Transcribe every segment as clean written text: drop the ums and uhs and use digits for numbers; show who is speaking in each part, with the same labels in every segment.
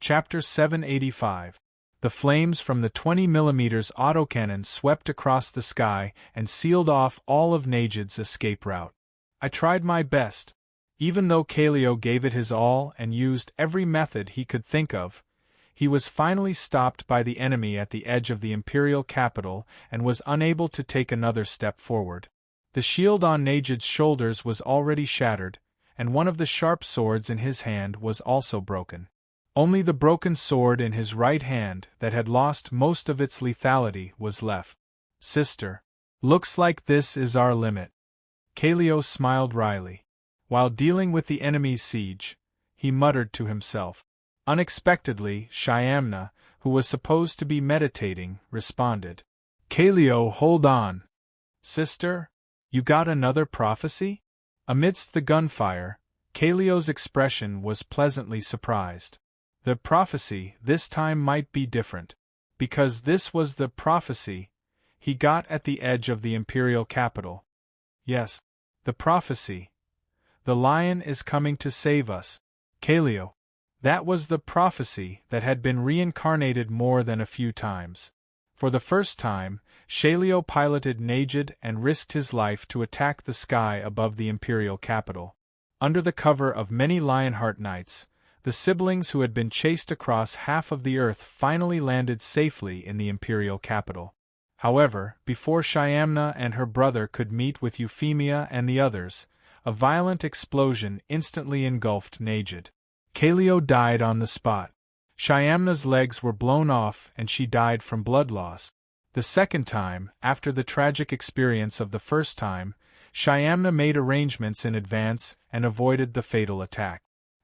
Speaker 1: Chapter 785. The flames from the 20mm autocannon swept across the sky and sealed off all of Najid's escape route. I tried my best. Even though Kaleo gave it his all and used every method he could think of, he was finally stopped by the enemy at the edge of the imperial capital and was unable to take another step forward. The shield on Najid's shoulders was already shattered, and one of the sharp swords in his hand was also broken. Only the broken sword in his right hand, that had lost most of its lethality, was left. "Sister, looks like this is our limit." Kaleo smiled wryly. While dealing with the enemy's siege, he muttered to himself. Unexpectedly, Shyamna, who was supposed to be meditating, responded. "Kaleo, hold on. Sister, you got another prophecy?" Amidst the gunfire, Kaleo's expression was pleasantly surprised. The prophecy this time might be different, because this was the prophecy he got at the edge of the imperial capital. Yes, the prophecy. The lion is coming to save us. Kaleo. That was the prophecy that had been reincarnated more than a few times. For the first time, Shaleo piloted Najid and risked his life to attack the sky above the imperial capital. Under the cover of many Lionheart knights, the siblings who had been chased across half of the earth finally landed safely in the imperial capital. However, before Shyamna and her brother could meet with Euphemia and the others, a violent explosion instantly engulfed Najid. Kaleo died on the spot. Shyamna's legs were blown off and she died from blood loss. The second time, after the tragic experience of the first time, Shyamna made arrangements in advance and avoided the fatal attack.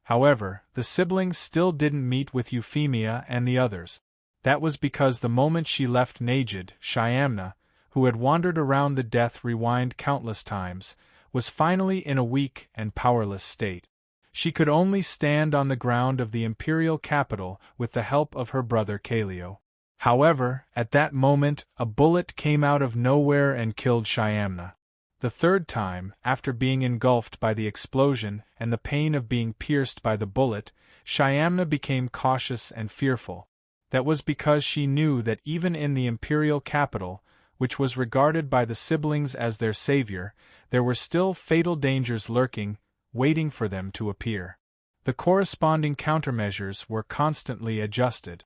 Speaker 1: However, the siblings still didn't meet with Euphemia and the others. That was because the moment she left Najid, Shyamna, who had wandered around the Death Rewind countless times, was finally in a weak and powerless state. She could only stand on the ground of the imperial capital with the help of her brother Kaleo. However, at that moment, a bullet came out of nowhere and killed Shyamna. The third time, after being engulfed by the explosion and the pain of being pierced by the bullet, Shyamna became cautious and fearful. That was because she knew that even in the imperial capital, which was regarded by the siblings as their savior, there were still fatal dangers lurking, waiting for them to appear. The corresponding countermeasures were constantly adjusted.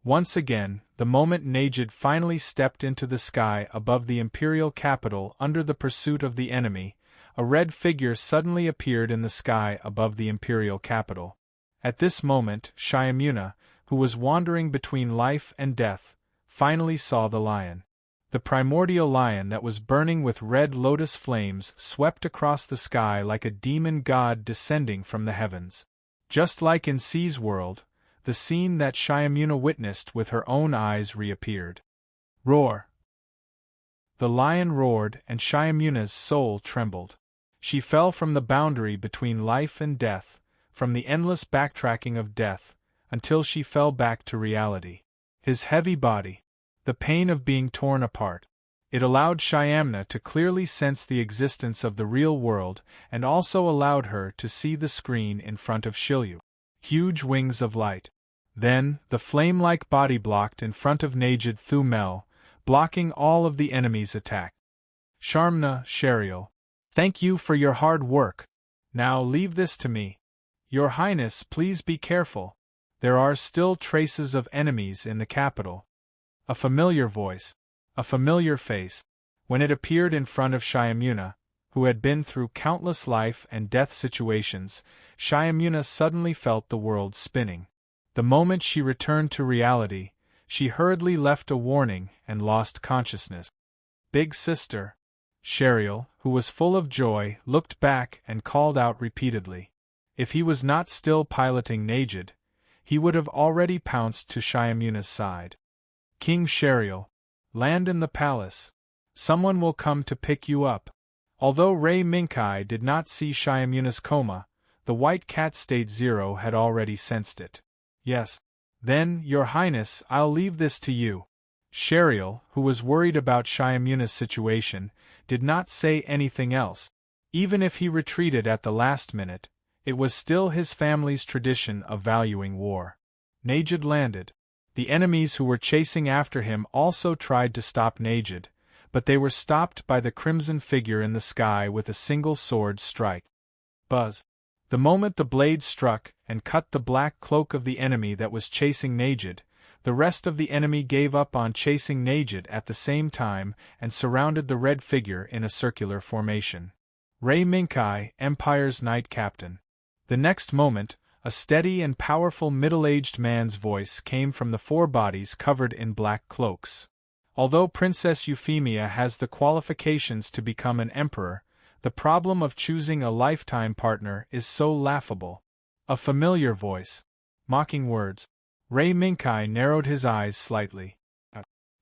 Speaker 1: Once again, the moment Najid finally stepped into the sky above the imperial capital under the pursuit of the enemy, a red figure suddenly appeared in the sky above the imperial capital. At this moment, Shyamna, who was wandering between life and death, finally saw the lion. The primordial lion that was burning with red lotus flames swept across the sky like a demon god descending from the heavens. Just like in C's world, the scene that Shyamna witnessed with her own eyes reappeared. Roar! The lion roared and Shyamna's soul trembled. She fell from the boundary between life and death, from the endless backtracking of death, until she fell back to reality. His heavy body. The pain of being torn apart. It allowed Shyamna to clearly sense the existence of the real world and also allowed her to see the screen in front of Shilyu. Huge wings of light. Then, the flame-like body blocked in front of Najid Thumel, blocking all of the enemy's attack. Sharmna, Sherial. Thank you for your hard work. Now leave this to me. Your Highness, please be careful. There are still traces of enemies in the capital. A familiar voice. A familiar face. When it appeared in front of Shyamna, who had been through countless life and death situations, Shyamna suddenly felt the world spinning. The moment she returned to reality, she hurriedly left a warning and lost consciousness. Big sister. Sherial, who was full of joy, looked back and called out repeatedly. If he was not still piloting Najid, he would have already pounced to Shyamna's side. King Sherial. Land in the palace. Someone will come to pick you up. Although Rei Minkai did not see Shyamna's coma, the White Cat State Zero had already sensed it. Yes. Then, Your Highness, I'll leave this to you. Sherial, who was worried about Shyamna's situation, did not say anything else. Even if he retreated at the last minute, It was still his family's tradition of valuing war. Najid landed. The enemies who were chasing after him also tried to stop Najid, but they were stopped by the crimson figure in the sky with a single sword strike. Buzz! The moment the blade struck and cut the black cloak of the enemy that was chasing Najid, the rest of the enemy gave up on chasing Najid at the same time and surrounded the red figure in a circular formation. Rei Minkai, Empire's Knight Captain. The next moment, a steady and powerful middle-aged man's voice came from the four bodies covered in black cloaks. Although Princess Euphemia has the qualifications to become an emperor, the problem of choosing a lifetime partner is so laughable. A familiar voice. Mocking words. Rei Minkai narrowed his eyes slightly.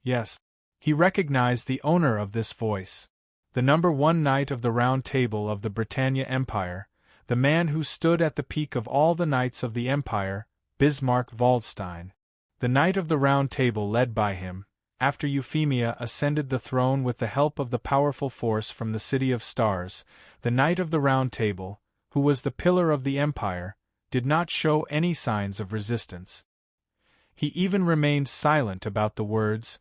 Speaker 1: Yes. He recognized the owner of this voice. The number 1 knight of the Round Table of the Britannia Empire, the man who stood at the peak of all the knights of the empire, Bismarck Waldstein. The Knight of the Round Table led by him, after Euphemia ascended the throne with the help of the powerful force from the City of Stars, the Knight of the Round Table, who was the pillar of the empire, did not show any signs of resistance. He even remained silent about the words,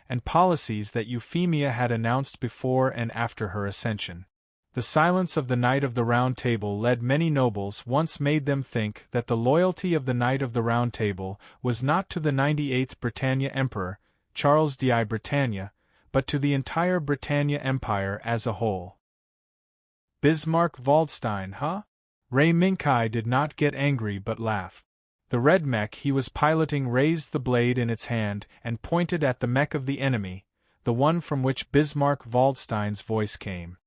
Speaker 1: and policies that Euphemia had announced before and after her ascension. The silence of the Knight of the Round Table led many nobles once made them think that the loyalty of the Knight of the Round Table was not to the 98th Britannia Emperor, Charles di Britannia, but to the entire Britannia Empire as a whole. Bismarck Waldstein, huh? Rei Minkai did not get angry but laughed. The red mech he was piloting raised the blade in its hand and pointed at the mech of the enemy, the one from which Bismarck Waldstein's voice came.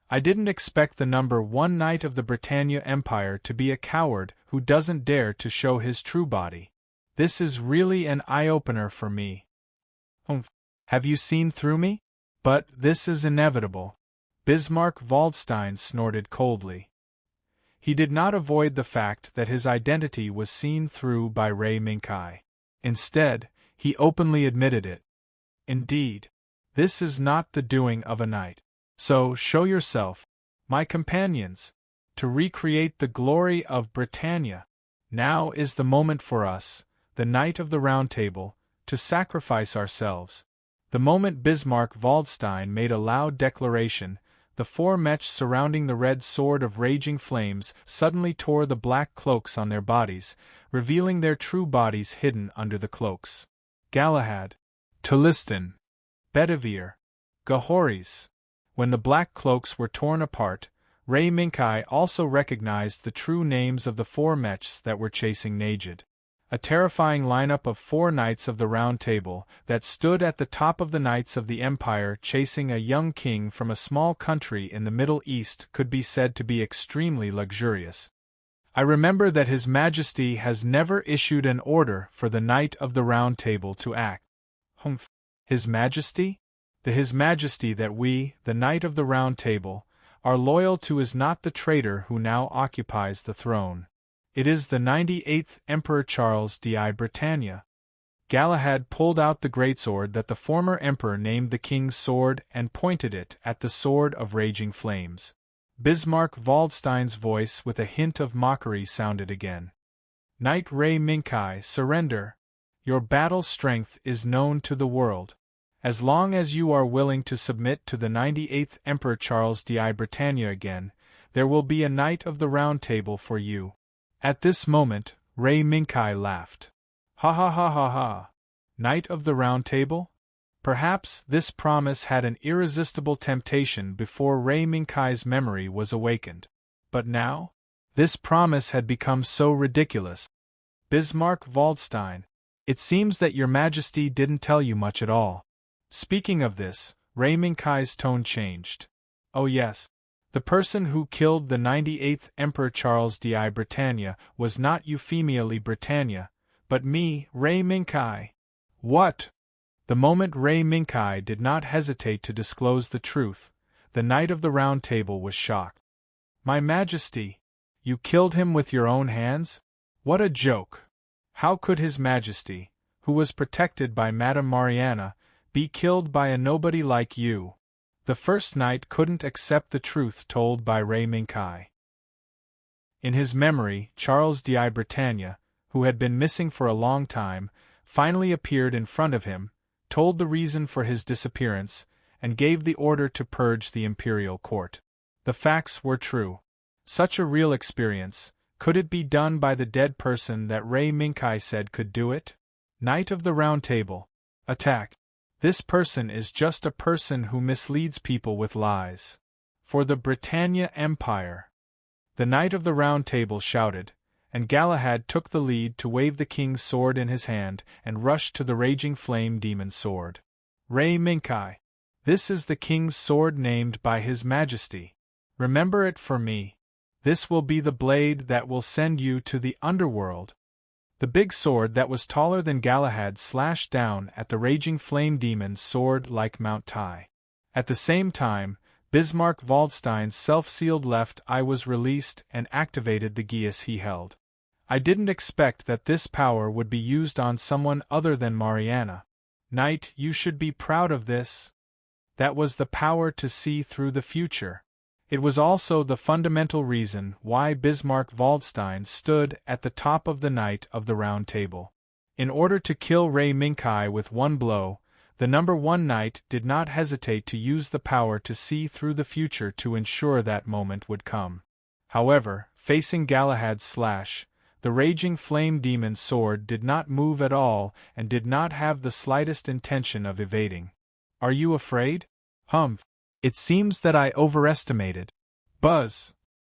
Speaker 1: I didn't expect the number 1 knight of the Britannia Empire to be a coward who doesn't dare to show his true body. This is really an eye-opener for me. Have you seen through me? But this is inevitable. Bismarck Waldstein snorted coldly. He did not avoid the fact that his identity was seen through by Rei Minkai. Instead, he openly admitted it. Indeed, this is not the doing of a knight. So show yourself, my companions, to recreate the glory of Britannia. Now is the moment for us, the Knight of the Round Table, to sacrifice ourselves. The moment Bismarck Waldstein made a loud declaration, the 4 mechs surrounding the red sword of raging flames suddenly tore the black cloaks on their bodies, revealing their true bodies hidden under the cloaks. Galahad, Talistan, Bedivere, Gahoris. When the black cloaks were torn apart, Rei Minkai also recognized the true names of the 4 mechs that were chasing Najid. A terrifying lineup of 4 knights of the Round Table that stood at the top of the knights of the empire chasing a young king from a small country in the Middle East could be said to be extremely luxurious. I remember that His Majesty has never issued an order for the Knight of the Round Table to act. His Majesty? The His Majesty that we, the Knight of the Round Table, are loyal to is not the traitor who now occupies the throne. It is the 98th Emperor Charles di Britannia. Galahad pulled out the greatsword that the former emperor named the king's sword and pointed it at the sword of raging flames. Bismarck Waldstein's voice with a hint of mockery sounded again. Knight Rei Minkai, surrender. Your battle strength is known to the world. As long as you are willing to submit to the 98th Emperor Charles di Britannia again, there will be a Knight of the Round Table for you. At this moment, Rei Minkai laughed. Ha ha ha ha ha. Knight of the Round Table? Perhaps this promise had an irresistible temptation before Rei Minkai's memory was awakened. But now? This promise had become so ridiculous. Bismarck Waldstein, it seems that your Majesty didn't tell you much at all. Speaking of this, Rei Minkai's tone changed. Oh yes. The person who killed the 98th Emperor Charles di Britannia was not Euphemia Britannia, but me, Rei Minkai. What? The moment Rei Minkai did not hesitate to disclose the truth, the Knight of the Round Table was shocked. My Majesty, you killed him with your own hands? What a joke! How could His Majesty, who was protected by Madame Mariana, be killed by a nobody like you? The first knight couldn't accept the truth told by Rei Minkai. In his memory, Charles di Britannia, who had been missing for a long time, finally appeared in front of him, told the reason for his disappearance, and gave the order to purge the imperial court. The facts were true. Such a real experience, could it be done by the dead person that Ray Minkai said could do it? Knight of the Round Table. Attack. This person is just a person who misleads people with lies. For the Britannia Empire. The Knight of the Round Table shouted, and Galahad took the lead to wave the king's sword in his hand and rushed to the raging flame demon sword. Ray Minkai. This is the king's sword named by his majesty. Remember it for me. This will be the blade that will send you to the underworld. The big sword that was taller than Galahad slashed down at the raging flame demon's sword like Mount Tai. At the same time, Bismarck Waldstein's self-sealed left eye was released and activated the geas he held. I didn't expect that this power would be used on someone other than Mariana. Knight, you should be proud of this. That was the power to see through the future. It was also the fundamental reason why Bismarck Waldstein stood at the top of the Knight of the Round Table. In order to kill Ray Minkai with one blow, the number 1 knight did not hesitate to use the power to see through the future to ensure that moment would come. However, facing Galahad's slash, the raging flame demon's sword did not move at all and did not have the slightest intention of evading. Are you afraid? Humph. It seems that I overestimated. Buzz.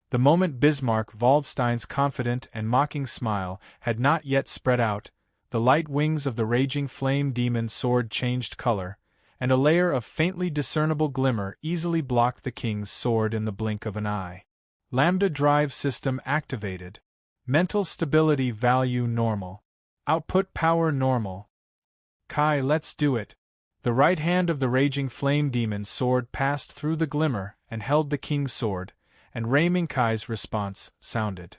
Speaker 1: The moment Bismarck Waldstein's confident and mocking smile had not yet spread out, the light wings of the raging flame demon's sword changed color, and a layer of faintly discernible glimmer easily blocked the king's sword in the blink of an eye. Lambda drive system activated. Mental stability value normal. Output power normal. Kai, let's do it. The right hand of the raging flame demon's sword passed through the glimmer and held the king's sword, and Ray Minkai's response sounded.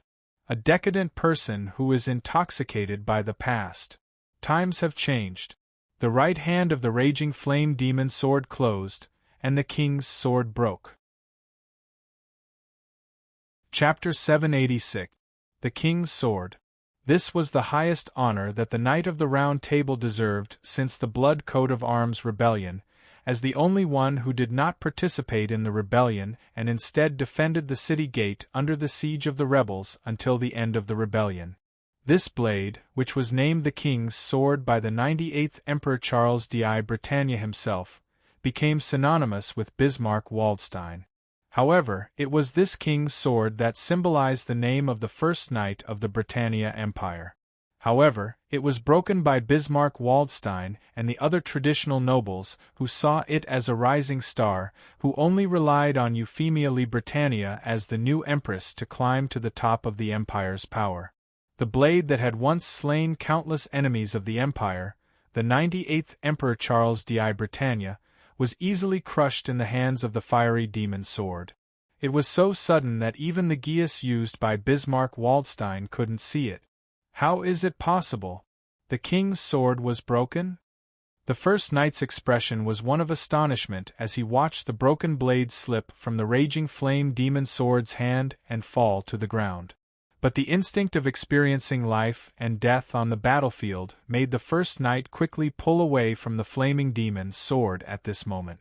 Speaker 1: A decadent person who is intoxicated by the past. Times have changed. The right hand of the raging flame demon's sword closed, and the king's sword broke. Chapter 786. The King's Sword. This was the highest honor that the Knight of the Round Table deserved since the Blood Coat of Arms rebellion, as the only one who did not participate in the rebellion and instead defended the city gate under the siege of the rebels until the end of the rebellion. This blade, which was named the King's Sword by the 98th Emperor Charles di Britannia himself, became synonymous with Bismarck Waldstein. However, it was this king's sword that symbolized the name of the first knight of the Britannia Empire. However, it was broken by Bismarck Waldstein and the other traditional nobles who saw it as a rising star, who only relied on Euphemia Britannia as the new empress to climb to the top of the empire's power. The blade that had once slain countless enemies of the empire, the 98th Emperor Charles di Britannia, was easily crushed in the hands of the fiery demon sword. It was so sudden that even the geas used by Bismarck Waldstein couldn't see it. How is it possible? The king's sword was broken? The first knight's expression was one of astonishment as he watched the broken blade slip from the raging flame demon sword's hand and fall to the ground. But the instinct of experiencing life and death on the battlefield made the first knight quickly pull away from the flaming demon's sword at this moment.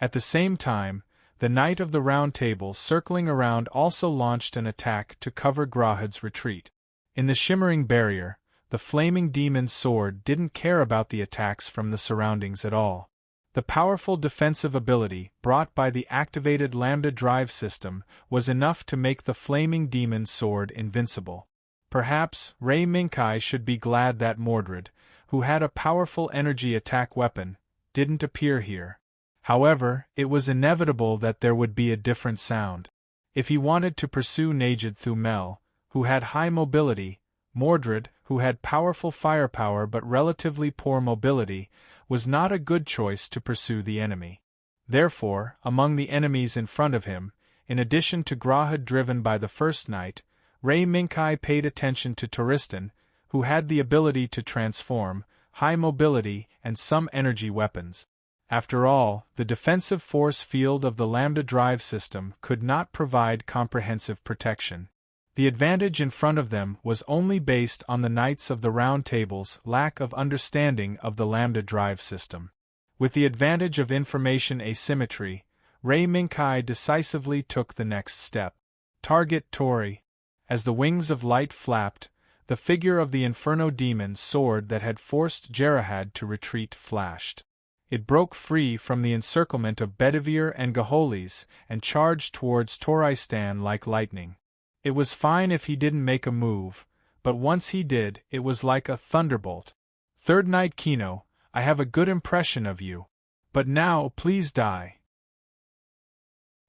Speaker 1: At the same time, the Knight of the Round Table circling around also launched an attack to cover Grahad's retreat. In the shimmering barrier, the flaming demon's sword didn't care about the attacks from the surroundings at all. The powerful defensive ability brought by the activated Lambda drive system was enough to make the flaming demon's sword invincible. Perhaps Ray Minkai should be glad that Mordred, who had a powerful energy attack weapon, didn't appear here. However, it was inevitable that there would be a different sound. If he wanted to pursue Najid Thumel, who had high mobility, Mordred, who had powerful firepower but relatively poor mobility, was not a good choice to pursue the enemy. Therefore, among the enemies in front of him, in addition to Grahad driven by the first knight, Ray Minkai paid attention to Toristan, who had the ability to transform, high mobility, and some energy weapons. After all, the defensive force field of the Lambda drive system could not provide comprehensive protection. The advantage in front of them was only based on the Knights of the Round Table's lack of understanding of the Lambda drive system. With the advantage of information asymmetry, Rei Minkai decisively took the next step. Target Tori. As the wings of light flapped, the figure of the Inferno Demon's sword that had forced Gerahad to retreat flashed. It broke free from the encirclement of Bedivere and Gaholis and charged towards Toristan like lightning. It was fine if he didn't make a move, but once he did, it was like a thunderbolt. Third Knight Kino, I have a good impression of you. But now, please die.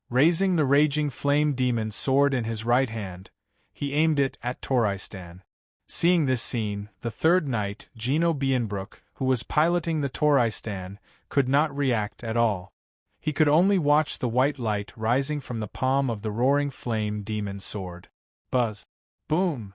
Speaker 1: Raising the raging flame demon's sword in his right hand, he aimed it at Toristan. Seeing this scene, the third knight, Gino Bienbrook, who was piloting the Toristan, could not react at all. He could only watch the white light rising from the palm of the roaring flame demon's sword. Buzz. Boom.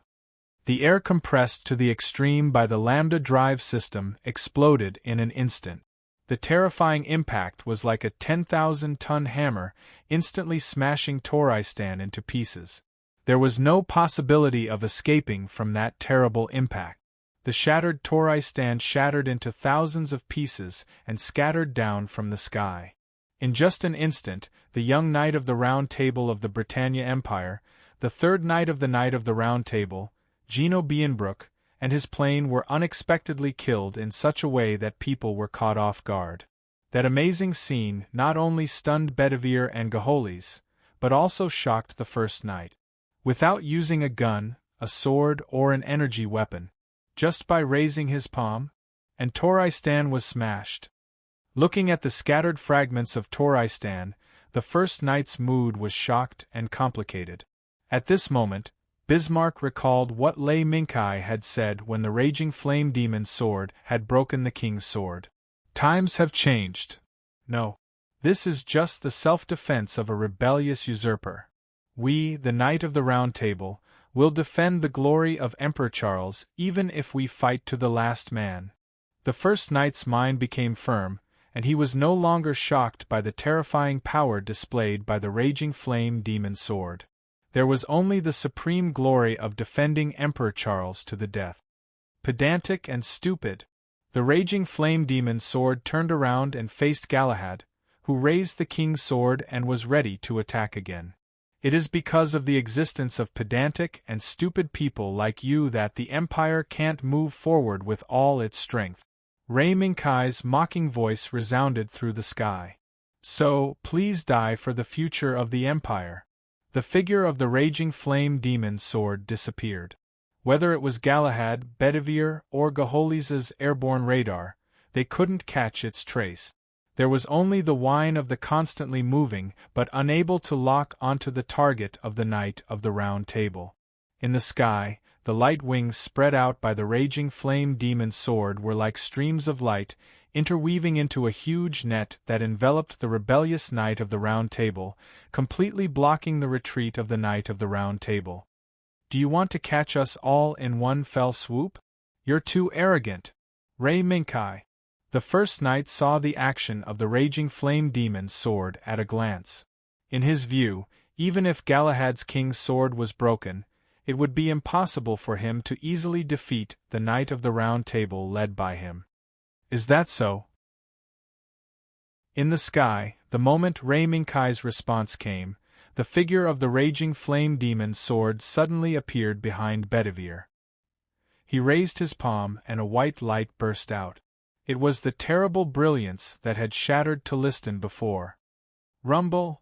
Speaker 1: The air compressed to the extreme by the Lambda drive system exploded in an instant. The terrifying impact was like a 10,000-ton hammer, instantly smashing Toristan into pieces. There was no possibility of escaping from that terrible impact. The shattered Toristan shattered into thousands of pieces and scattered down from the sky. In just an instant, the young Knight of the Round Table of the Britannia Empire, the third Knight of the Round Table, Gino Bienbrook, and his plane were unexpectedly killed in such a way that people were caught off guard. That amazing scene not only stunned Bedivere and Gaholis, but also shocked the First Knight. Without using a gun, a sword, or an energy weapon, just by raising his palm, and Toristan was smashed. Looking at the scattered fragments of Toristan, the First Knight's mood was shocked and complicated. At this moment, Bismarck recalled what Lei Minkai had said when the raging flame demon's sword had broken the king's sword. Times have changed. No. This is just the self-defense of a rebellious usurper. We, the Knight of the Round Table, will defend the glory of Emperor Charles even if we fight to the last man. The First Knight's mind became firm, and he was no longer shocked by the terrifying power displayed by the raging flame demon's sword. There was only the supreme glory of defending Emperor Charles to the death. Pedantic and stupid. The raging flame demon's sword turned around and faced Galahad, who raised the king's sword and was ready to attack again. It is because of the existence of pedantic and stupid people like you that the Empire can't move forward with all its strength. Rei Minkai's mocking voice resounded through the sky. So, please die for the future of the Empire. The figure of the raging flame demon's sword disappeared. Whether it was Galahad, Bedivere, or Gaholis's airborne radar, they couldn't catch its trace. There was only the whine of the constantly moving but unable to lock onto the target of the Knight of the Round Table. In the sky, the light wings spread out by the raging flame demon's sword were like streams of light, interweaving into a huge net that enveloped the rebellious Knight of the Round Table, completely blocking the retreat of the Knight of the Round Table. Do you want to catch us all in one fell swoop? You're too arrogant. Rei Minkai. The First Knight saw the action of the raging flame demon's sword at a glance. In his view, even if Galahad's king's sword was broken, it would be impossible for him to easily defeat the Knight of the Round Table led by him. Is that so? In the sky, the moment Rei Minkai's response came, the figure of the raging flame demon's sword suddenly appeared behind Bedivere. He raised his palm and a white light burst out. It was the terrible brilliance that had shattered Talistan before. Rumble!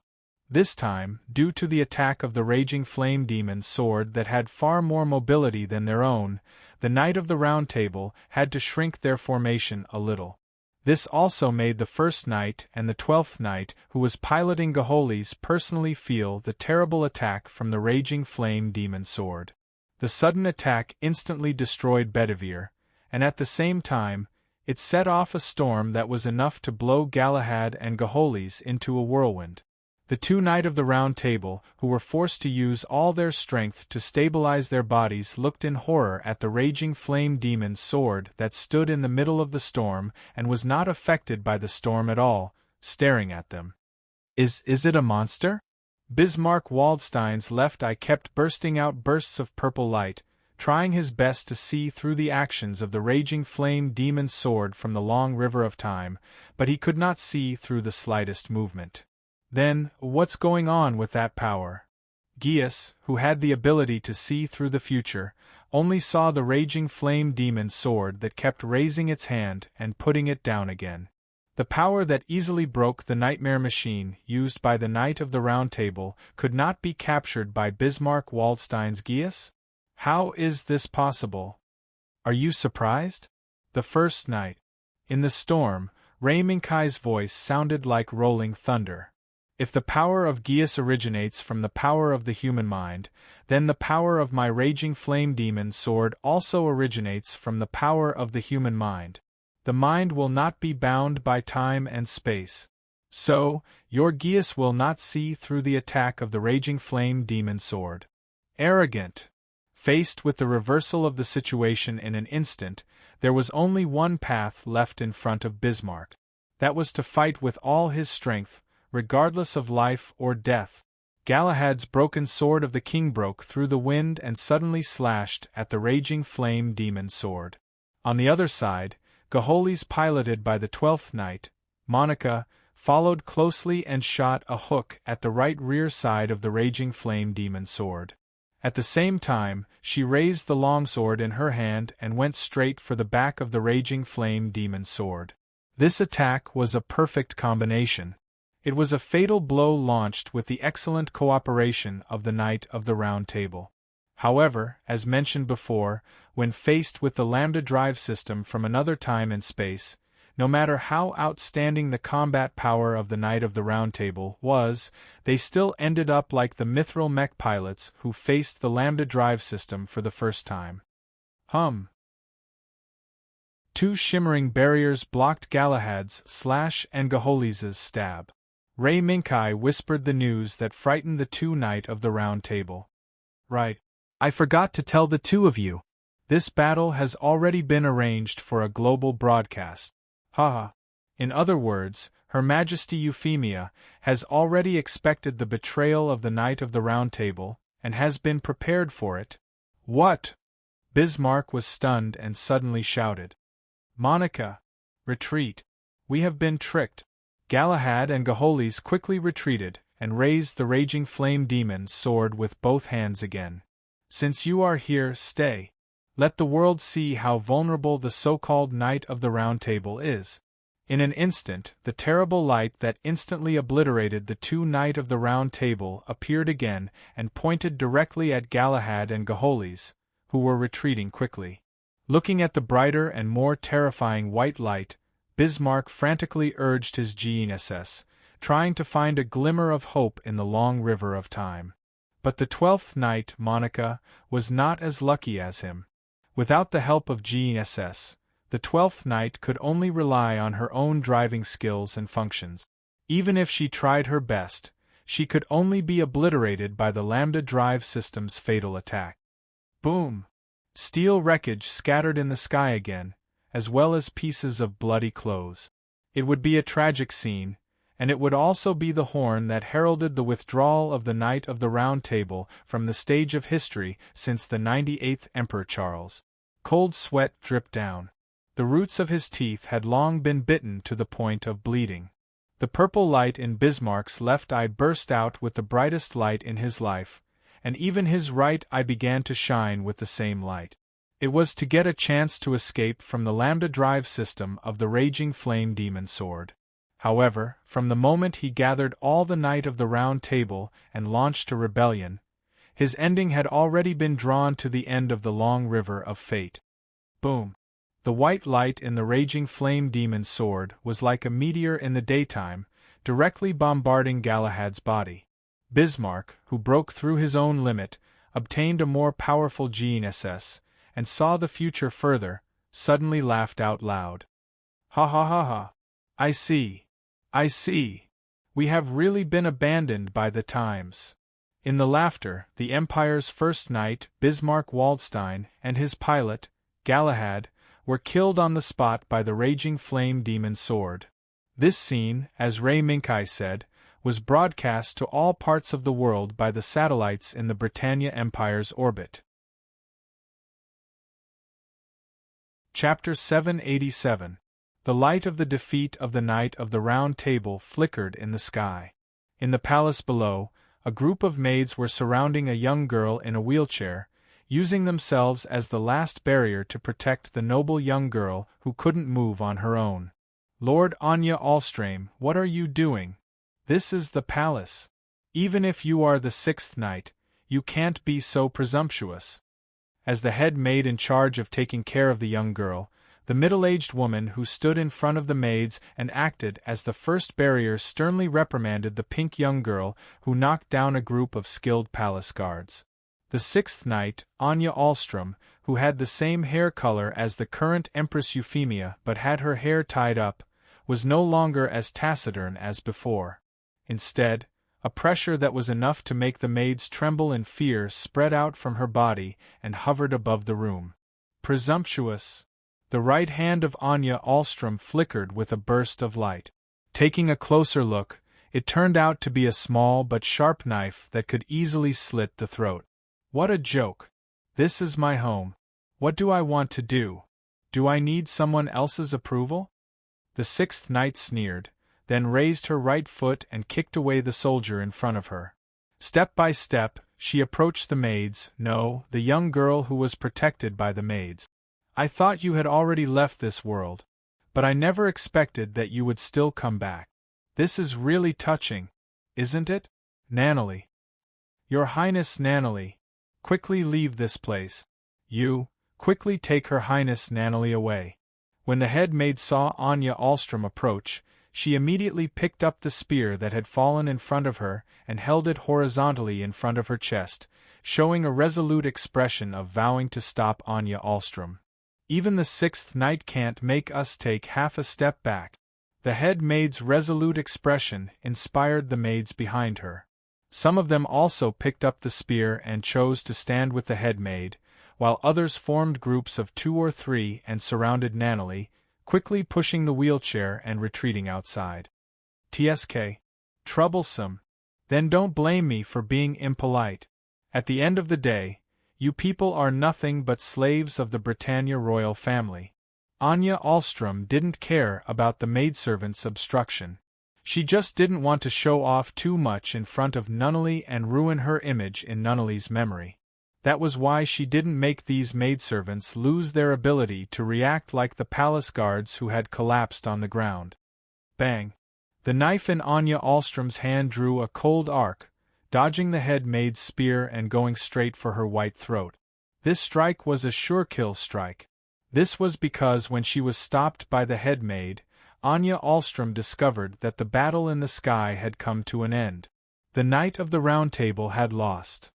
Speaker 1: This time, due to the attack of the raging flame demon's sword that had far more mobility than their own, the Knight of the Round Table had to shrink their formation a little. This also made the First Knight and the 12th Knight, who was piloting Gaholis, personally feel the terrible attack from the raging flame demon's sword. The sudden attack instantly destroyed Bedivere, and at the same time, it set off a storm that was enough to blow Galahad and Gaholis into a whirlwind. The two Knight of the Round Table, who were forced to use all their strength to stabilize their bodies, looked in horror at the raging flame demon's sword that stood in the middle of the storm and was not affected by the storm at all, staring at them. Is it a monster? Bismarck Waldstein's left eye kept bursting out bursts of purple light, trying his best to see through the actions of the raging flame demon sword from the long river of time, but he could not see through the slightest movement. Then, what's going on with that power? Geas, who had the ability to see through the future, only saw the raging flame demon sword that kept raising its hand and putting it down again. The power that easily broke the nightmare machine used by the Knight of the Round Table could not be captured by Bismarck Waldstein's Geas? How is this possible? Are you surprised? The first night. In the storm, Ray Minkai's voice sounded like rolling thunder. If the power of Geas originates from the power of the human mind, then the power of my raging flame demon sword also originates from the power of the human mind. The mind will not be bound by time and space. So, your Geas will not see through the attack of the raging flame demon sword. Arrogant! Faced with the reversal of the situation in an instant, there was only one path left in front of Bismarck. That was to fight with all his strength, regardless of life or death. Galahad's broken sword of the king broke through the wind and suddenly slashed at the raging flame demon sword. On the other side, Gaholis, piloted by the 12th Knight, Monica, followed closely and shot a hook at the right rear side of the raging flame demon sword. At the same time, she raised the longsword in her hand and went straight for the back of the raging flame demon sword. This attack was a perfect combination. It was a fatal blow launched with the excellent cooperation of the Knight of the Round Table. However, as mentioned before, when faced with the Lambda drive system from another time and space, no matter how outstanding the combat power of the Knight of the Round Table was, they still ended up like the mithril mech pilots who faced the Lambda drive system for the first time. Two shimmering barriers blocked Galahad's slash and Gaholis's stab. Ray Minkai whispered the news that frightened the two Knight of the Round Table. Right. I forgot to tell the two of you. This battle has already been arranged for a global broadcast. Haha. In other words, Her Majesty Euphemia has already expected the betrayal of the Knight of the Round Table, and has been prepared for it. What? Bismarck was stunned and suddenly shouted. Monica! Retreat! We have been tricked. Galahad and Gaholis quickly retreated, and raised the raging flame demon's sword with both hands again. Since you are here, stay. Let the world see how vulnerable the so-called Knight of the Round Table is. In an instant, the terrible light that instantly obliterated the two Knight of the Round Table appeared again and pointed directly at Galahad and Gaholis, who were retreating quickly. Looking at the brighter and more terrifying white light, Bismarck frantically urged his GNSS, trying to find a glimmer of hope in the long river of time. But the 12th Knight, Monica, was not as lucky as him. Without the help of GNSS, the 12th Knight could only rely on her own driving skills and functions. Even if she tried her best, she could only be obliterated by the Lambda drive system's fatal attack. Boom! Steel wreckage scattered in the sky again, as well as pieces of bloody clothes. It would be a tragic scene, and it would also be the horn that heralded the withdrawal of the Knight of the Round Table from the stage of history since the 98th Emperor Charles. Cold sweat dripped down. The roots of his teeth had long been bitten to the point of bleeding. The purple light in Bismarck's left eye burst out with the brightest light in his life, and even his right eye began to shine with the same light. It was to get a chance to escape from the Lambda drive system of the raging flame demon sword. However, from the moment he gathered all the Knight of the Round Table and launched a rebellion, his ending had already been drawn to the end of the long river of fate. Boom! The white light in the raging flame demon sword was like a meteor in the daytime, directly bombarding Galahad's body. Bismarck, who broke through his own limit, obtained a more powerful GNSS, and saw the future further, suddenly laughed out loud. Ha ha ha ha! I see. I see. We have really been abandoned by the times. In the laughter, the Empire's first knight, Bismarck Waldstein, and his pilot, Galahad, were killed on the spot by the raging flame demon sword. This scene, as Ray Minkai said, was broadcast to all parts of the world by the satellites in the Britannia Empire's orbit. Chapter 787. The light of the defeat of the Knight of the Round Table flickered in the sky. In the palace below, a group of maids were surrounding a young girl in a wheelchair, using themselves as the last barrier to protect the noble young girl who couldn't move on her own. "Lord Anya Alström, what are you doing? This is the palace. Even if you are the sixth knight, you can't be so presumptuous." As the head maid in charge of taking care of the young girl, the middle-aged woman who stood in front of the maids and acted as the first barrier sternly reprimanded the pink young girl who knocked down a group of skilled palace guards. The sixth knight, Anya Alström, who had the same hair color as the current Empress Euphemia but had her hair tied up, was no longer as taciturn as before. Instead, a pressure that was enough to make the maids tremble in fear spread out from her body and hovered above the room. Presumptuous. The right hand of Anya Alström flickered with a burst of light. Taking a closer look, it turned out to be a small but sharp knife that could easily slit the throat. What a joke! This is my home. What do I want to do? Do I need someone else's approval? The sixth knight sneered, then raised her right foot and kicked away the soldier in front of her. Step by step, she approached the maids, no, the young girl who was protected by the maids. "I thought you had already left this world, but I never expected that you would still come back. This is really touching, isn't it? Nannily. Your Highness Nannily, quickly leave this place. You, quickly take Her Highness Nannily away." When the head maid saw Anya Alström approach, she immediately picked up the spear that had fallen in front of her and held it horizontally in front of her chest, showing a resolute expression of vowing to stop Anya Alström. "Even the sixth knight can't make us take half a step back." The head maid's resolute expression inspired the maids behind her. Some of them also picked up the spear and chose to stand with the head maid, while others formed groups of 2 or 3 and surrounded Nannily, quickly pushing the wheelchair and retreating outside. "Tsk. Troublesome. Then don't blame me for being impolite. At the end of the day, you people are nothing but slaves of the Britannia royal family." Anya Alström didn't care about the maidservant's obstruction. She just didn't want to show off too much in front of Nunnally and ruin her image in Nunnally's memory. That was why she didn't make these maidservants lose their ability to react like the palace guards who had collapsed on the ground. Bang! The knife in Anya Alström's hand drew a cold arc, dodging the head maid's spear and going straight for her white throat. This strike was a sure-kill strike. This was because when she was stopped by the head maid, Anya Alström discovered that the battle in the sky had come to an end. The Knight of the Round Table had lost.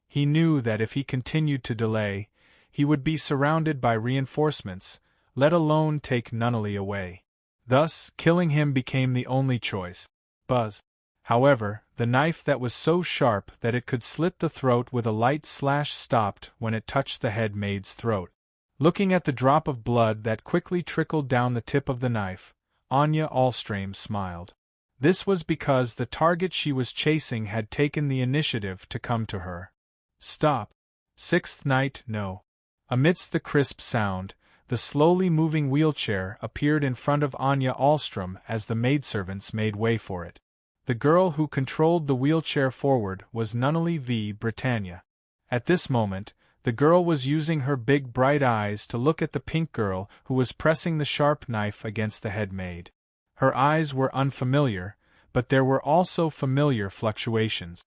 Speaker 1: He knew that if he continued to delay, he would be surrounded by reinforcements, let alone take Nunnally away. Thus, killing him became the only choice. Buzz. However, the knife that was so sharp that it could slit the throat with a light slash stopped when it touched the head maid's throat. Looking at the drop of blood that quickly trickled down the tip of the knife, Anya Alström smiled. This was because the target she was chasing had taken the initiative to come to her. "Stop. Sixth Knight, no." Amidst the crisp sound, the slowly moving wheelchair appeared in front of Anya Alström as the maidservants made way for it. The girl who controlled the wheelchair forward was Nunnally v. Britannia. At this moment, the girl was using her big bright eyes to look at the pink girl who was pressing the sharp knife against the head maid. Her eyes were unfamiliar, but there were also familiar fluctuations.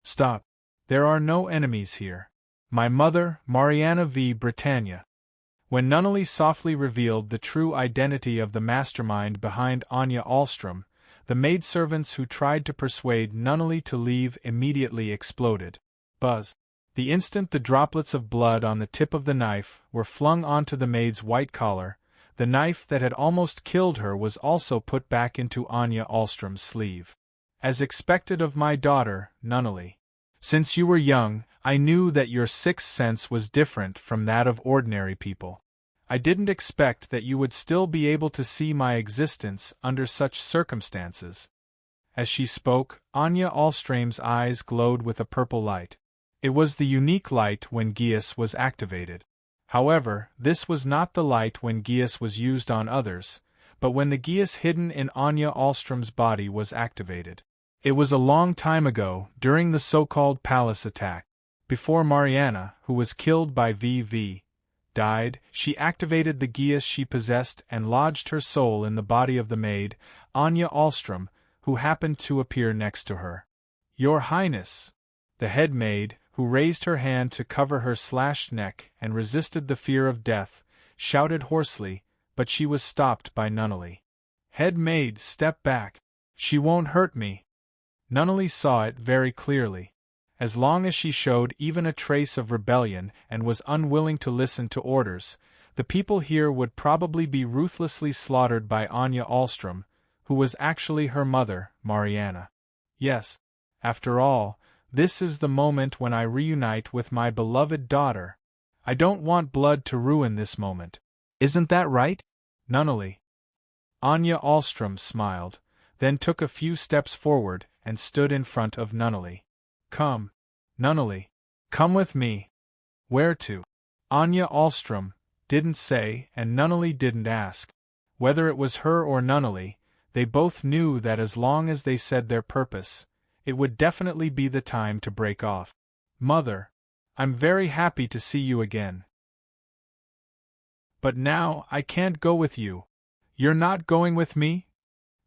Speaker 1: "Stop. There are no enemies here. My mother, Mariana v. Britannia." When Nunnally softly revealed the true identity of the mastermind behind Anya Alström, the maidservants who tried to persuade Nunnally to leave immediately exploded. Buzz. The instant the droplets of blood on the tip of the knife were flung onto the maid's white collar, the knife that had almost killed her was also put back into Anya Alström's sleeve. "As expected of my daughter, Nunnally. Since you were young, I knew that your sixth sense was different from that of ordinary people. I didn't expect that you would still be able to see my existence under such circumstances." As she spoke, Anya Alström's eyes glowed with a purple light. It was the unique light when Geas was activated. However, this was not the light when Geas was used on others, but when the Geas hidden in Anya Alström's body was activated. It was a long time ago, during the so-called palace attack. Before Mariana, who was killed by VV, died, she activated the Geas she possessed and lodged her soul in the body of the maid, Anya Alström, who happened to appear next to her. "Your Highness!" The head maid, who raised her hand to cover her slashed neck and resisted the fear of death, shouted hoarsely, but she was stopped by Nunnally. "Head maid, step back. She won't hurt me." Nunnally saw it very clearly. As long as she showed even a trace of rebellion and was unwilling to listen to orders, the people here would probably be ruthlessly slaughtered by Anya Alström, who was actually her mother, Mariana. Yes, after all, this is the moment when I reunite with my beloved daughter. I don't want blood to ruin this moment. Isn't that right, Nunnally? Anya Alström smiled, then took a few steps forward and stood in front of Nunnally. "Come, Nunnally. Come with me." "Where to?" Anya Alström didn't say, and Nunnally didn't ask. Whether it was her or Nunnally, they both knew that as long as they said their purpose, it would definitely be the time to break off. "Mother, I'm very happy to see you again. But now I can't go with you." "You're not going with me?"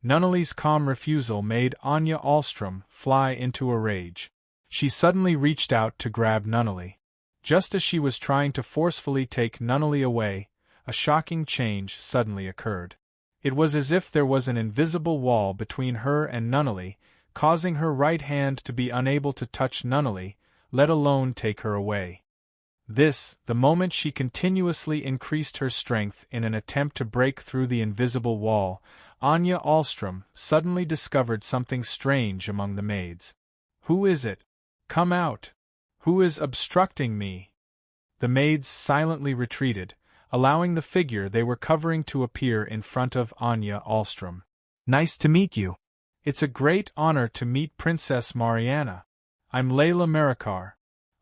Speaker 1: Nunnally's calm refusal made Anya Alström fly into a rage. She suddenly reached out to grab Nunnally. Just as she was trying to forcefully take Nunnally away, a shocking change suddenly occurred. It was as if there was an invisible wall between her and Nunnally, causing her right hand to be unable to touch Nunnally, let alone take her away. The moment she continuously increased her strength in an attempt to break through the invisible wall, Anya Alström suddenly discovered something strange among the maids. "Who is it? Come out! Who is obstructing me?" The maids silently retreated, allowing the figure they were covering to appear in front of Anya Alström. "Nice to meet you. It's a great honor to meet Princess Mariana. I'm Layla Merakar.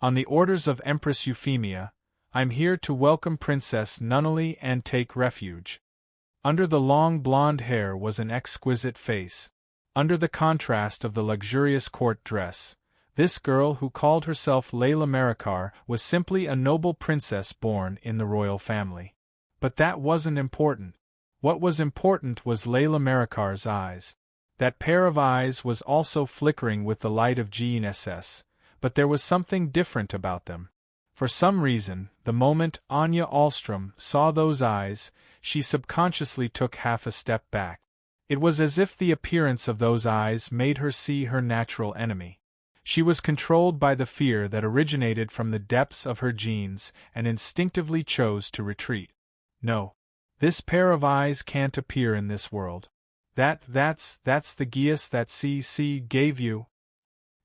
Speaker 1: On the orders of Empress Euphemia, I'm here to welcome Princess Nunnally and take refuge." Under the long blonde hair was an exquisite face. Under the contrast of the luxurious court dress, this girl who called herself Layla Merakar was simply a noble princess born in the royal family. But that wasn't important. What was important was Layla Merakar's eyes. That pair of eyes was also flickering with the light of GNSS, but there was something different about them. For some reason, the moment Anya Alström saw those eyes, she subconsciously took half a step back. It was as if the appearance of those eyes made her see her natural enemy. She was controlled by the fear that originated from the depths of her genes and instinctively chose to retreat. "No. This pair of eyes can't appear in this world. That's the Geas that CC gave you.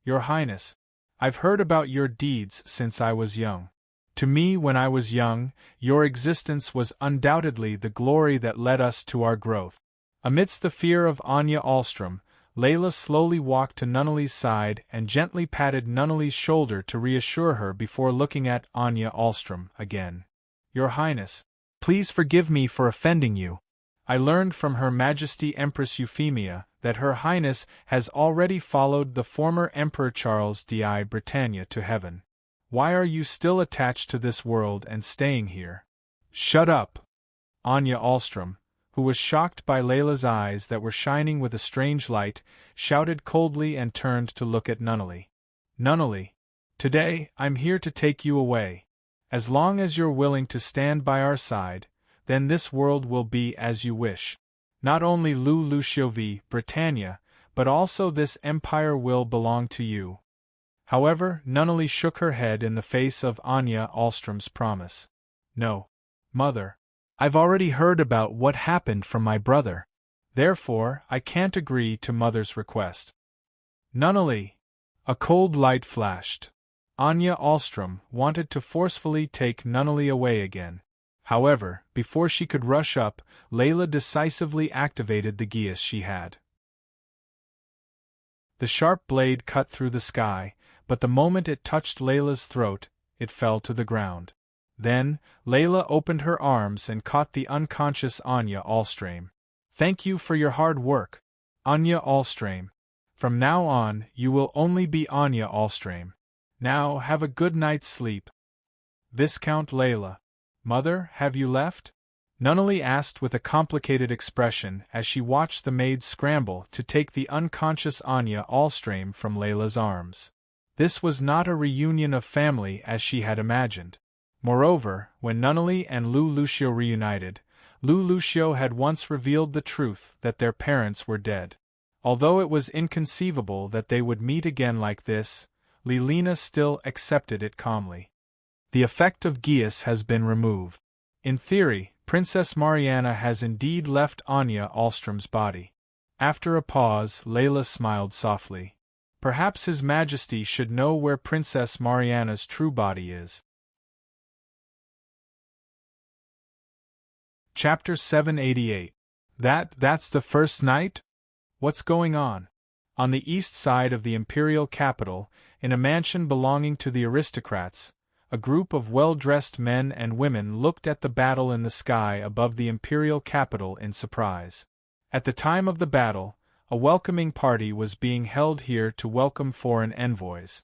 Speaker 1: Your Highness, I've heard about your deeds since I was young. To me, when I was young, your existence was undoubtedly the glory that led us to our growth." Amidst the fear of Anya Alström, Layla slowly walked to Nunnally's side and gently patted Nunnally's shoulder to reassure her before looking at Anya Alström again. "Your Highness, please forgive me for offending you. I learned from Her Majesty Empress Euphemia that Her Highness has already followed the former Emperor Charles di Britannia to heaven. Why are you still attached to this world and staying here?" "Shut up!" Anya Alström, who was shocked by Layla's eyes that were shining with a strange light, shouted coldly and turned to look at Nunnally. "Nunnally, today I'm here to take you away. As long as you're willing to stand by our side, then this world will be as you wish. Not only Luciovi, Britannia, but also this empire will belong to you." However, Nunnally shook her head in the face of Anya Alström's promise. "No, Mother. I've already heard about what happened from my brother. Therefore, I can't agree to Mother's request." "Nunnally!" A cold light flashed. Anya Alström wanted to forcefully take Nunnally away again. However, before she could rush up, Layla decisively activated the geas she had. The sharp blade cut through the sky, but the moment it touched Layla's throat, it fell to the ground. Then, Layla opened her arms and caught the unconscious Anya Alström. "Thank you for your hard work, Anya Alström. From now on, you will only be Anya Alström. Now, have a good night's sleep." "Viscount Layla. Mother, have you left?" Nunnally asked with a complicated expression as she watched the maids scramble to take the unconscious Anya Alström from Layla's arms. This was not a reunion of family as she had imagined. Moreover, when Nunnally and Lou Lucio reunited, Lou Lucio had once revealed the truth that their parents were dead. Although it was inconceivable that they would meet again like this, Lilina still accepted it calmly. The effect of geas has been removed. In theory, Princess Mariana has indeed left Anya Alström's body. After a pause, Layla smiled softly. Perhaps His Majesty should know where Princess Mariana's true body is. Chapter 788. That's the first night? What's going on? On the east side of the imperial capital, in a mansion belonging to the aristocrats, a group of well-dressed men and women looked at the battle in the sky above the imperial capital in surprise. At the time of the battle, a welcoming party was being held here to welcome foreign envoys.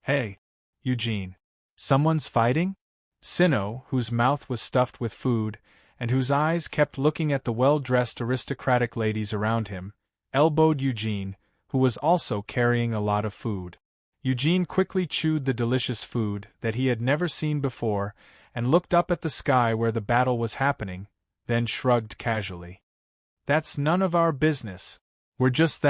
Speaker 1: "Hey, Eugene. Someone's fighting?" Sinnoh, whose mouth was stuffed with food, and whose eyes kept looking at the well-dressed aristocratic ladies around him, elbowed Eugene, who was also carrying a lot of food. Eugene quickly chewed the delicious food that he had never seen before and looked up at the sky where the battle was happening, then shrugged casually. "That's none of our business. We're just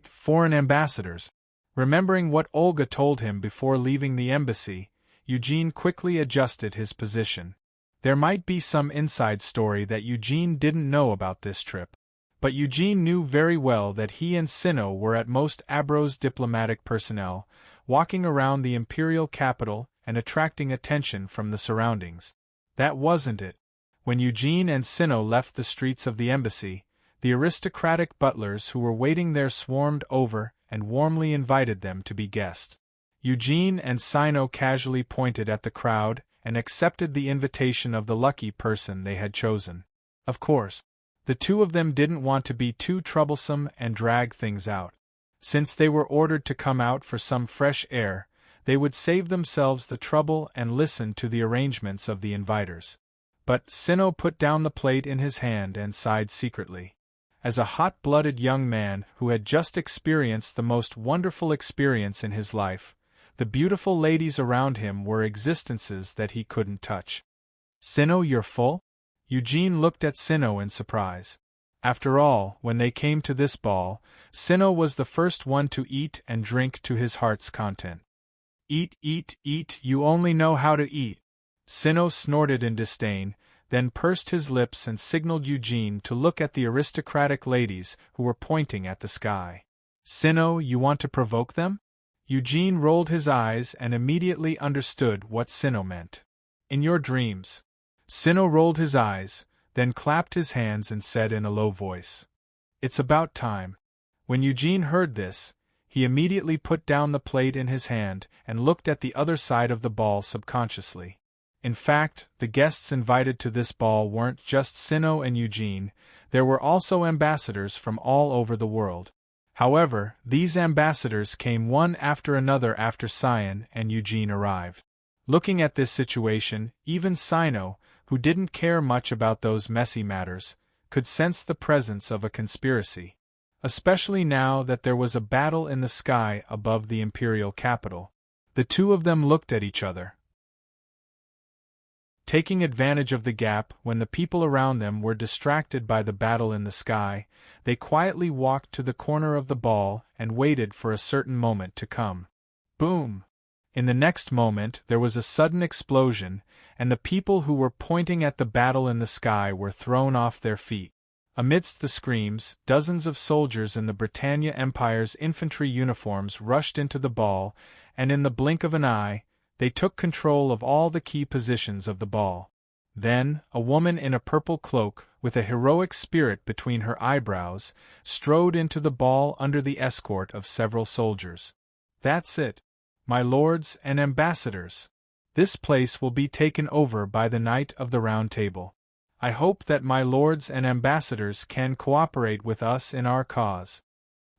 Speaker 1: foreign ambassadors." Remembering what Olga told him before leaving the embassy, Eugene quickly adjusted his position. There might be some inside story that Eugene didn't know about this trip. But Eugene knew very well that he and Sinnoh were at most Abro's diplomatic personnel, walking around the imperial capital and attracting attention from the surroundings. That wasn't it. When Eugene and Sinnoh left the streets of the embassy, the aristocratic butlers who were waiting there swarmed over and warmly invited them to be guests. Eugene and Sinnoh casually pointed at the crowd and accepted the invitation of the lucky person they had chosen. Of course, the two of them didn't want to be too troublesome and drag things out. Since they were ordered to come out for some fresh air, they would save themselves the trouble and listen to the arrangements of the inviters. But Sinnoh put down the plate in his hand and sighed secretly. As a hot-blooded young man who had just experienced the most wonderful experience in his life, the beautiful ladies around him were existences that he couldn't touch. "Sinnoh, you're full?" Eugene looked at Sinnoh in surprise. After all, when they came to this ball, Sinnoh was the first one to eat and drink to his heart's content. "Eat, eat, eat, you only know how to eat." Sinnoh snorted in disdain, then pursed his lips and signaled Eugene to look at the aristocratic ladies who were pointing at the sky. "Sinnoh, you want to provoke them?" Eugene rolled his eyes and immediately understood what Sinnoh meant. "In your dreams." Sinnoh rolled his eyes, then clapped his hands and said in a low voice, "It's about time." When Eugene heard this, he immediately put down the plate in his hand and looked at the other side of the ball subconsciously. In fact, the guests invited to this ball weren't just Sinnoh and Eugene, there were also ambassadors from all over the world. However, these ambassadors came one after another after Cyan and Eugene arrived. Looking at this situation, even Sinnoh, who didn't care much about those messy matters, could sense the presence of a conspiracy. Especially now that there was a battle in the sky above the imperial capital. The two of them looked at each other. Taking advantage of the gap when the people around them were distracted by the battle in the sky, they quietly walked to the corner of the ball and waited for a certain moment to come. Boom! In the next moment there was a sudden explosion, and the people who were pointing at the battle in the sky were thrown off their feet. Amidst the screams, dozens of soldiers in the Britannia Empire's infantry uniforms rushed into the ball, and in the blink of an eye, they took control of all the key positions of the ball. Then, a woman in a purple cloak, with a heroic spirit between her eyebrows, strode into the ball under the escort of several soldiers. That's it, my lords and ambassadors. This place will be taken over by the Knight of the Round Table. I hope that my lords and ambassadors can cooperate with us in our cause.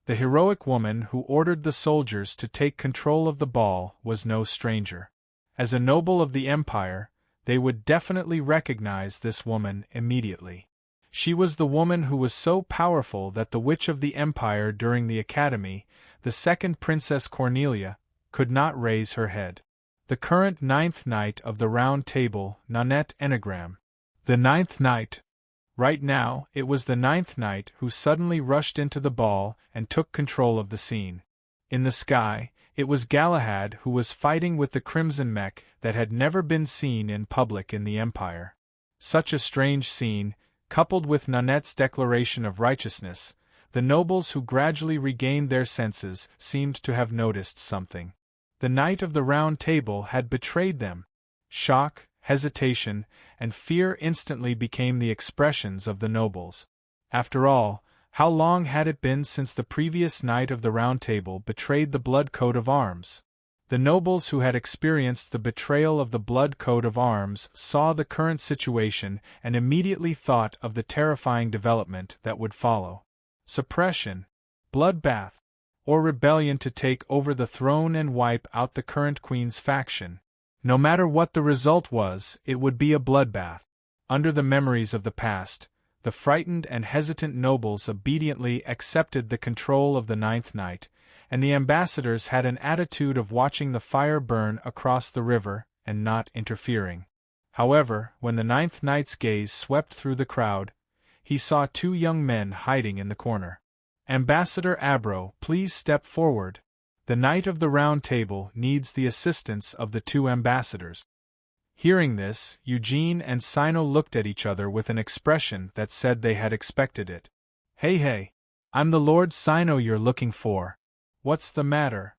Speaker 1: The heroic woman who ordered the soldiers to take control of the ball was no stranger. As a noble of the empire, they would definitely recognize this woman immediately. She was the woman who was so powerful that the witch of the empire during the academy, the second Princess Cornelia, could not raise her head. The current ninth knight of the Round Table, Nanette Enneagram. The ninth knight. Right now, it was the ninth knight who suddenly rushed into the ball and took control of the scene. In the sky, it was Galahad who was fighting with the crimson mech that had never been seen in public in the Empire. Such a strange scene, coupled with Nanette's declaration of righteousness, the nobles who gradually regained their senses seemed to have noticed something. The Knight of the Round Table had betrayed them. Shock, hesitation, and fear instantly became the expressions of the nobles. After all, how long had it been since the previous Knight of the Round Table betrayed the blood coat of arms? The nobles who had experienced the betrayal of the blood coat of arms saw the current situation and immediately thought of the terrifying development that would follow. Suppression, bloodbath, or rebellion to take over the throne and wipe out the current queen's faction. No matter what the result was, it would be a bloodbath. Under the memories of the past, the frightened and hesitant nobles obediently accepted the control of the ninth knight, and the ambassadors had an attitude of watching the fire burn across the river and not interfering. However, when the ninth knight's gaze swept through the crowd, he saw two young men hiding in the corner. "Ambassador Abro, please step forward. The Knight of the Round Table needs the assistance of the two ambassadors." Hearing this, Eugene and Sino looked at each other with an expression that said they had expected it. Hey, I'm the Lord Sino you're looking for. What's the matter?"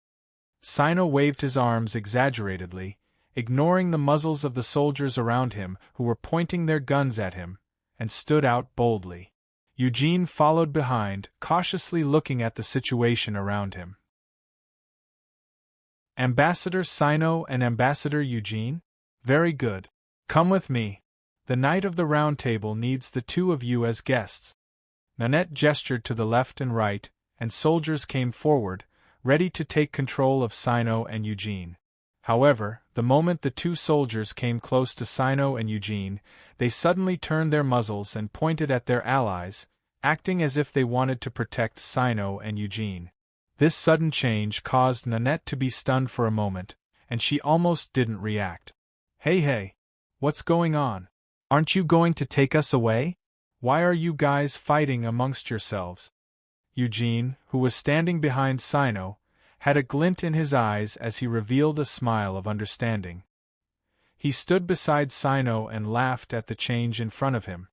Speaker 1: Sino waved his arms exaggeratedly, ignoring the muzzles of the soldiers around him who were pointing their guns at him, and stood out boldly. Eugene followed behind, cautiously looking at the situation around him. Ambassador Sino and Ambassador Eugene? Very good. Come with me. The Knight of the Round Table needs the two of you as guests. Nanette gestured to the left and right, and soldiers came forward, ready to take control of Sino and Eugene. However, the moment the two soldiers came close to Sino and Eugene, they suddenly turned their muzzles and pointed at their allies, acting as if they wanted to protect Sino and Eugene. This sudden change caused Nanette to be stunned for a moment, and she almost didn't react. Hey, what's going on? Aren't you going to take us away? Why are you guys fighting amongst yourselves? Eugene, who was standing behind Sino, had a glint in his eyes as he revealed a smile of understanding. He stood beside Sino and laughed at the change in front of him.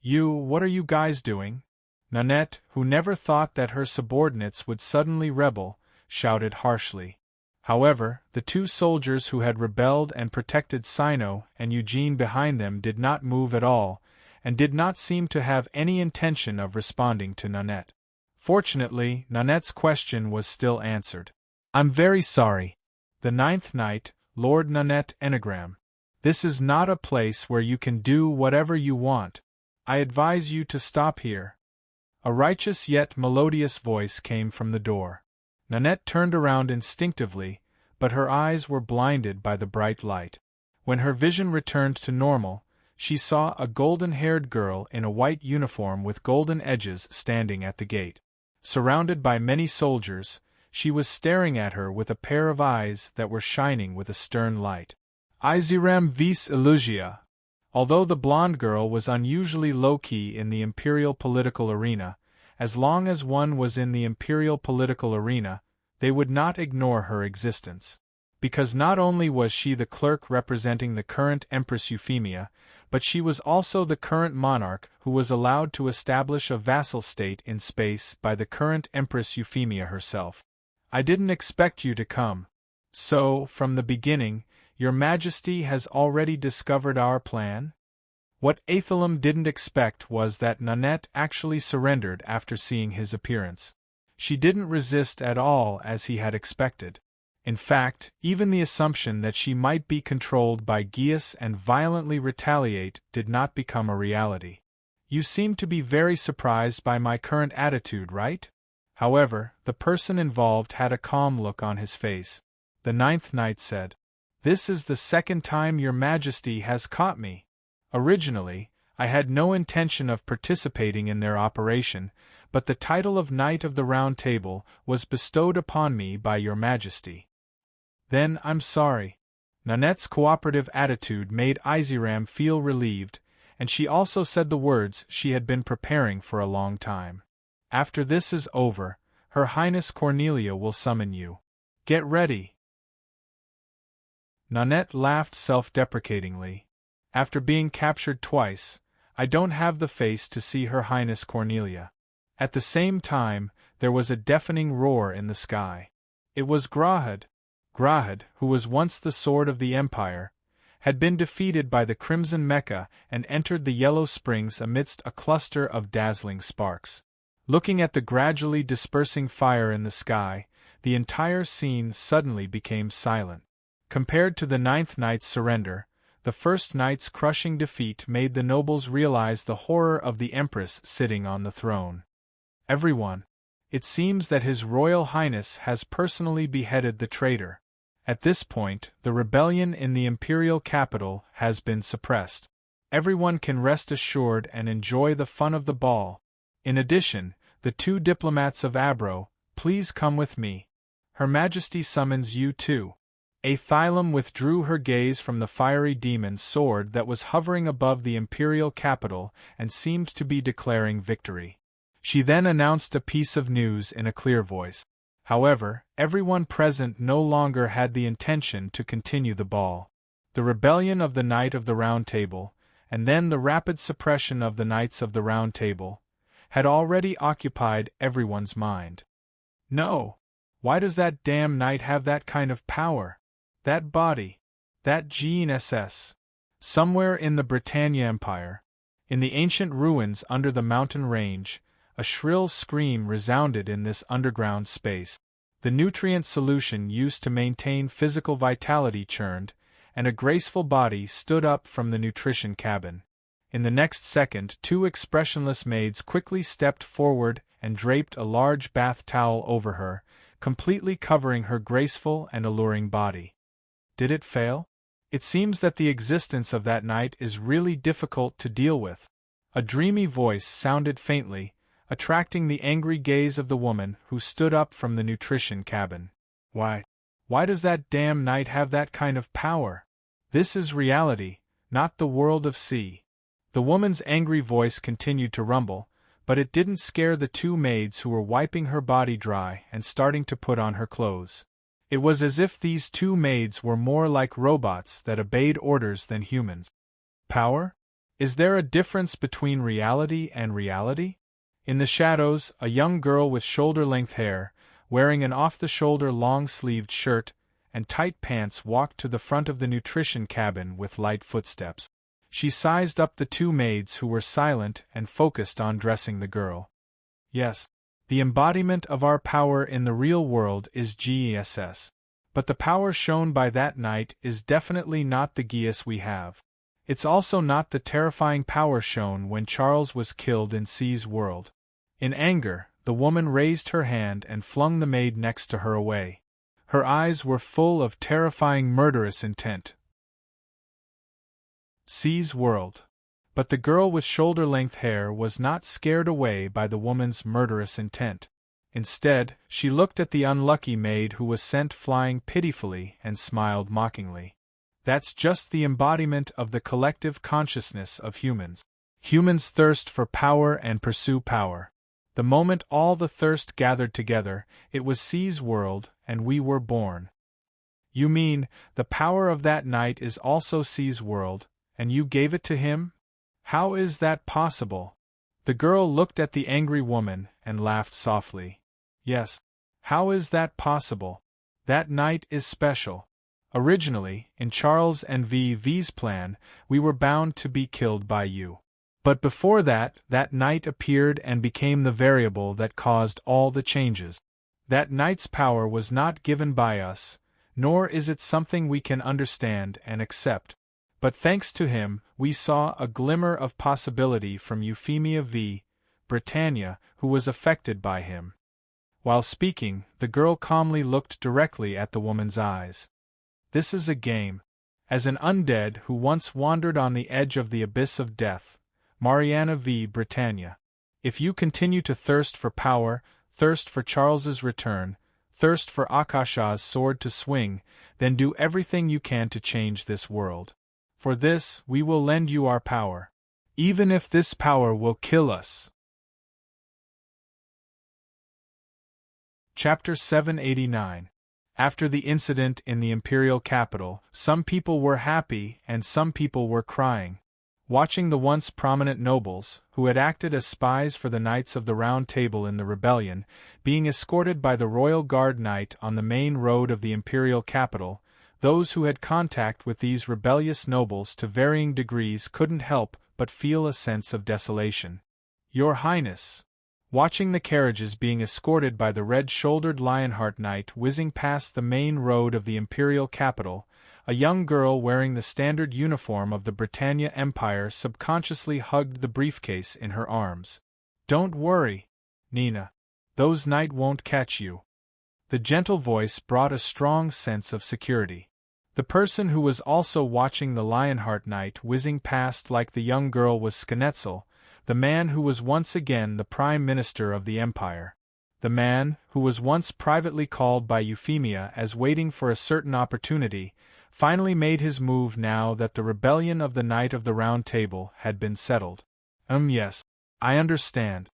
Speaker 1: What are you guys doing? Nanette, who never thought that her subordinates would suddenly rebel, shouted harshly. However, the two soldiers who had rebelled and protected Sino and Eugene behind them did not move at all, and did not seem to have any intention of responding to Nanette. Fortunately, Nanette's question was still answered. I'm very sorry. The ninth knight, Lord Nanette Enneagram. This is not a place where you can do whatever you want. I advise you to stop here. A righteous yet melodious voice came from the door. Nanette turned around instinctively, but her eyes were blinded by the bright light. When her vision returned to normal, she saw a golden-haired girl in a white uniform with golden edges standing at the gate. Surrounded by many soldiers, she was staring at her with a pair of eyes that were shining with a stern light. Iziram vis illusia. Although the blonde girl was unusually low-key in the imperial political arena, as long as one was in the imperial political arena, they would not ignore her existence. Because not only was she the clerk representing the current Empress Euphemia, but she was also the current monarch who was allowed to establish a vassal state in space by the current Empress Euphemia herself. I didn't expect you to come. So, from the beginning, Your Majesty has already discovered our plan? What Athalam didn't expect was that Nanette actually surrendered after seeing his appearance. She didn't resist at all as he had expected. In fact, even the assumption that she might be controlled by Geas and violently retaliate did not become a reality. You seem to be very surprised by my current attitude, right? However, the person involved had a calm look on his face. The ninth knight said, "This is the second time your majesty has caught me. Originally, I had no intention of participating in their operation, but the title of Knight of the Round Table was bestowed upon me by your majesty." "Then I'm sorry." Nanette's cooperative attitude made Iziram feel relieved, and she also said the words she had been preparing for a long time. "After this is over, Her Highness Cornelia will summon you. Get ready." Nanette laughed self-deprecatingly. "After being captured twice, I don't have the face to see Her Highness Cornelia." At the same time, there was a deafening roar in the sky. It was Grahad. Grahad, who was once the sword of the Empire, had been defeated by the Crimson Mecha and entered the Yellow Springs amidst a cluster of dazzling sparks. Looking at the gradually dispersing fire in the sky, the entire scene suddenly became silent. Compared to the ninth knight's surrender, the first knight's crushing defeat made the nobles realize the horror of the Empress sitting on the throne. "Everyone, it seems that His Royal Highness has personally beheaded the traitor. At this point, the rebellion in the imperial capital has been suppressed. Everyone can rest assured and enjoy the fun of the ball. In addition, the 2 diplomats of Abro, please come with me. Her Majesty summons you too." Athalam withdrew her gaze from the fiery demon's sword that was hovering above the imperial capital and seemed to be declaring victory. She then announced a piece of news in a clear voice. However, everyone present no longer had the intention to continue the ball. The rebellion of the Knight of the Round Table, and then the rapid suppression of the Knights of the Round Table, had already occupied everyone's mind. "No! Why does that damn knight have that kind of power? That body? That GNSS? Somewhere in the Britannia Empire, in the ancient ruins under the mountain range, a shrill scream resounded in this underground space. The nutrient solution used to maintain physical vitality churned, and a graceful body stood up from the nutrition cabin. In the next second, 2 expressionless maids quickly stepped forward and draped a large bath towel over her, completely covering her graceful and alluring body. Did it fail? It seems that the existence of that knight is really difficult to deal with. A dreamy voice sounded faintly, attracting the angry gaze of the woman who stood up from the nutrition cabin. Why does that damn knight have that kind of power? This is reality, not the world of C. The woman's angry voice continued to rumble, but it didn't scare the 2 maids who were wiping her body dry and starting to put on her clothes. It was as if these 2 maids were more like robots that obeyed orders than humans. Power? Is there a difference between reality and reality? In the shadows, a young girl with shoulder-length hair, wearing an off-the-shoulder long-sleeved shirt and tight pants walked to the front of the nutrition cabin with light footsteps. She sized up the 2 maids who were silent and focused on dressing the girl. "Yes, the embodiment of our power in the real world is GESS. But the power shown by that knight is definitely not the Geas we have. It's also not the terrifying power shown when Charles was killed in C's world." In anger, the woman raised her hand and flung the maid next to her away. Her eyes were full of terrifying murderous intent. C's world. But the girl with shoulder-length hair was not scared away by the woman's murderous intent. Instead, she looked at the unlucky maid who was sent flying pitifully and smiled mockingly. That's just the embodiment of the collective consciousness of humans. Humans thirst for power and pursue power. The moment all the thirst gathered together, it was C's world, and we were born. "You mean, the power of that knight is also C's world, and you gave it to him? How is that possible?" The girl looked at the angry woman and laughed softly. "Yes. How is that possible? That knight is special. Originally, in Charles and V's plan, we were bound to be killed by you. But before that, that night appeared and became the variable that caused all the changes. That night's power was not given by us, nor is it something we can understand and accept. But thanks to him, we saw a glimmer of possibility from Euphemia v. Britannia, who was affected by him. While speaking, the girl calmly looked directly at the woman's eyes. This is a game. As an undead who once wandered on the edge of the abyss of death, Mariana v. Britannia, if you continue to thirst for power, thirst for Charles's return, thirst for Akasha's sword to swing, then do everything you can to change this world. For this, we will lend you our power. Even if this power will kill us. Chapter 789. After the incident in the imperial capital, some people were happy and some people were crying. Watching the once prominent nobles, who had acted as spies for the Knights of the Round Table in the rebellion, being escorted by the Royal Guard Knight on the main road of the imperial capital, those who had contact with these rebellious nobles to varying degrees couldn't help but feel a sense of desolation. Your Highness. Watching the carriages being escorted by the red-shouldered Lionheart Knight whizzing past the main road of the imperial capital, a young girl wearing the standard uniform of the Britannia Empire subconsciously hugged the briefcase in her arms. Don't worry, Nina. Those knight won't catch you. The gentle voice brought a strong sense of security. The person who was also watching the Lionheart Knight whizzing past like the young girl was Schnetzel, the man who was once again the Prime Minister of the Empire. The man, who was once privately called by Euphemia as waiting for a certain opportunity, finally made his move now that the rebellion of the Knight of the Round Table had been settled. Yes, I understand.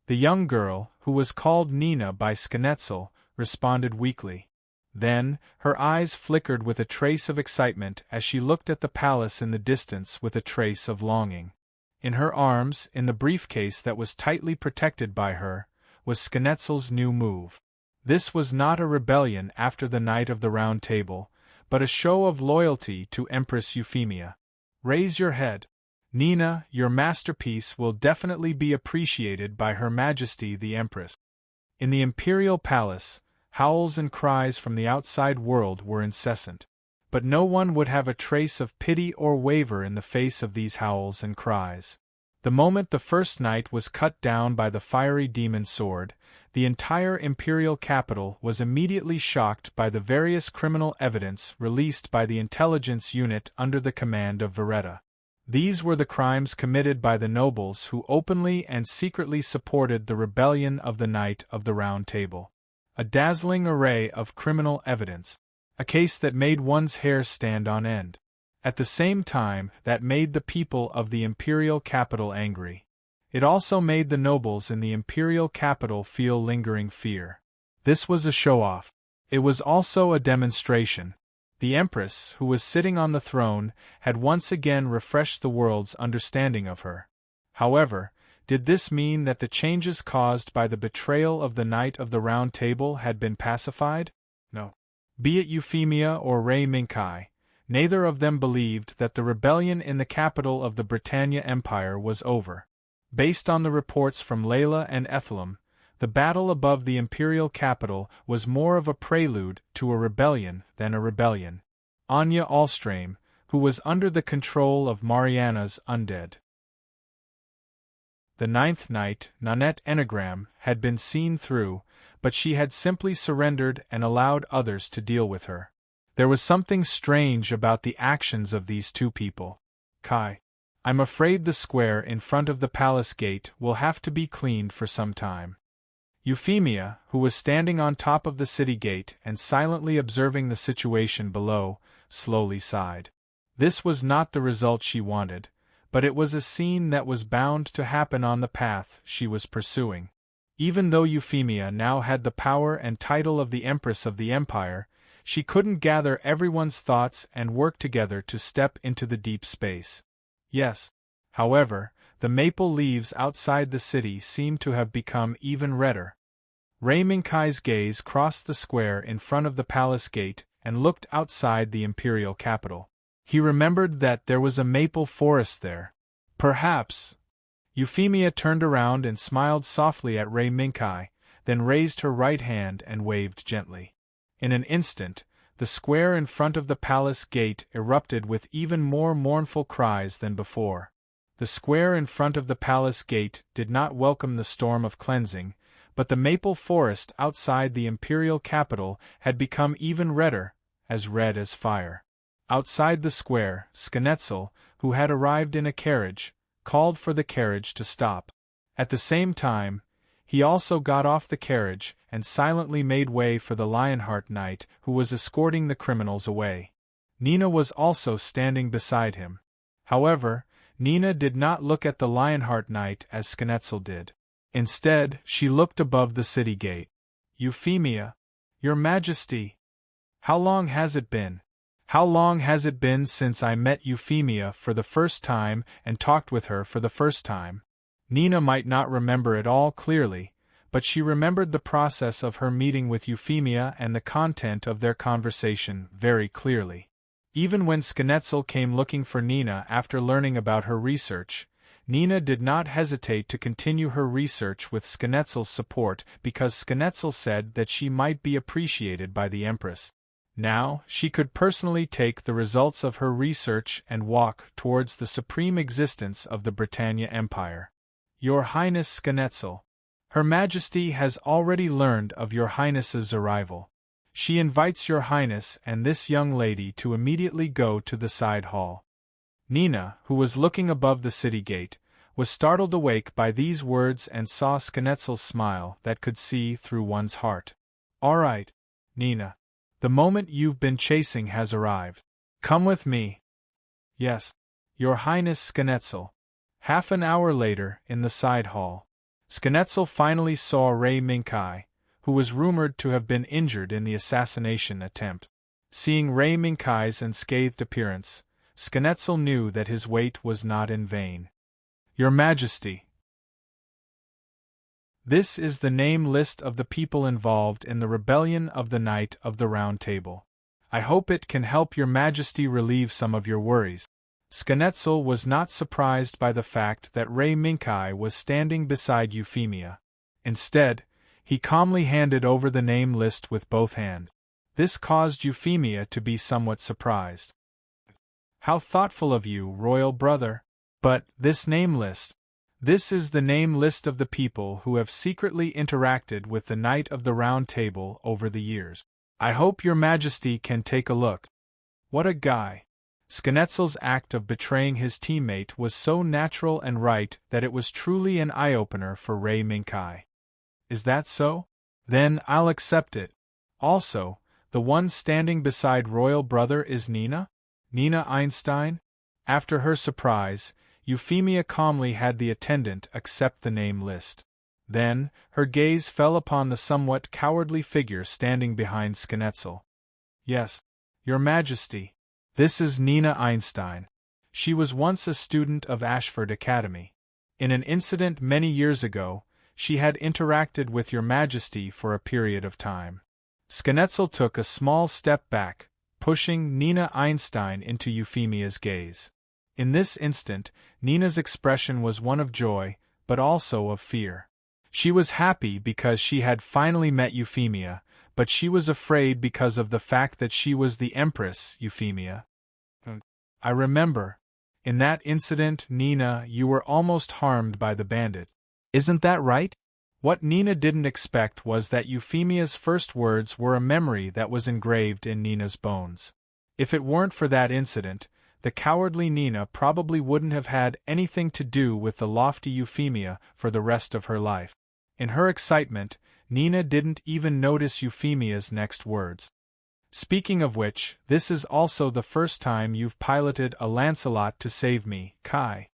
Speaker 1: The young girl, who was called Nina by Schnetzel, responded weakly. Then, her eyes flickered with a trace of excitement as she looked at the palace in the distance with a trace of longing. In her arms, in the briefcase that was tightly protected by her, was Schnetzel's new move. This was not a rebellion after the Knight of the Round Table, but a show of loyalty to Empress Euphemia. Raise your head. Nina, your masterpiece will definitely be appreciated by Her Majesty the Empress. In the imperial palace, howls and cries from the outside world were incessant. But no one would have a trace of pity or waver in the face of these howls and cries. The moment the first knight was cut down by the fiery demon sword, the entire imperial capital was immediately shocked by the various criminal evidence released by the intelligence unit under the command of Veretta. These were the crimes committed by the nobles who openly and secretly supported the rebellion of the Knight of the Round Table. A dazzling array of criminal evidence. A case that made one's hair stand on end. At the same time, that made the people of the imperial capital angry. It also made the nobles in the imperial capital feel lingering fear. This was a show-off. It was also a demonstration. The Empress, who was sitting on the throne, had once again refreshed the world's understanding of her. However, did this mean that the changes caused by the betrayal of the Knight of the Round Table had been pacified? No. Be it Euphemia or Ray Minkai, neither of them believed that the rebellion in the capital of the Britannia Empire was over. Based on the reports from Layla and Ethelum, the battle above the imperial capital was more of a prelude to a rebellion than a rebellion. Anya Alstrame, who was under the control of Mariana's undead. The ninth knight, Nanette Enneagram, had been seen through, but she had simply surrendered and allowed others to deal with her. There was something strange about the actions of these two people. Kai. I'm afraid the square in front of the palace gate will have to be cleaned for some time. Euphemia, who was standing on top of the city gate and silently observing the situation below, slowly sighed. This was not the result she wanted, but it was a scene that was bound to happen on the path she was pursuing. Even though Euphemia now had the power and title of the Empress of the Empire, she couldn't gather everyone's thoughts and work together to step into the deep space. Yes, however, the maple leaves outside the city seemed to have become even redder. Ray Minkai's gaze crossed the square in front of the palace gate and looked outside the imperial capital. He remembered that there was a maple forest there. Perhaps. Euphemia turned around and smiled softly at Rei Minkai, then raised her right hand and waved gently. In an instant, the square in front of the palace gate erupted with even more mournful cries than before. The square in front of the palace gate did not welcome the storm of cleansing, but the maple forest outside the imperial capital had become even redder, as red as fire. Outside the square, Schnetzel, who had arrived in a carriage, called for the carriage to stop. At the same time, he also got off the carriage and silently made way for the Lionheart knight who was escorting the criminals away. Nina was also standing beside him. However, Nina did not look at the Lionheart knight as Schnetzel did. Instead, she looked above the city gate. Euphemia, Your Majesty! How long has it been? How long has it been since I met Euphemia for the first time and talked with her for the first time? Nina might not remember it all clearly, but she remembered the process of her meeting with Euphemia and the content of their conversation very clearly. Even when Schnetzel came looking for Nina after learning about her research, Nina did not hesitate to continue her research with Schnetzel's support because Schnetzel said that she might be appreciated by the Empress. Now, she could personally take the results of her research and walk towards the supreme existence of the Britannia Empire. Your Highness Schnetzel, Her Majesty has already learned of Your Highness's arrival. She invites Your Highness and this young lady to immediately go to the side hall. Nina, who was looking above the city gate, was startled awake by these words and saw Schnetzel's smile that could see through one's heart. All right, Nina. The moment you've been chasing has arrived. Come with me. Yes, Your Highness Schnetzel. Half an hour later, in the side hall, Schnetzel finally saw Rei Minkai, who was rumored to have been injured in the assassination attempt. Seeing Rei Minkai's unscathed appearance, Schnetzel knew that his wait was not in vain. Your Majesty. This is the name list of the people involved in the rebellion of the Knight of the Round Table. I hope it can help Your Majesty relieve some of your worries. Schnetzel was not surprised by the fact that Rei Minkai was standing beside Euphemia. Instead, he calmly handed over the name list with both hands. This caused Euphemia to be somewhat surprised. How thoughtful of you, royal brother. But, this name list. This is the name list of the people who have secretly interacted with the Knight of the Round Table over the years. I hope Your Majesty can take a look. What a guy. Schnetzel's act of betraying his teammate was so natural and right that it was truly an eye-opener for Rei Minkai. Is that so? Then I'll accept it. Also, the one standing beside royal brother is Nina? Nina Einstein? After her surprise, Euphemia calmly had the attendant accept the name list. Then, her gaze fell upon the somewhat cowardly figure standing behind Schnetzel. Yes, Your Majesty. This is Nina Einstein. She was once a student of Ashford Academy. In an incident many years ago, she had interacted with Your Majesty for a period of time. Schnetzel took a small step back, pushing Nina Einstein into Euphemia's gaze. In this instant, Nina's expression was one of joy, but also of fear. She was happy because she had finally met Euphemia, but she was afraid because of the fact that she was the Empress, Euphemia. I remember. In that incident, Nina, you were almost harmed by the bandit. Isn't that right? What Nina didn't expect was that Euphemia's first words were a memory that was engraved in Nina's bones. If it weren't for that incident, the cowardly Nina probably wouldn't have had anything to do with the lofty Euphemia for the rest of her life. In her excitement, Nina didn't even notice Euphemia's next words. Speaking of which, this is also the first time you've piloted a Lancelot to save me, Kai.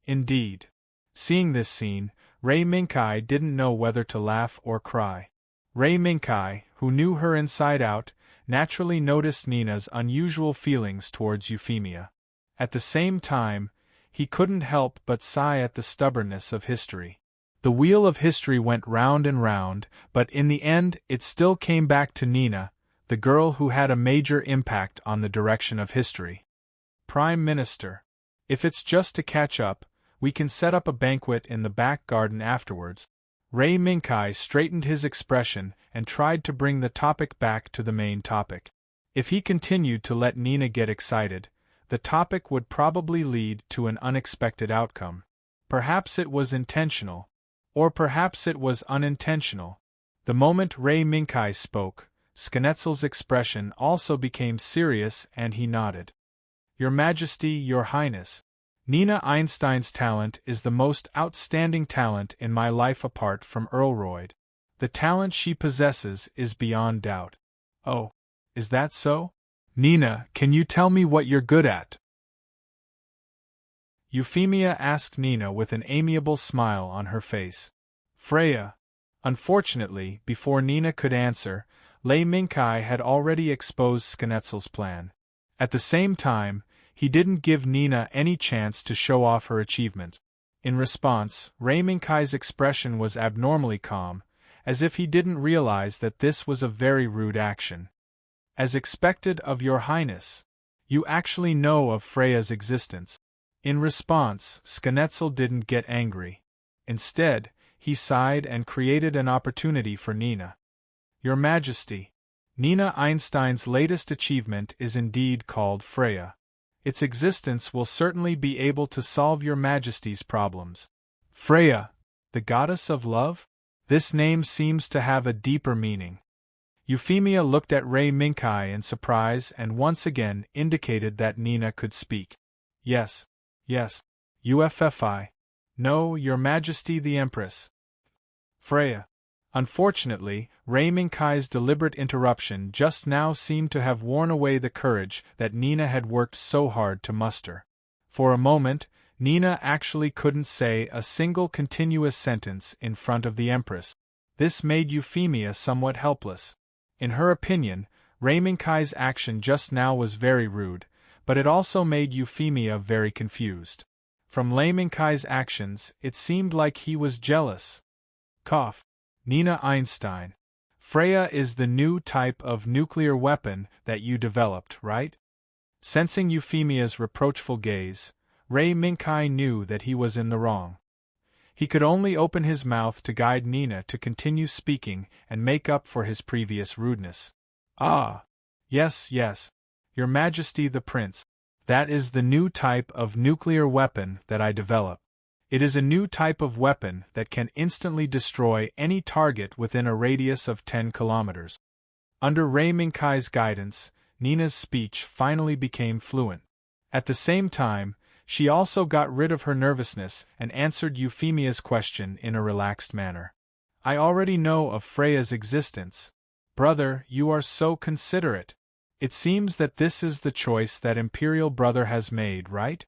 Speaker 1: Indeed. Seeing this scene, Rei Minkai didn't know whether to laugh or cry. Rei Minkai, who knew her inside out, naturally noticed Nina's unusual feelings towards Euphemia. At the same time, he couldn't help but sigh at the stubbornness of history. The wheel of history went round and round, but in the end it still came back to Nina, the girl who had a major impact on the direction of history. Prime Minister. If it's just to catch up, we can set up a banquet in the back garden afterwards. Ray Minkai straightened his expression and tried to bring the topic back to the main topic. If he continued to let Nina get excited, the topic would probably lead to an unexpected outcome. Perhaps it was intentional. Or perhaps it was unintentional. The moment Ray Minkai spoke, Schnetzel's expression also became serious and he nodded. Your Majesty, Your Highness. Nina Einstein's talent is the most outstanding talent in my life apart from Earlroyd. The talent she possesses is beyond doubt. Oh, is that so? Nina, can you tell me what you're good at? Euphemia asked Nina with an amiable smile on her face. Freya. Unfortunately, before Nina could answer, Lei Minkai had already exposed Schnetzel's plan. At the same time, he didn't give Nina any chance to show off her achievements. In response, Ray Minkai's expression was abnormally calm, as if he didn't realize that this was a very rude action. As expected of Your Highness, you actually know of Freya's existence. In response, Schnetzel didn't get angry. Instead, he sighed and created an opportunity for Nina. Your Majesty, Nina Einstein's latest achievement is indeed called Freya. Its existence will certainly be able to solve Your Majesty's problems. Freya, the goddess of love? This name seems to have a deeper meaning. Euphemia looked at Ray Minkai in surprise and once again indicated that Nina could speak. Yes. UFFI. No, Your Majesty the Empress. Freya. Unfortunately, Ray Minkai's deliberate interruption just now seemed to have worn away the courage that Nina had worked so hard to muster. For a moment, Nina actually couldn't say a single continuous sentence in front of the Empress. This made Euphemia somewhat helpless. In her opinion, Ray Minkai's action just now was very rude, but it also made Euphemia very confused. From Ray Minkai's actions, it seemed like he was jealous. Cough. Nina Einstein. Freya is the new type of nuclear weapon that you developed, right? Sensing Euphemia's reproachful gaze, Ray Minkai knew that he was in the wrong. He could only open his mouth to guide Nina to continue speaking and make up for his previous rudeness. Ah. Yes. Your Majesty the Prince. That is the new type of nuclear weapon that I developed. It is a new type of weapon that can instantly destroy any target within a radius of 10 kilometers. Under Ray Minkai's guidance, Nina's speech finally became fluent. At the same time, she also got rid of her nervousness and answered Euphemia's question in a relaxed manner. I already know of Freya's existence. Brother, you are so considerate. It seems that this is the choice that Imperial Brother has made, right?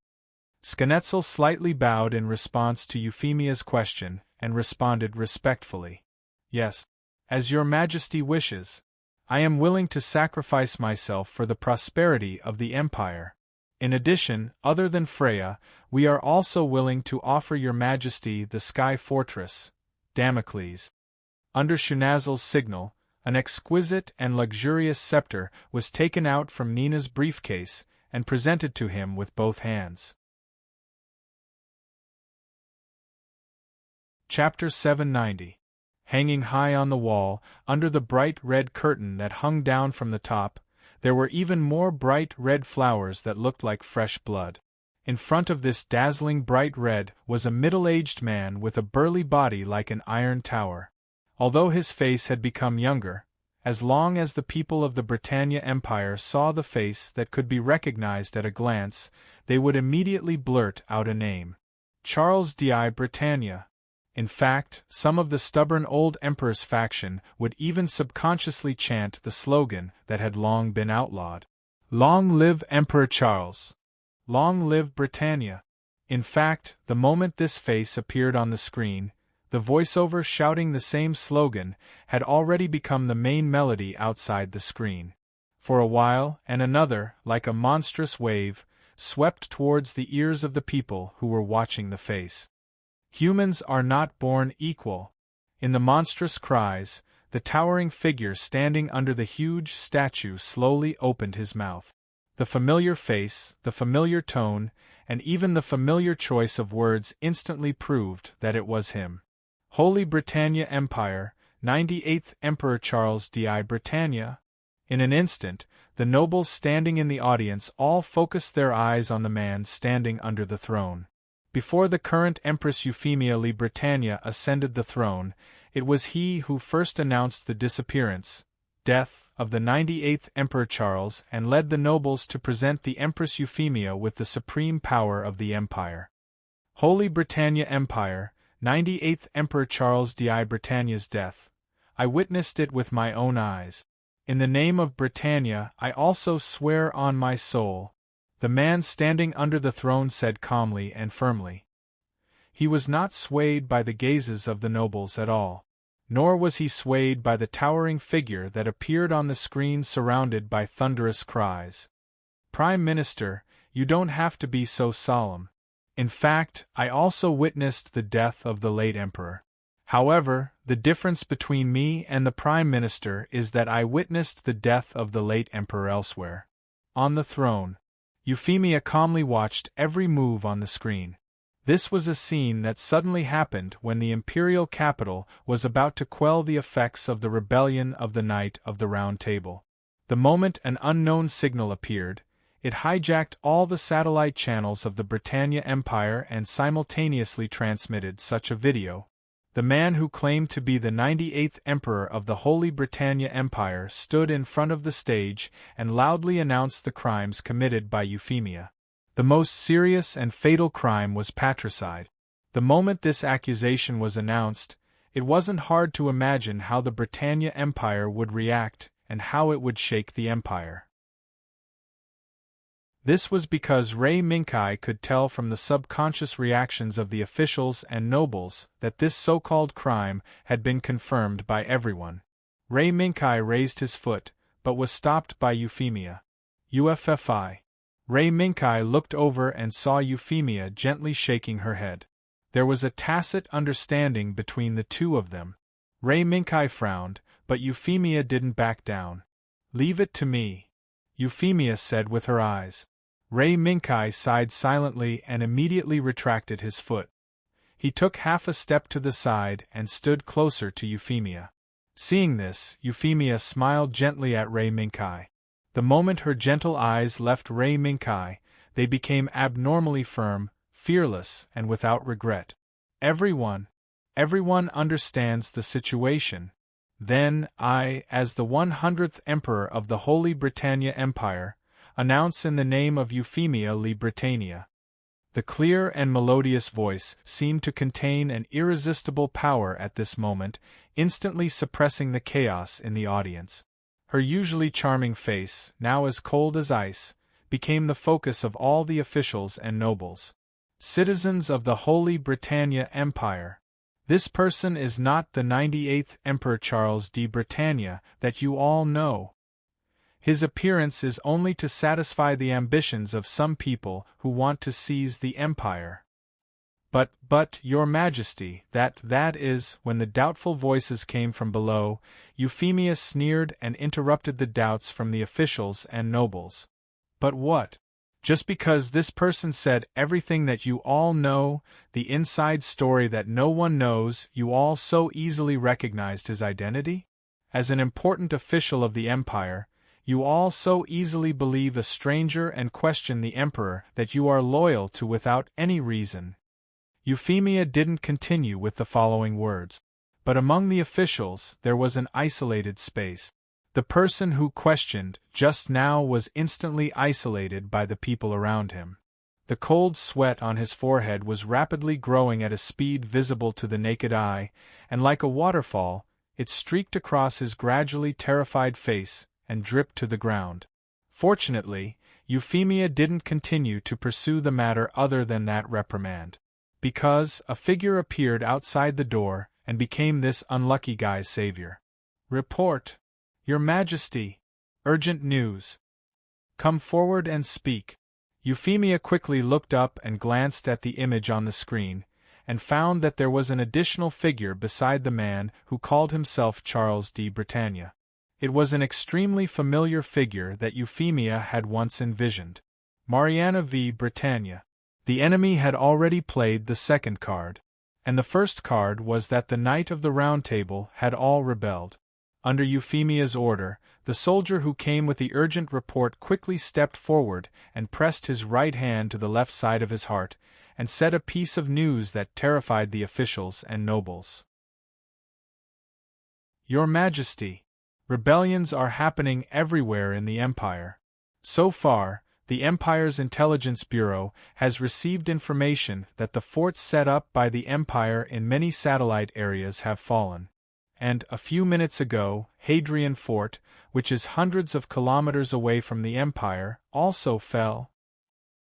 Speaker 1: Schnetzel slightly bowed in response to Euphemia's question and responded respectfully. Yes. As Your Majesty wishes. I am willing to sacrifice myself for the prosperity of the Empire. In addition, other than Freya, we are also willing to offer Your Majesty the Sky Fortress, Damocles. Under Schnetzel's signal, an exquisite and luxurious scepter was taken out from Nina's briefcase and presented to him with both hands. Chapter 790. Hanging high on the wall, under the bright red curtain that hung down from the top, there were even more bright red flowers that looked like fresh blood. In front of this dazzling bright red was a middle-aged man with a burly body like an iron tower. Although his face had become younger, as long as the people of the Britannia Empire saw the face that could be recognized at a glance, they would immediately blurt out a name. Charles di Britannia. In fact, some of the stubborn old emperor's faction would even subconsciously chant the slogan that had long been outlawed. Long live Emperor Charles! Long live Britannia! In fact, the moment this face appeared on the screen, the voiceover shouting the same slogan had already become the main melody outside the screen. For a while, and another, like a monstrous wave, swept towards the ears of the people who were watching the face. Humans are not born equal. In the monstrous cries, the towering figure standing under the huge statue slowly opened his mouth. The familiar face, the familiar tone, and even the familiar choice of words instantly proved that it was him. Holy Britannia Empire, 98th Emperor Charles di Britannia. In an instant, the nobles standing in the audience all focused their eyes on the man standing under the throne. Before the current Empress Euphemia li Britannia ascended the throne, it was he who first announced the disappearance, death, of the 98th Emperor Charles and led the nobles to present the Empress Euphemia with the supreme power of the empire. Holy Britannia Empire, 98th Emperor Charles di Britannia's death. I witnessed it with my own eyes. In the name of Britannia, I also swear on my soul, the man standing under the throne said calmly and firmly. He was not swayed by the gazes of the nobles at all. Nor was he swayed by the towering figure that appeared on the screen surrounded by thunderous cries. Prime Minister, you don't have to be so solemn. In fact, I also witnessed the death of the late Emperor. However, the difference between me and the Prime Minister is that I witnessed the death of the late Emperor elsewhere. On the throne, Euphemia calmly watched every move on the screen. This was a scene that suddenly happened when the imperial capital was about to quell the effects of the rebellion of the Night of the Round Table. The moment an unknown signal appeared, it hijacked all the satellite channels of the Britannia Empire and simultaneously transmitted such a video. The man who claimed to be the 98th Emperor of the Holy Britannia Empire stood in front of the stage and loudly announced the crimes committed by Euphemia. The most serious and fatal crime was patricide. The moment this accusation was announced, it wasn't hard to imagine how the Britannia Empire would react and how it would shake the empire. This was because Rei Minkai could tell from the subconscious reactions of the officials and nobles that this so-called crime had been confirmed by everyone. Rei Minkai raised his foot, but was stopped by Euphemia. UFFI. Rei Minkai looked over and saw Euphemia gently shaking her head. There was a tacit understanding between the two of them. Rei Minkai frowned, but Euphemia didn't back down. Leave it to me, Euphemia said with her eyes. Rei Minkai sighed silently and immediately retracted his foot. He took half a step to the side and stood closer to Euphemia. Seeing this, Euphemia smiled gently at Rei Minkai. The moment her gentle eyes left Rei Minkai, they became abnormally firm, fearless, and without regret. Everyone understands the situation. Then I, as the 100th Emperor of the Holy Britannia Empire, announce in the name of Euphemia li Britannia. The clear and melodious voice seemed to contain an irresistible power at this moment, instantly suppressing the chaos in the audience. Her usually charming face, now as cold as ice, became the focus of all the officials and nobles. Citizens of the Holy Britannia Empire, this person is not the 98th Emperor Charles di Britannia that you all know. His appearance is only to satisfy the ambitions of some people who want to seize the empire. But, Your Majesty, that is, when the doubtful voices came from below, Euphemia sneered and interrupted the doubts from the officials and nobles. But what? Just because this person said everything that you all know, the inside story that no one knows, you all so easily recognized his identity? As an important official of the empire, you all so easily believe a stranger and question the emperor that you are loyal to without any reason. Euphemia didn't continue with the following words. But among the officials there was an isolated space. The person who questioned just now was instantly isolated by the people around him. The cold sweat on his forehead was rapidly growing at a speed visible to the naked eye, and like a waterfall, it streaked across his gradually terrified face and dripped to the ground. Fortunately, Euphemia didn't continue to pursue the matter other than that reprimand. Because a figure appeared outside the door and became this unlucky guy's savior. Report, Your Majesty! Urgent news! Come forward and speak. Euphemia quickly looked up and glanced at the image on the screen, and found that there was an additional figure beside the man who called himself Charles de Bretagne. It was an extremely familiar figure that Euphemia had once envisioned. Mariana v. Bretagne. The enemy had already played the second card, and the first card was that the Knight of the Round Table had all rebelled. Under Euphemia's order, the soldier who came with the urgent report quickly stepped forward and pressed his right hand to the left side of his heart, and said a piece of news that terrified the officials and nobles. Your Majesty, rebellions are happening everywhere in the Empire. So far, the Empire's Intelligence Bureau has received information that the forts set up by the Empire in many satellite areas have fallen. And, a few minutes ago, Hadrian Fort, which is hundreds of kilometers away from the Empire, also fell.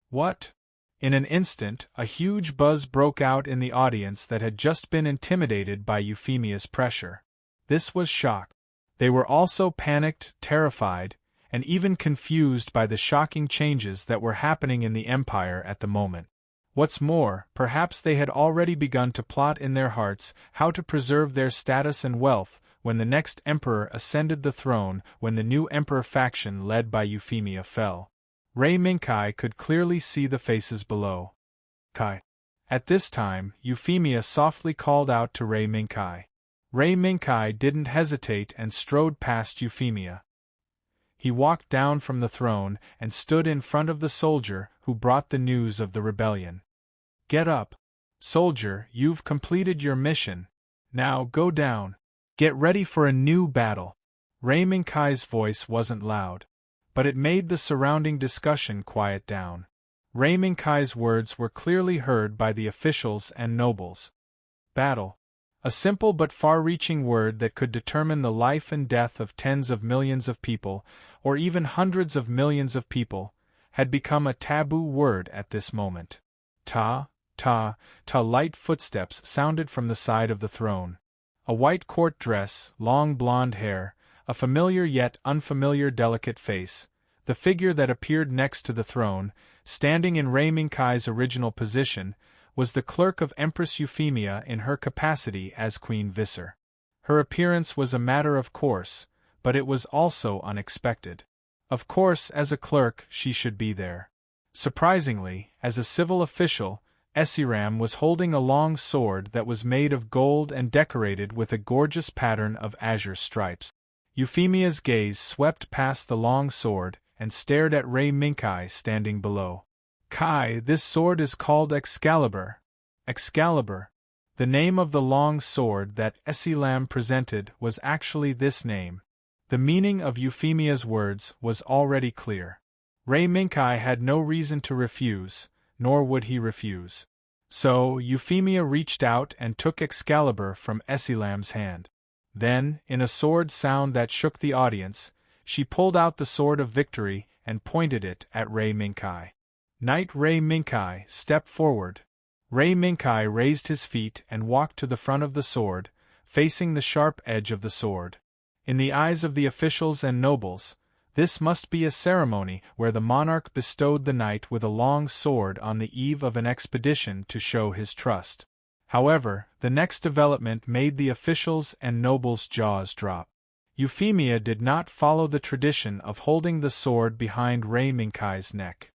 Speaker 1: What? In an instant, a huge buzz broke out in the audience that had just been intimidated by Euphemia's pressure. This was shock. They were also panicked, terrified, and even confused by the shocking changes that were happening in the Empire at the moment. What's more, perhaps they had already begun to plot in their hearts how to preserve their status and wealth when the next emperor ascended the throne, when the new emperor faction led by Euphemia fell. Rei Minkai could clearly see the faces below. Kai. At this time, Euphemia softly called out to Rei Minkai. Rei Minkai didn't hesitate and strode past Euphemia. He walked down from the throne and stood in front of the soldier who brought the news of the rebellion. Get up. Soldier, you've completed your mission. Now go down. Get ready for a new battle. Rei Minkai's voice wasn't loud, but it made the surrounding discussion quiet down. Rei Minkai's words were clearly heard by the officials and nobles. Battle. A simple but far-reaching word that could determine the life and death of tens of millions of people, or even hundreds of millions of people, had become a taboo word at this moment. Ta, light footsteps sounded from the side of the throne. A white court dress, long blonde hair, a familiar yet unfamiliar delicate face, the figure that appeared next to the throne, standing in Rei Minkai's original position, was the clerk of Empress Euphemia in her capacity as Queen Visser. Her appearance was a matter of course, but it was also unexpected. Of course, as a clerk, she should be there. Surprisingly, as a civil official, Esiram was holding a long sword that was made of gold and decorated with a gorgeous pattern of azure stripes. Euphemia's gaze swept past the long sword and stared at Rei Minkai standing below. Kai, this sword is called Excalibur. Excalibur. The name of the long sword that Esilam presented was actually this name. The meaning of Euphemia's words was already clear. Rei Minkai had no reason to refuse, nor would he refuse. So, Euphemia reached out and took Excalibur from Esilam's hand. Then, in a sword sound that shook the audience, she pulled out the sword of victory and pointed it at Rei Minkai. Knight Rei Minkai, step forward. Rei Minkai raised his feet and walked to the front of the sword, facing the sharp edge of the sword. In the eyes of the officials and nobles, this must be a ceremony where the monarch bestowed the knight with a long sword on the eve of an expedition to show his trust. However, the next development made the officials and nobles' jaws drop. Euphemia did not follow the tradition of holding the sword behind Rei Minkai's neck.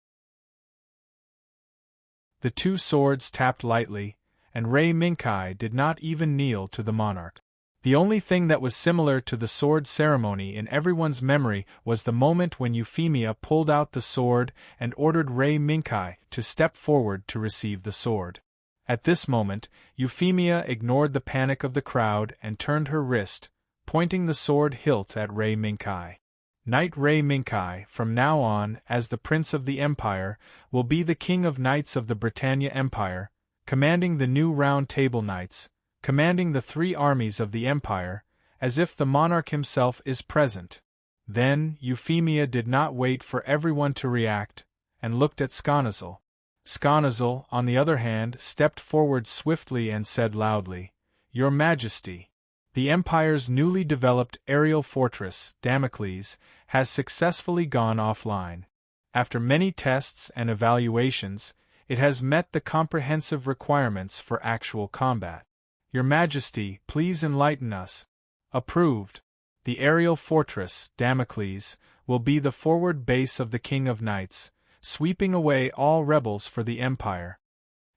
Speaker 1: The two swords tapped lightly, and Rei Minkai did not even kneel to the monarch. The only thing that was similar to the sword ceremony in everyone's memory was the moment when Euphemia pulled out the sword and ordered Rei Minkai to step forward to receive the sword. At this moment, Euphemia ignored the panic of the crowd and turned her wrist, pointing the sword hilt at Rei Minkai. Knight Rei Minkai, from now on, as the Prince of the Empire, will be the King of Knights of the Bretagne Empire, commanding the new Round Table Knights, commanding the three armies of the Empire, as if the monarch himself is present. Then, Euphemia did not wait for everyone to react, and looked at Sconazel. Sconazel, on the other hand, stepped forward swiftly and said loudly, "Your Majesty, the Empire's newly developed aerial fortress, Damocles, has successfully gone offline. After many tests and evaluations, It has met the comprehensive requirements for actual combat. Your Majesty, please enlighten us. Approved. The aerial fortress, Damocles, will be the forward base of the King of Knights, sweeping away all rebels for the Empire.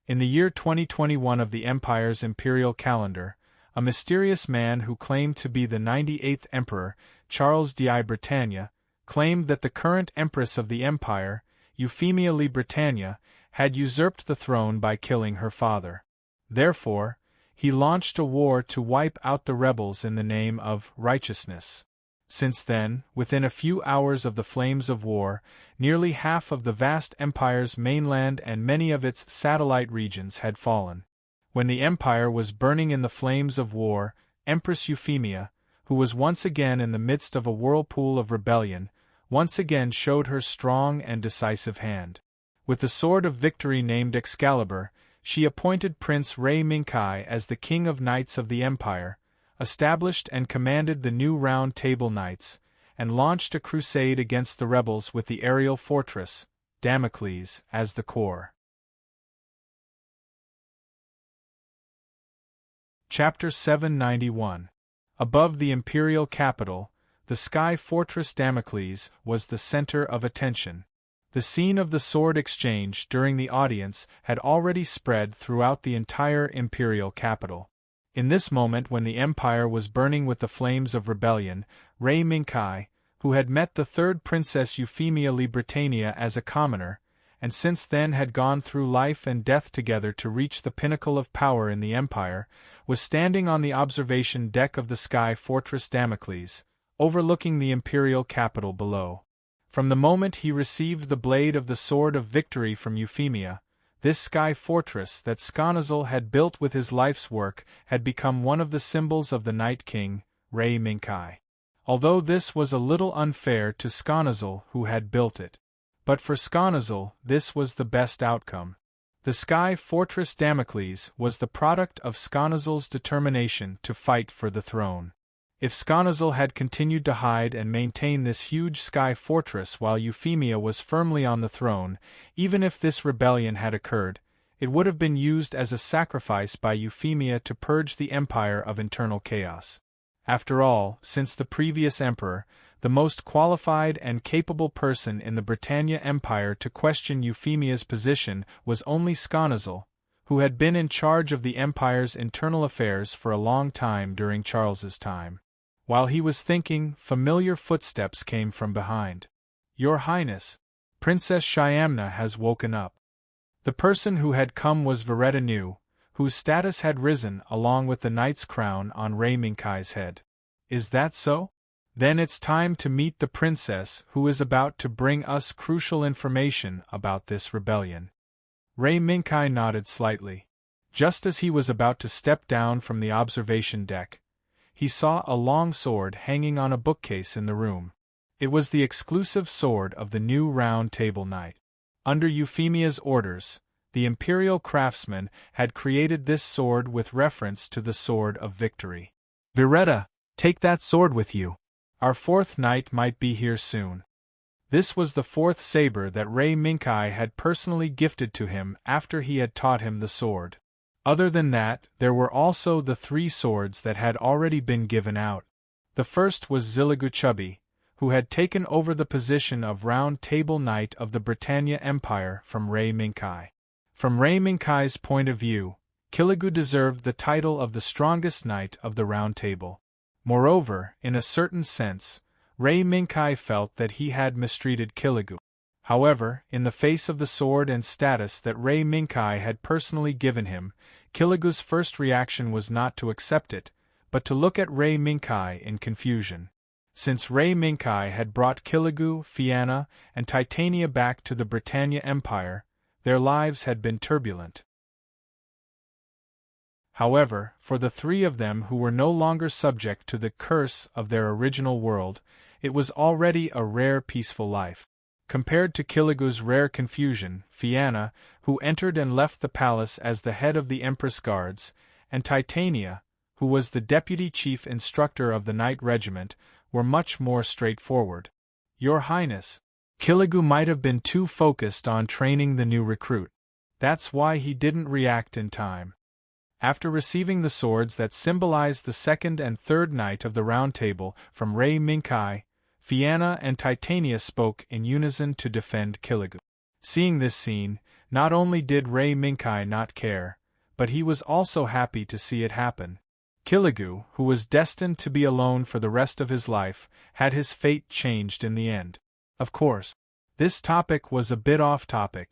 Speaker 1: In the year 2021 of the Empire's imperial calendar, a mysterious man who claimed to be the 98th Emperor, Charles di Britannia, claimed that the current Empress of the Empire, Euphemia li Britannia, had usurped the throne by killing her father. Therefore, he launched a war to wipe out the rebels in the name of righteousness. Since then, within a few hours of the flames of war, nearly half of the vast empire's mainland and many of its satellite regions had fallen. When the empire was burning in the flames of war, Empress Euphemia, who was once again in the midst of a whirlpool of rebellion, once again showed her strong and decisive hand. With the sword of victory named Excalibur, she appointed Prince Rei Minkai as the King of Knights of the Empire, established and commanded the new Round Table Knights, and launched a crusade against the rebels with the aerial fortress, Damocles, as the core. Chapter 791. Above the imperial capital, the sky fortress Damocles was the center of attention. The scene of the sword exchange during the audience had already spread throughout the entire imperial capital. In this moment when the empire was burning with the flames of rebellion, Rei Minkai, who had met the third Princess Euphemia li Britannia as a commoner, and since then had gone through life and death together to reach the pinnacle of power in the empire, was standing on the observation deck of the sky fortress Damocles, overlooking the imperial capital below. From the moment he received the blade of the sword of victory from Euphemia, this sky fortress that Sconazel had built with his life's work had become one of the symbols of the Night King, Rei Minkai. Although this was a little unfair to Sconazel who had built it. But for Sconazel, this was the best outcome. The sky fortress Damocles was the product of Sconazel's determination to fight for the throne. If Sconazel had continued to hide and maintain this huge sky fortress while Euphemia was firmly on the throne, even if this rebellion had occurred, it would have been used as a sacrifice by Euphemia to purge the empire of internal chaos. After all, since the previous emperor, the most qualified and capable person in the Britannia Empire to question Euphemia's position was only Sconazel, who had been in charge of the empire's internal affairs for a long time during Charles's time. While he was thinking, familiar footsteps came from behind. "Your Highness, Princess Shyamna has woken up." The person who had come was Veretta Nu, whose status had risen along with the knight's crown on Rei Minkai's head. "Is that so? Then it's time to meet the princess who is about to bring us crucial information about this rebellion." Rei Minkai nodded slightly. Just as he was about to step down from the observation deck, he saw a long sword hanging on a bookcase in the room. It was the exclusive sword of the new Round Table Knight. Under Euphemia's orders, the imperial craftsman had created this sword with reference to the sword of victory. "Veretta, take that sword with you. Our fourth knight might be here soon." This was the fourth saber that Rei Minkai had personally gifted to him after he had taught him the sword. Other than that, there were also the 3 swords that had already been given out. The first was Ziligu Chubby, who had taken over the position of Round Table Knight of the Britannia Empire from Rei Minkai. From Rei Minkai's point of view, Kiligu deserved the title of the strongest knight of the Round Table. Moreover, in a certain sense, Rei Minkai felt that he had mistreated Kiligu. However, in the face of the sword and status that Rei Minkai had personally given him, Kiligu's first reaction was not to accept it, but to look at Rei Minkai in confusion. Since Rei Minkai had brought Kiligu, Fianna, and Titania back to the Britannia Empire, their lives had been turbulent. However, for the 3 of them who were no longer subject to the curse of their original world, it was already a rare peaceful life. Compared to Kiligu's rare confusion, Fianna, who entered and left the palace as the head of the Empress Guards, and Titania, who was the deputy chief instructor of the Knight Regiment, were much more straightforward. "Your Highness, Kiligu might have been too focused on training the new recruit. That's why he didn't react in time. After receiving the swords that symbolized the second and third knight of the Round Table from Rei Minkai, Fianna and Titania spoke in unison to defend Kiligu. Seeing this scene, not only did Rei Minkai not care, but he was also happy to see it happen. Kiligu, who was destined to be alone for the rest of his life, had his fate changed in the end. Of course, this topic was a bit off topic.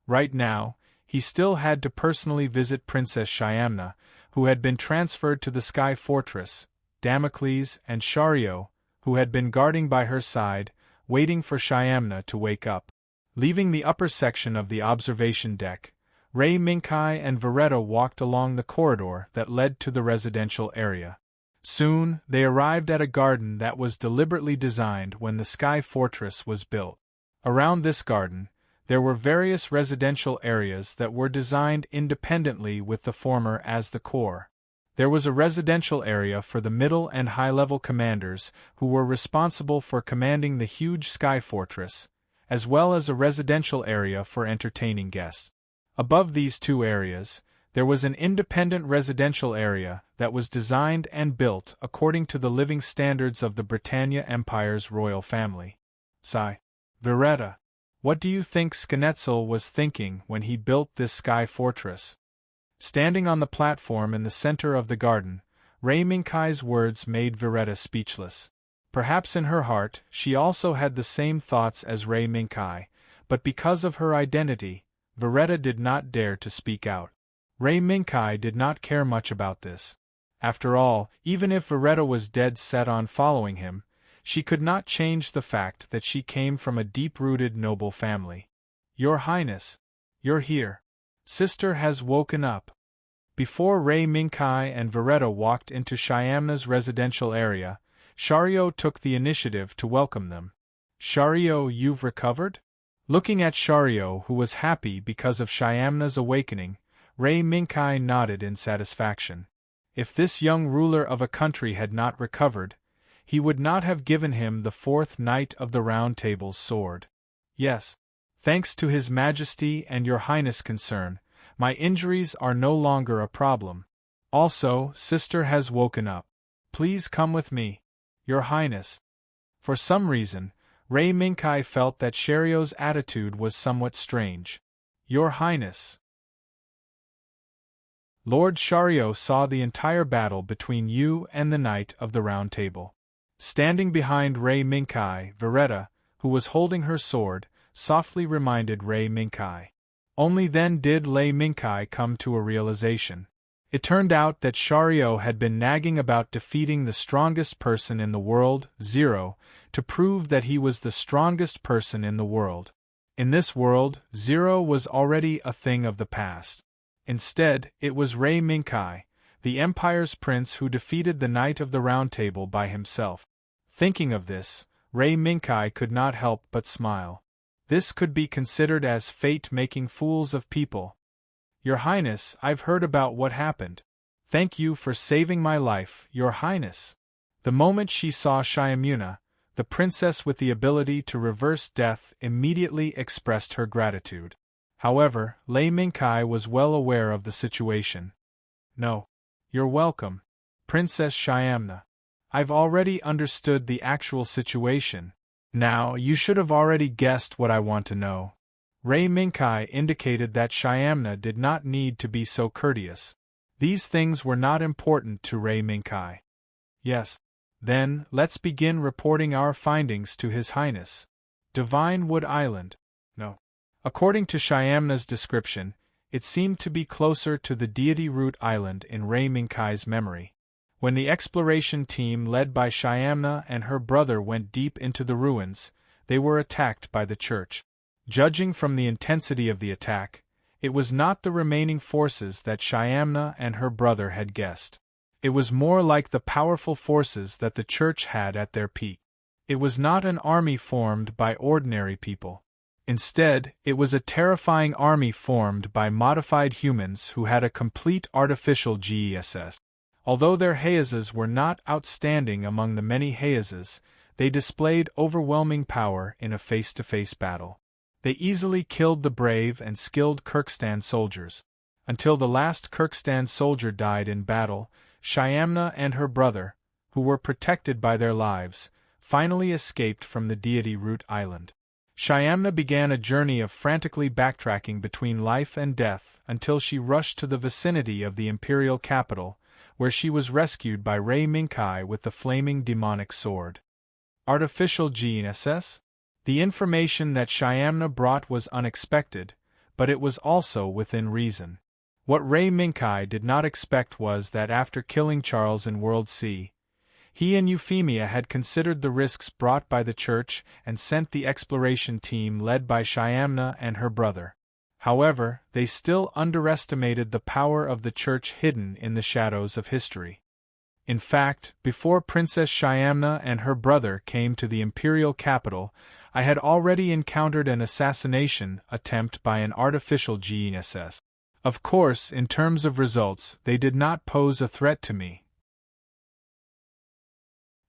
Speaker 1: Right now, he still had to personally visit Princess Shyamna, who had been transferred to the Sky Fortress, Damocles and Shario, who had been guarding by her side, waiting for Shyamna to wake up. Leaving the upper section of the observation deck, Rei Minkai and Veretta walked along the corridor that led to the residential area. Soon, they arrived at a garden that was deliberately designed when the Sky Fortress was built. Around this garden, there were various residential areas that were designed independently with the former as the core. There was a residential area for the middle and high-level commanders who were responsible for commanding the huge Sky Fortress, as well as a residential area for entertaining guests. Above these two areas, there was an independent residential area that was designed and built according to the living standards of the Britannia Empire's royal family. Veretta, what do you think Schnetzel was thinking when he built this Sky Fortress? Standing on the platform in the center of the garden, Rei Minkai's words made Veretta speechless. Perhaps in her heart she also had the same thoughts as Rei Minkai, but because of her identity, Veretta did not dare to speak out. Rei Minkai did not care much about this. After all, even if Veretta was dead set on following him, she could not change the fact that she came from a deep-rooted noble family. Your Highness, you're here. Sister has woken up. Before Rei Minkai and Veretta walked into Shyamna's residential area, Shario took the initiative to welcome them. Shario, you've recovered? Looking at Shario, who was happy because of Shyamna's awakening, Rei Minkai nodded in satisfaction. If this young ruler of a country had not recovered, he would not have given him the fourth Knight of the Round Table's sword. Yes, thanks to His Majesty and Your Highness' concern, my injuries are no longer a problem. Also, Sister has woken up. Please come with me, Your Highness. For some reason, Rei Minkai felt that Shario's attitude was somewhat strange. Your Highness. Lord Shario saw the entire battle between you and the Knight of the Round Table. Standing behind Rei Minkai, Veretta, who was holding her sword, softly reminded Rei Minkai. Only then did Rei Minkai come to a realization. It turned out that Shario had been nagging about defeating the strongest person in the world, Zero, to prove that he was the strongest person in the world. In this world, Zero was already a thing of the past. Instead, it was Rei Minkai, the Empire's prince who defeated the Knight of the Round Table by himself. Thinking of this, Rei Minkai could not help but smile. This could be considered as fate making fools of people. Your Highness, I've heard about what happened. Thank you for saving my life, Your Highness. The moment she saw Shyamna, the princess with the ability to reverse death immediately expressed her gratitude. However, Rei Minkai was well aware of the situation. No. You're welcome, Princess Shyamna. I've already understood the actual situation. Now, you should have already guessed what I want to know. Rei Minkai indicated that Shyamna did not need to be so courteous. These things were not important to Rei Minkai. Yes. Then, let's begin reporting our findings to His Highness. Divine Wood Island. No. According to Shyamna's description, it seemed to be closer to the Deity Root Island in Rei Minkai's memory. When the exploration team led by Shyamna and her brother went deep into the ruins, they were attacked by the church. Judging from the intensity of the attack, it was not the remaining forces that Shyamna and her brother had guessed. It was more like the powerful forces that the church had at their peak. It was not an army formed by ordinary people. Instead, it was a terrifying army formed by modified humans who had a complete artificial GESS. Although their Heizas were not outstanding among the many Heizas, they displayed overwhelming power in a face-to-face battle. They easily killed the brave and skilled Kirkstan soldiers. Until the last Kirkstan soldier died in battle, Shyamna and her brother, who were protected by their lives, finally escaped from the deity Root Island. Shyamna began a journey of frantically backtracking between life and death until she rushed to the vicinity of the imperial capital, where she was rescued by Rei Minkai with the flaming demonic sword. Artificial GNSS? The information that Shyamna brought was unexpected, but it was also within reason. What Rei Minkai did not expect was that after killing Charles in World C, he and Euphemia had considered the risks brought by the church and sent the exploration team led by Shyamna and her brother. However, they still underestimated the power of the church hidden in the shadows of history. In fact, before Princess Shyamna and her brother came to the imperial capital, I had already encountered an assassination attempt by an artificial GNSS. Of course, in terms of results, they did not pose a threat to me.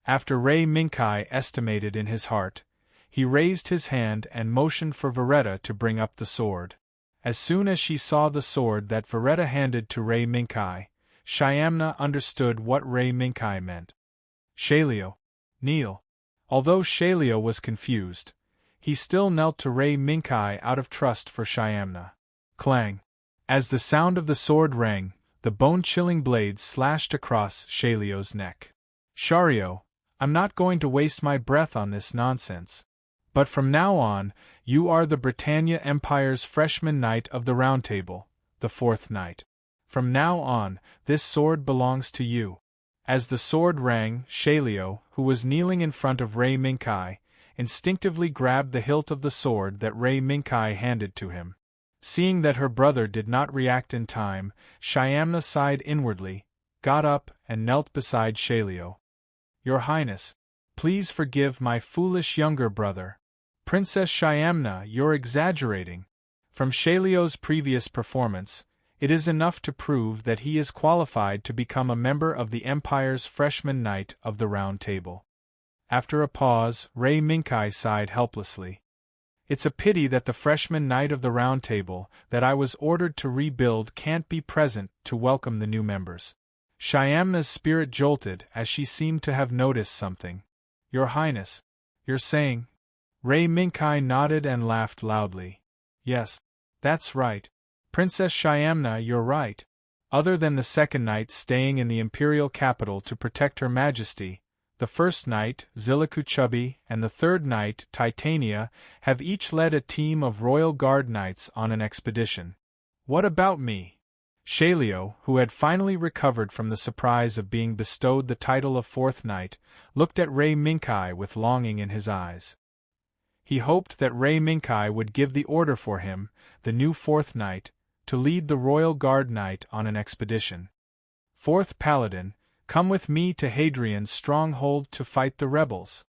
Speaker 1: After Rei Minkai estimated in his heart, he raised his hand and motioned for Veretta to bring up the sword. As soon as she saw the sword that Veretta handed to Rei Minkai, Shyamna understood what Rei Minkai meant. Shalio, kneel. Although Shalio was confused, he still knelt to Rei Minkai out of trust for Shyamna. Clang! As the sound of the sword rang, the bone-chilling blade slashed across Shalio's neck. Shario, I'm not going to waste my breath on this nonsense. But from now on, you are the Britannia Empire's freshman knight of the Round Table, the fourth knight. From now on, this sword belongs to you. As the sword rang, Shalio, who was kneeling in front of Rei Minkai, instinctively grabbed the hilt of the sword that Rei Minkai handed to him. Seeing that her brother did not react in time, Shyamna sighed inwardly, got up, and knelt beside Shalio. Your Highness, please forgive my foolish younger brother. Princess Shyamna, you're exaggerating. From Shalio's previous performance, it is enough to prove that he is qualified to become a member of the Empire's freshman knight of the Round Table. After a pause, Rei Minkai sighed helplessly. It's a pity that the freshman knight of the Round Table that I was ordered to rebuild can't be present to welcome the new members. Shyamna's spirit jolted as she seemed to have noticed something. Your Highness, you're saying? Rei Minkai nodded and laughed loudly. Yes, that's right. Princess Shyamna, you're right. Other than the second knight staying in the imperial capital to protect Her Majesty, the first knight, Ziliku Chubby, and the third knight, Titania, have each led a team of Royal Guard knights on an expedition. What about me? Shalio, who had finally recovered from the surprise of being bestowed the title of fourth knight, looked at Rei Minkai with longing in his eyes. He hoped that Rei Minkai would give the order for him, the new fourth knight, to lead the Royal Guard knight on an expedition. Fourth Paladin, come with me to Hadrian's stronghold to fight the rebels.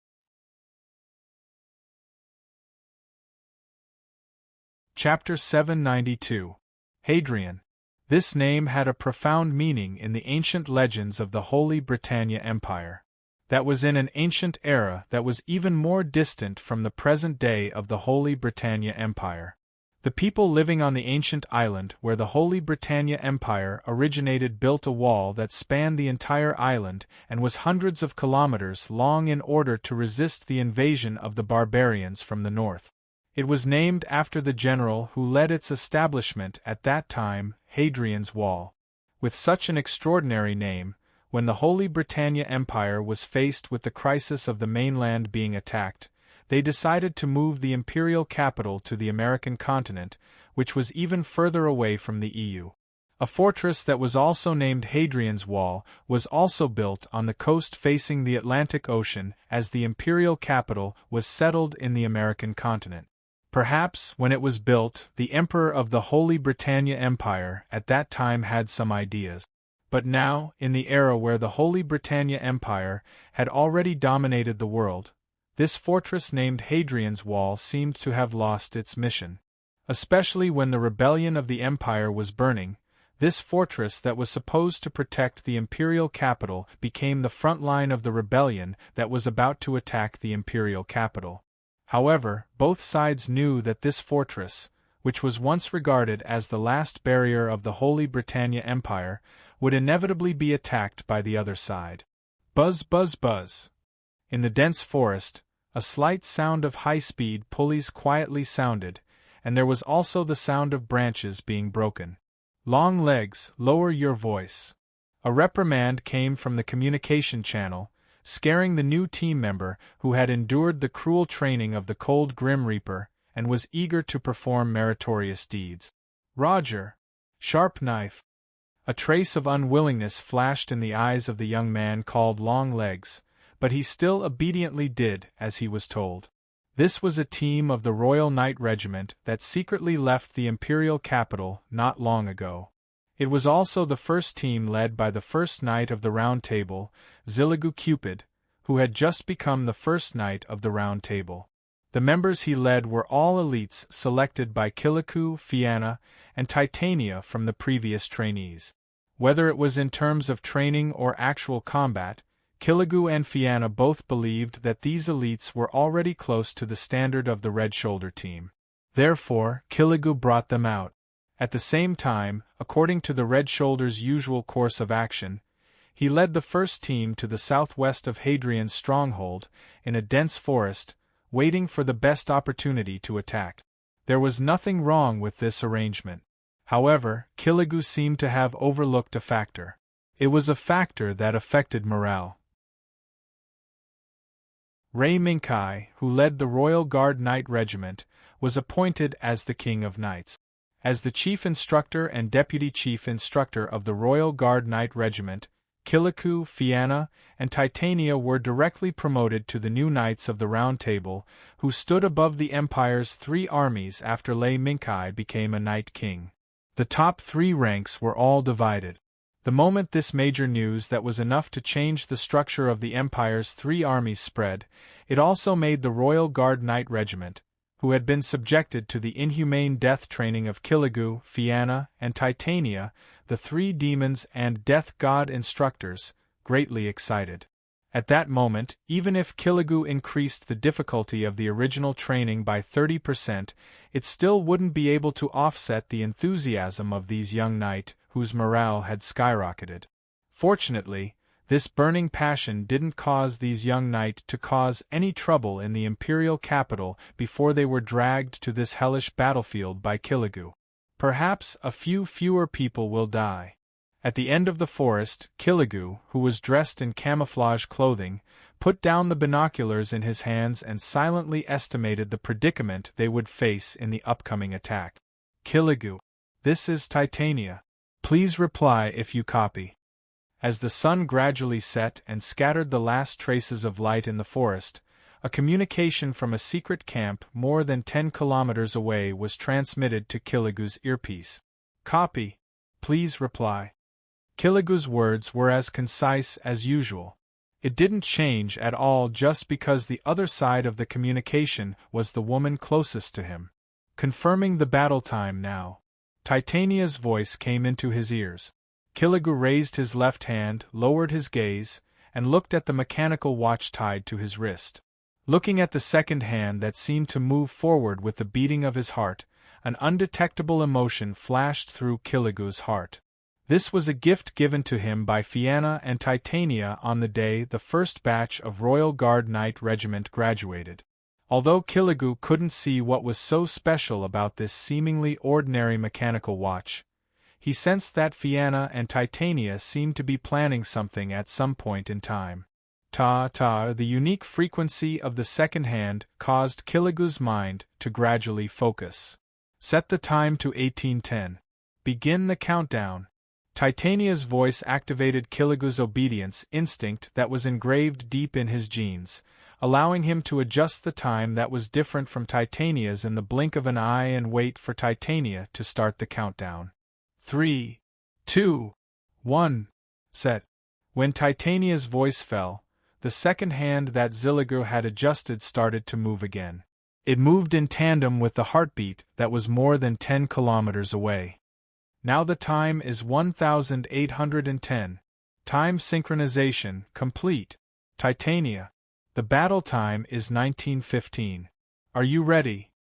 Speaker 1: Chapter 792. Hadrian. This name had a profound meaning in the ancient legends of the Holy Britannia Empire. That was in an ancient era that was even more distant from the present day of the Holy Britannia Empire. The people living on the ancient island where the Holy Britannia Empire originated built a wall that spanned the entire island and was hundreds of kilometers long in order to resist the invasion of the barbarians from the north. It was named after the general who led its establishment at that time, Hadrian's Wall. With such an extraordinary name, when the Holy Britannia Empire was faced with the crisis of the mainland being attacked, they decided to move the imperial capital to the American continent, which was even further away from the EU. A fortress that was also named Hadrian's Wall was also built on the coast facing the Atlantic Ocean as the imperial capital was settled in the American continent. Perhaps, when it was built, the Emperor of the Holy Britannia Empire at that time had some ideas. But now, in the era where the Holy Britannia Empire had already dominated the world, this fortress named Hadrian's Wall seemed to have lost its mission. Especially when the rebellion of the empire was burning, this fortress that was supposed to protect the imperial capital became the front line of the rebellion that was about to attack the imperial capital. However, both sides knew that this fortress, which was once regarded as the last barrier of the Holy Britannia Empire, would inevitably be attacked by the other side. Buzz, buzz, buzz. In the dense forest, a slight sound of high-speed pulleys quietly sounded, and there was also the sound of branches being broken. Long legs, lower your voice. A reprimand came from the communication channel, scaring the new team member who had endured the cruel training of the cold Grim Reaper and was eager to perform meritorious deeds. Roger. Sharp knife. A trace of unwillingness flashed in the eyes of the young man called Long Legs, but he still obediently did as he was told. This was a team of the Royal Knight Regiment that secretly left the imperial capital not long ago. It was also the first team led by the first Knight of the Round Table, Ziligu Cupid, who had just become the first Knight of the Round Table. The members he led were all elites selected by Kiliku, Fianna, and Titania from the previous trainees. Whether it was in terms of training or actual combat, Kiligu and Fianna both believed that these elites were already close to the standard of the Red Shoulder team. Therefore, Kiligu brought them out. At the same time, according to the Red Shoulder's usual course of action, he led the first team to the southwest of Hadrian's stronghold, in a dense forest, waiting for the best opportunity to attack. There was nothing wrong with this arrangement. However, Kiligu seemed to have overlooked a factor. It was a factor that affected morale. Ray Minkai, who led the Royal Guard Knight Regiment, was appointed as the King of Knights. As the Chief Instructor and Deputy Chief Instructor of the Royal Guard Knight Regiment, Kiliku, Fianna, and Titania were directly promoted to the new Knights of the Round Table, who stood above the Empire's 3 armies after Lei Minkai became a Knight King. The top 3 ranks were all divided. The moment this major news that was enough to change the structure of the Empire's 3 armies spread, it also made the Royal Guard Knight Regiment, who had been subjected to the inhumane death training of Kiligu, Fianna, and Titania, the 3 demons and death god instructors, greatly excited. At that moment, even if Kiligu increased the difficulty of the original training by 30%, it still wouldn't be able to offset the enthusiasm of these young knights, whose morale had skyrocketed. Fortunately, this burning passion didn't cause these young knights to cause any trouble in the imperial capital before they were dragged to this hellish battlefield by Kiligu. Perhaps a few fewer people will die. At the end of the forest, Kiligu, who was dressed in camouflage clothing, put down the binoculars in his hands and silently estimated the predicament they would face in the upcoming attack. Kiligu. This is Titania. Please reply if you copy. As the sun gradually set and scattered the last traces of light in the forest, a communication from a secret camp more than 10 kilometers away was transmitted to Kiligu's earpiece. Copy. Please reply. Kiligu's words were as concise as usual. It didn't change at all just because the other side of the communication was the woman closest to him. Confirming the battle time now. Titania's voice came into his ears. Kiligu raised his left hand, lowered his gaze, and looked at the mechanical watch tied to his wrist. Looking at the second hand that seemed to move forward with the beating of his heart, an undetectable emotion flashed through Kiligu's heart. This was a gift given to him by Fianna and Titania on the day the first batch of Royal Guard Knight Regiment graduated. Although Kiligu couldn't see what was so special about this seemingly ordinary mechanical watch, he sensed that Fianna and Titania seemed to be planning something at some point in time. The unique frequency of the second hand caused Kiligu's mind to gradually focus. Set the time to 1810. Begin the countdown. Titania's voice activated Kiligu's obedience instinct that was engraved deep in his genes, allowing him to adjust the time that was different from Titania's in the blink of an eye and wait for Titania to start the countdown. 3, 2, 1. Set. When Titania's voice fell, the second hand that Ziligu had adjusted started to move again. It moved in tandem with the heartbeat that was more than 10 kilometers away. Now the time is 1810. Time synchronization complete. Titania. The battle time is 1915. Are you ready?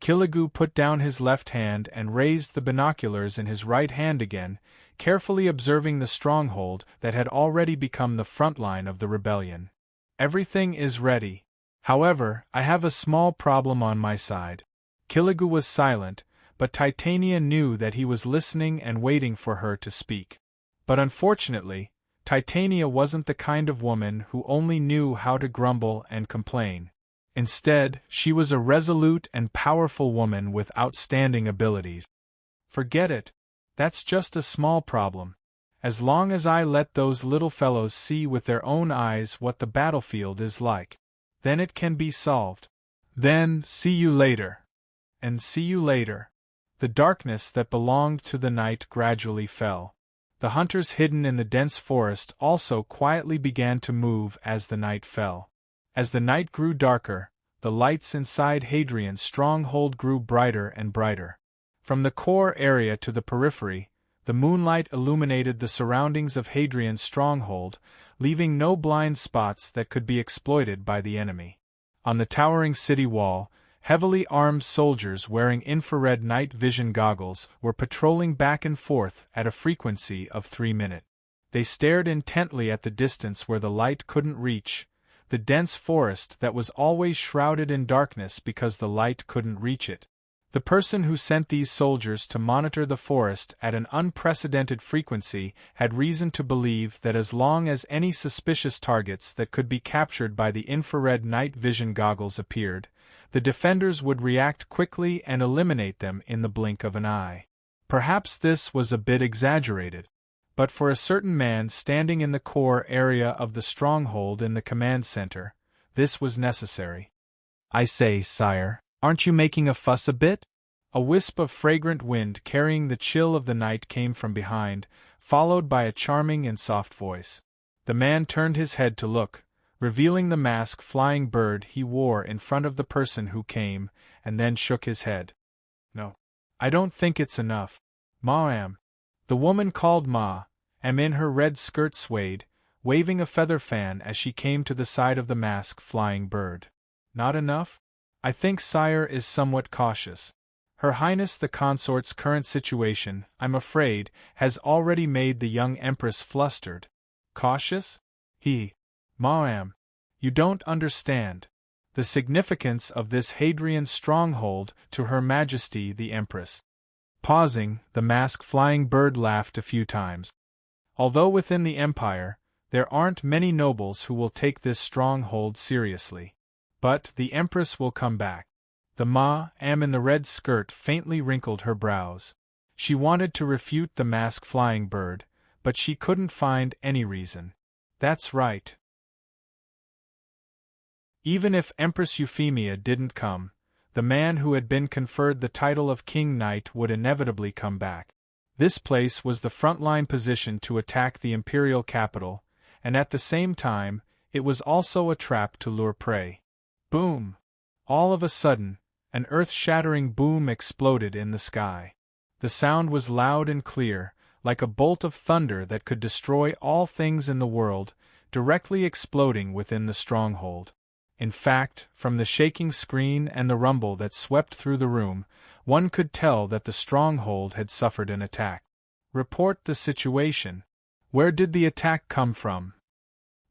Speaker 1: Killigoo put down his left hand and raised the binoculars in his right hand again, carefully observing the stronghold that had already become the front line of the rebellion. Everything is ready. However, I have a small problem on my side. Killigoo was silent, but Titania knew that he was listening and waiting for her to speak. But unfortunately, Titania wasn't the kind of woman who only knew how to grumble and complain. Instead, she was a resolute and powerful woman with outstanding abilities. Forget it. That's just a small problem. As long as I let those little fellows see with their own eyes what the battlefield is like, then it can be solved. Then, see you later. And see you later. The darkness that belonged to the night gradually fell. The hunters hidden in the dense forest also quietly began to move as the night fell. As the night grew darker, the lights inside Hadrian's stronghold grew brighter and brighter. From the core area to the periphery, the moonlight illuminated the surroundings of Hadrian's stronghold, leaving no blind spots that could be exploited by the enemy. On the towering city wall, heavily armed soldiers wearing infrared night vision goggles were patrolling back and forth at a frequency of 3 minutes. They stared intently at the distance where the light couldn't reach, the dense forest that was always shrouded in darkness because the light couldn't reach it. The person who sent these soldiers to monitor the forest at an unprecedented frequency had reason to believe that as long as any suspicious targets that could be captured by the infrared night vision goggles appeared, the defenders would react quickly and eliminate them in the blink of an eye. Perhaps this was a bit exaggerated, but for a certain man standing in the core area of the stronghold in the command center, this was necessary. "I say, sire, aren't you making a fuss a bit?" A wisp of fragrant wind carrying the chill of the night came from behind, followed by a charming and soft voice. The man turned his head to look, revealing the mask flying bird he wore in front of the person who came, and then shook his head. "No. I don't think it's enough. Ma am." The woman called Ma, am in her red skirt swayed, waving a feather fan as she came to the side of the mask flying bird. "Not enough? I think sire is somewhat cautious. Her Highness the Consort's current situation, I'm afraid, has already made the young Empress flustered." "Cautious?" "Ma'am, you don't understand the significance of this Hadrian stronghold to Her Majesty the Empress." Pausing, the mask-flying bird laughed a few times. "Although within the Empire, there aren't many nobles who will take this stronghold seriously. But the Empress will come back." The am in the red skirt faintly wrinkled her brows. She wanted to refute the mask-flying bird, but she couldn't find any reason. "That's right. Even if Empress Euphemia didn't come, the man who had been conferred the title of King Knight would inevitably come back. This place was the front-line position to attack the imperial capital, and at the same time, it was also a trap to lure prey. Boom! All of a sudden, an earth-shattering boom exploded in the sky. The sound was loud and clear, like a bolt of thunder that could destroy all things in the world, directly exploding within the stronghold. In fact, from the shaking screen and the rumble that swept through the room, one could tell that the stronghold had suffered an attack. "Report the situation. Where did the attack come from?"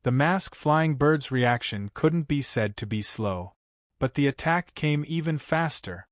Speaker 1: The mask-flying bird's reaction couldn't be said to be slow. But the attack came even faster.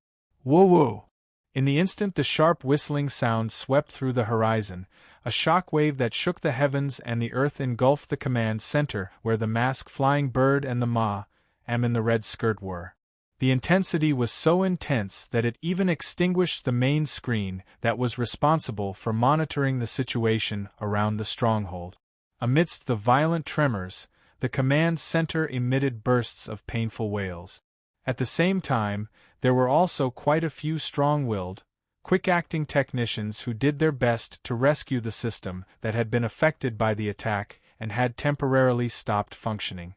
Speaker 1: Woo-woo! In the instant the sharp whistling sound swept through the horizon, a shock wave that shook the heavens and the earth engulfed the command center where the mask-flying bird and the am in the red skirt were. The intensity was so intense that it even extinguished the main screen that was responsible for monitoring the situation around the stronghold. Amidst the violent tremors, the command center emitted bursts of painful wails. At the same time, there were also quite a few strong-willed, quick-acting technicians who did their best to rescue the system that had been affected by the attack and had temporarily stopped functioning.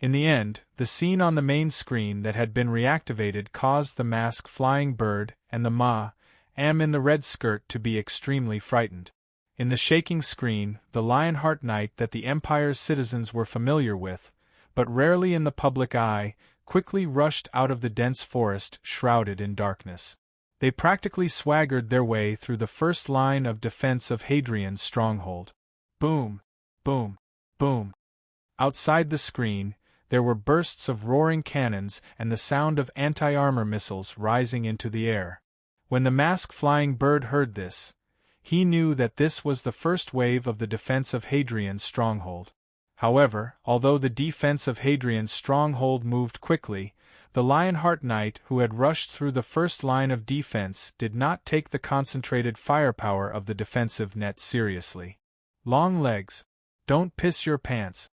Speaker 1: In the end, the scene on the main screen that had been reactivated caused the mask-flying bird and the am in the red skirt to be extremely frightened. In the shaking screen, the Lionheart knight that the Empire's citizens were familiar with, but rarely in the public eye, quickly rushed out of the dense forest shrouded in darkness. They practically swaggered their way through the first line of defense of Hadrian's stronghold. Boom! Boom! Boom! Outside the screen, there were bursts of roaring cannons and the sound of anti-armor missiles rising into the air. When the mask-flying bird heard this, he knew that this was the first wave of the defense of Hadrian's stronghold. However, although the defense of Hadrian's stronghold moved quickly, the Lionheart Knight who had rushed through the first line of defense did not take the concentrated firepower of the defensive net seriously. Long legs, don't piss your pants.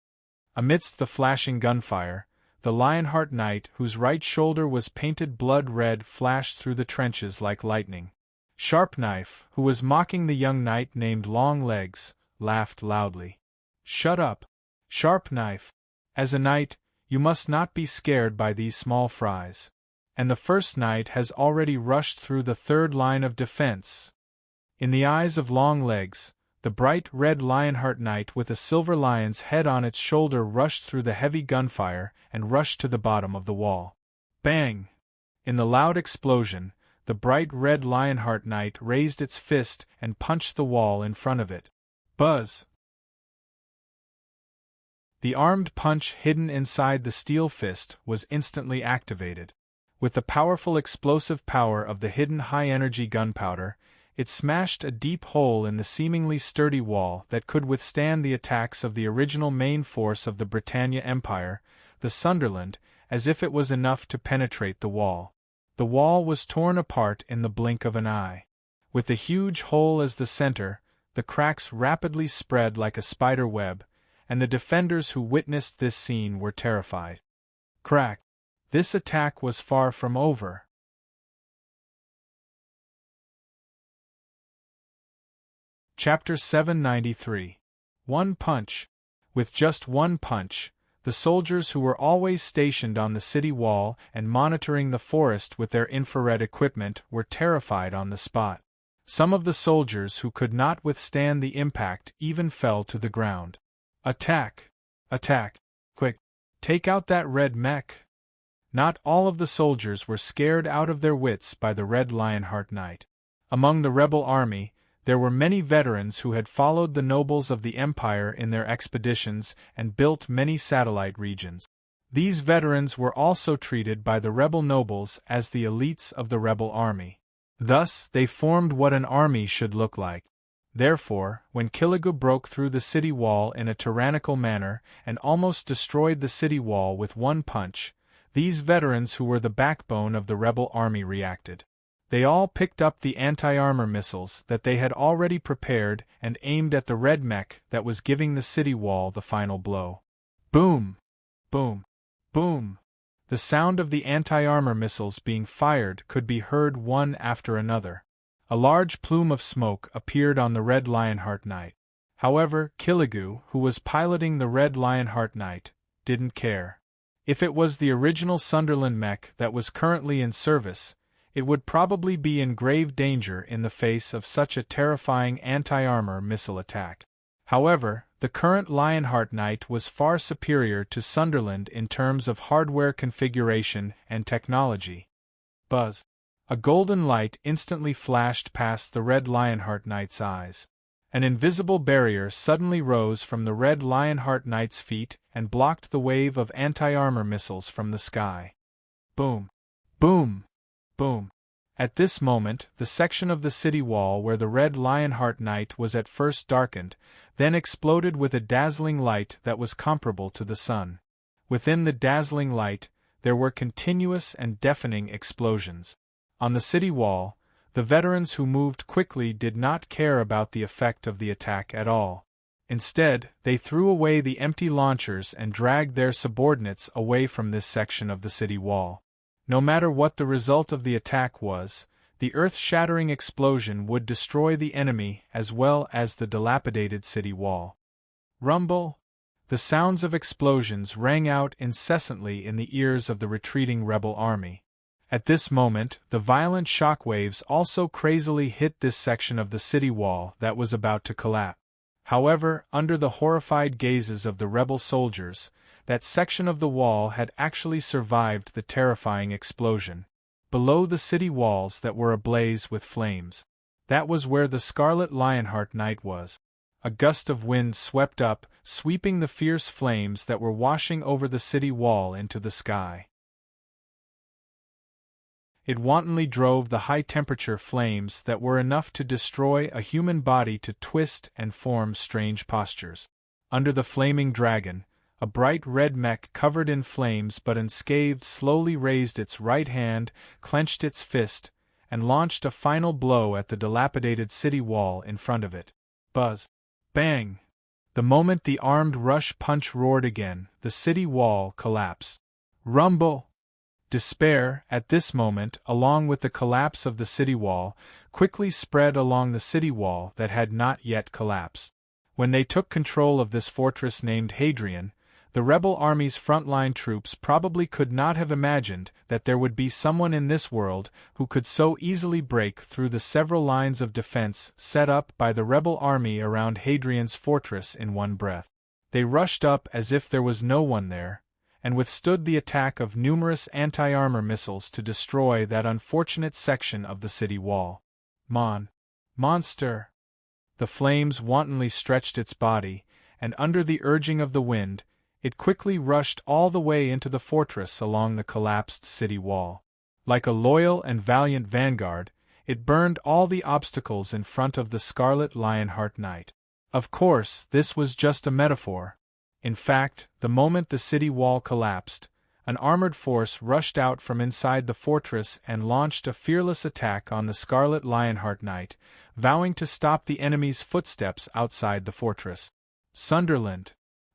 Speaker 1: Amidst the flashing gunfire, the Lionheart Knight whose right shoulder was painted blood red flashed through the trenches like lightning. Sharp Knife, who was mocking the young knight named Long Legs, laughed loudly. Shut up, Sharp Knife. As a knight, you must not be scared by these small fries. And the first knight has already rushed through the third line of defense. In the eyes of Long Legs, the bright red Lionheart Knight with a silver lion's head on its shoulder rushed through the heavy gunfire and rushed to the bottom of the wall. Bang! In the loud explosion, the bright red Lionheart Knight raised its fist and punched the wall in front of it. Buzz! The armed punch hidden inside the steel fist was instantly activated. With the powerful explosive power of the hidden high-energy gunpowder, it smashed a deep hole in the seemingly sturdy wall that could withstand the attacks of the original main force of the Britannia Empire, the Sunderland, as if it was enough to penetrate the wall. The wall was torn apart in the blink of an eye. With the huge hole as the center, the cracks rapidly spread like a spider web, and the defenders who witnessed this scene were terrified. Crack! This attack was far from over. Chapter 793. One Punch. With just one punch, the soldiers who were always stationed on the city wall and monitoring the forest with their infrared equipment were terrified on the spot. Some of the soldiers who could not withstand the impact even fell to the ground. Attack! Attack! Quick! Take out that red mech! Not all of the soldiers were scared out of their wits by the red Lionheart Knight. Among the rebel army, there were many veterans who had followed the nobles of the Empire in their expeditions and built many satellite regions. These veterans were also treated by the rebel nobles as the elites of the rebel army. Thus, they formed what an army should look like. Therefore, when Killigrew broke through the city wall in a tyrannical manner and almost destroyed the city wall with one punch, these veterans who were the backbone of the rebel army reacted. They all picked up the anti-armor missiles that they had already prepared and aimed at the red mech that was giving the city wall the final blow. Boom! Boom! Boom! The sound of the anti-armor missiles being fired could be heard one after another. A large plume of smoke appeared on the red Lionheart Knight. However, Killigrew, who was piloting the red Lionheart Knight, didn't care. If it was the original Sunderland mech that was currently in service, it would probably be in grave danger in the face of such a terrifying anti-armor missile attack. However, the current Lionheart Knight was far superior to Sunderland in terms of hardware configuration and technology. Buzz! A golden light instantly flashed past the red Lionheart Knight's eyes. An invisible barrier suddenly rose from the red Lionheart Knight's feet and blocked the wave of anti-armor missiles from the sky. Boom! Boom! Boom! At this moment, the section of the city wall where the red Lionheart Knight was at first darkened, then exploded with a dazzling light that was comparable to the sun. Within the dazzling light, there were continuous and deafening explosions. On the city wall, the veterans who moved quickly did not care about the effect of the attack at all. Instead, they threw away the empty launchers and dragged their subordinates away from this section of the city wall. No matter what the result of the attack was, the earth-shattering explosion would destroy the enemy as well as the dilapidated city wall. Rumble! The sounds of explosions rang out incessantly in the ears of the retreating rebel army. At this moment, the violent shockwaves also crazily hit this section of the city wall that was about to collapse. However, under the horrified gazes of the rebel soldiers, that section of the wall had actually survived the terrifying explosion. Below the city walls that were ablaze with flames. That was where the Scarlet Lionheart Knight was. A gust of wind swept up, sweeping the fierce flames that were washing over the city wall into the sky. It wantonly drove the high-temperature flames that were enough to destroy a human body to twist and form strange postures. Under the flaming dragon, a bright red mech covered in flames but unscathed slowly raised its right hand, clenched its fist, and launched a final blow at the dilapidated city wall in front of it. Buzz! Bang! The moment the armed rush punch roared again, the city wall collapsed. Rumble! Despair, at this moment, along with the collapse of the city wall, quickly spread along the city wall that had not yet collapsed. When they took control of this fortress named Hadrian, the rebel army's frontline troops probably could not have imagined that there would be someone in this world who could so easily break through the several lines of defense set up by the rebel army around Hadrian's fortress in one breath. They rushed up as if there was no one there, and withstood the attack of numerous anti-armor missiles to destroy that unfortunate section of the city wall. Monster! The flames wantonly stretched its body, and under the urging of the wind, it quickly rushed all the way into the fortress along the collapsed city wall. Like a loyal and valiant vanguard, it burned all the obstacles in front of the Scarlet Lionheart Knight. Of course, this was just a metaphor. In fact, the moment the city wall collapsed, an armored force rushed out from inside the fortress and launched a fearless attack on the Scarlet Lionheart Knight, vowing to stop the enemy's footsteps outside the fortress. Sunderland.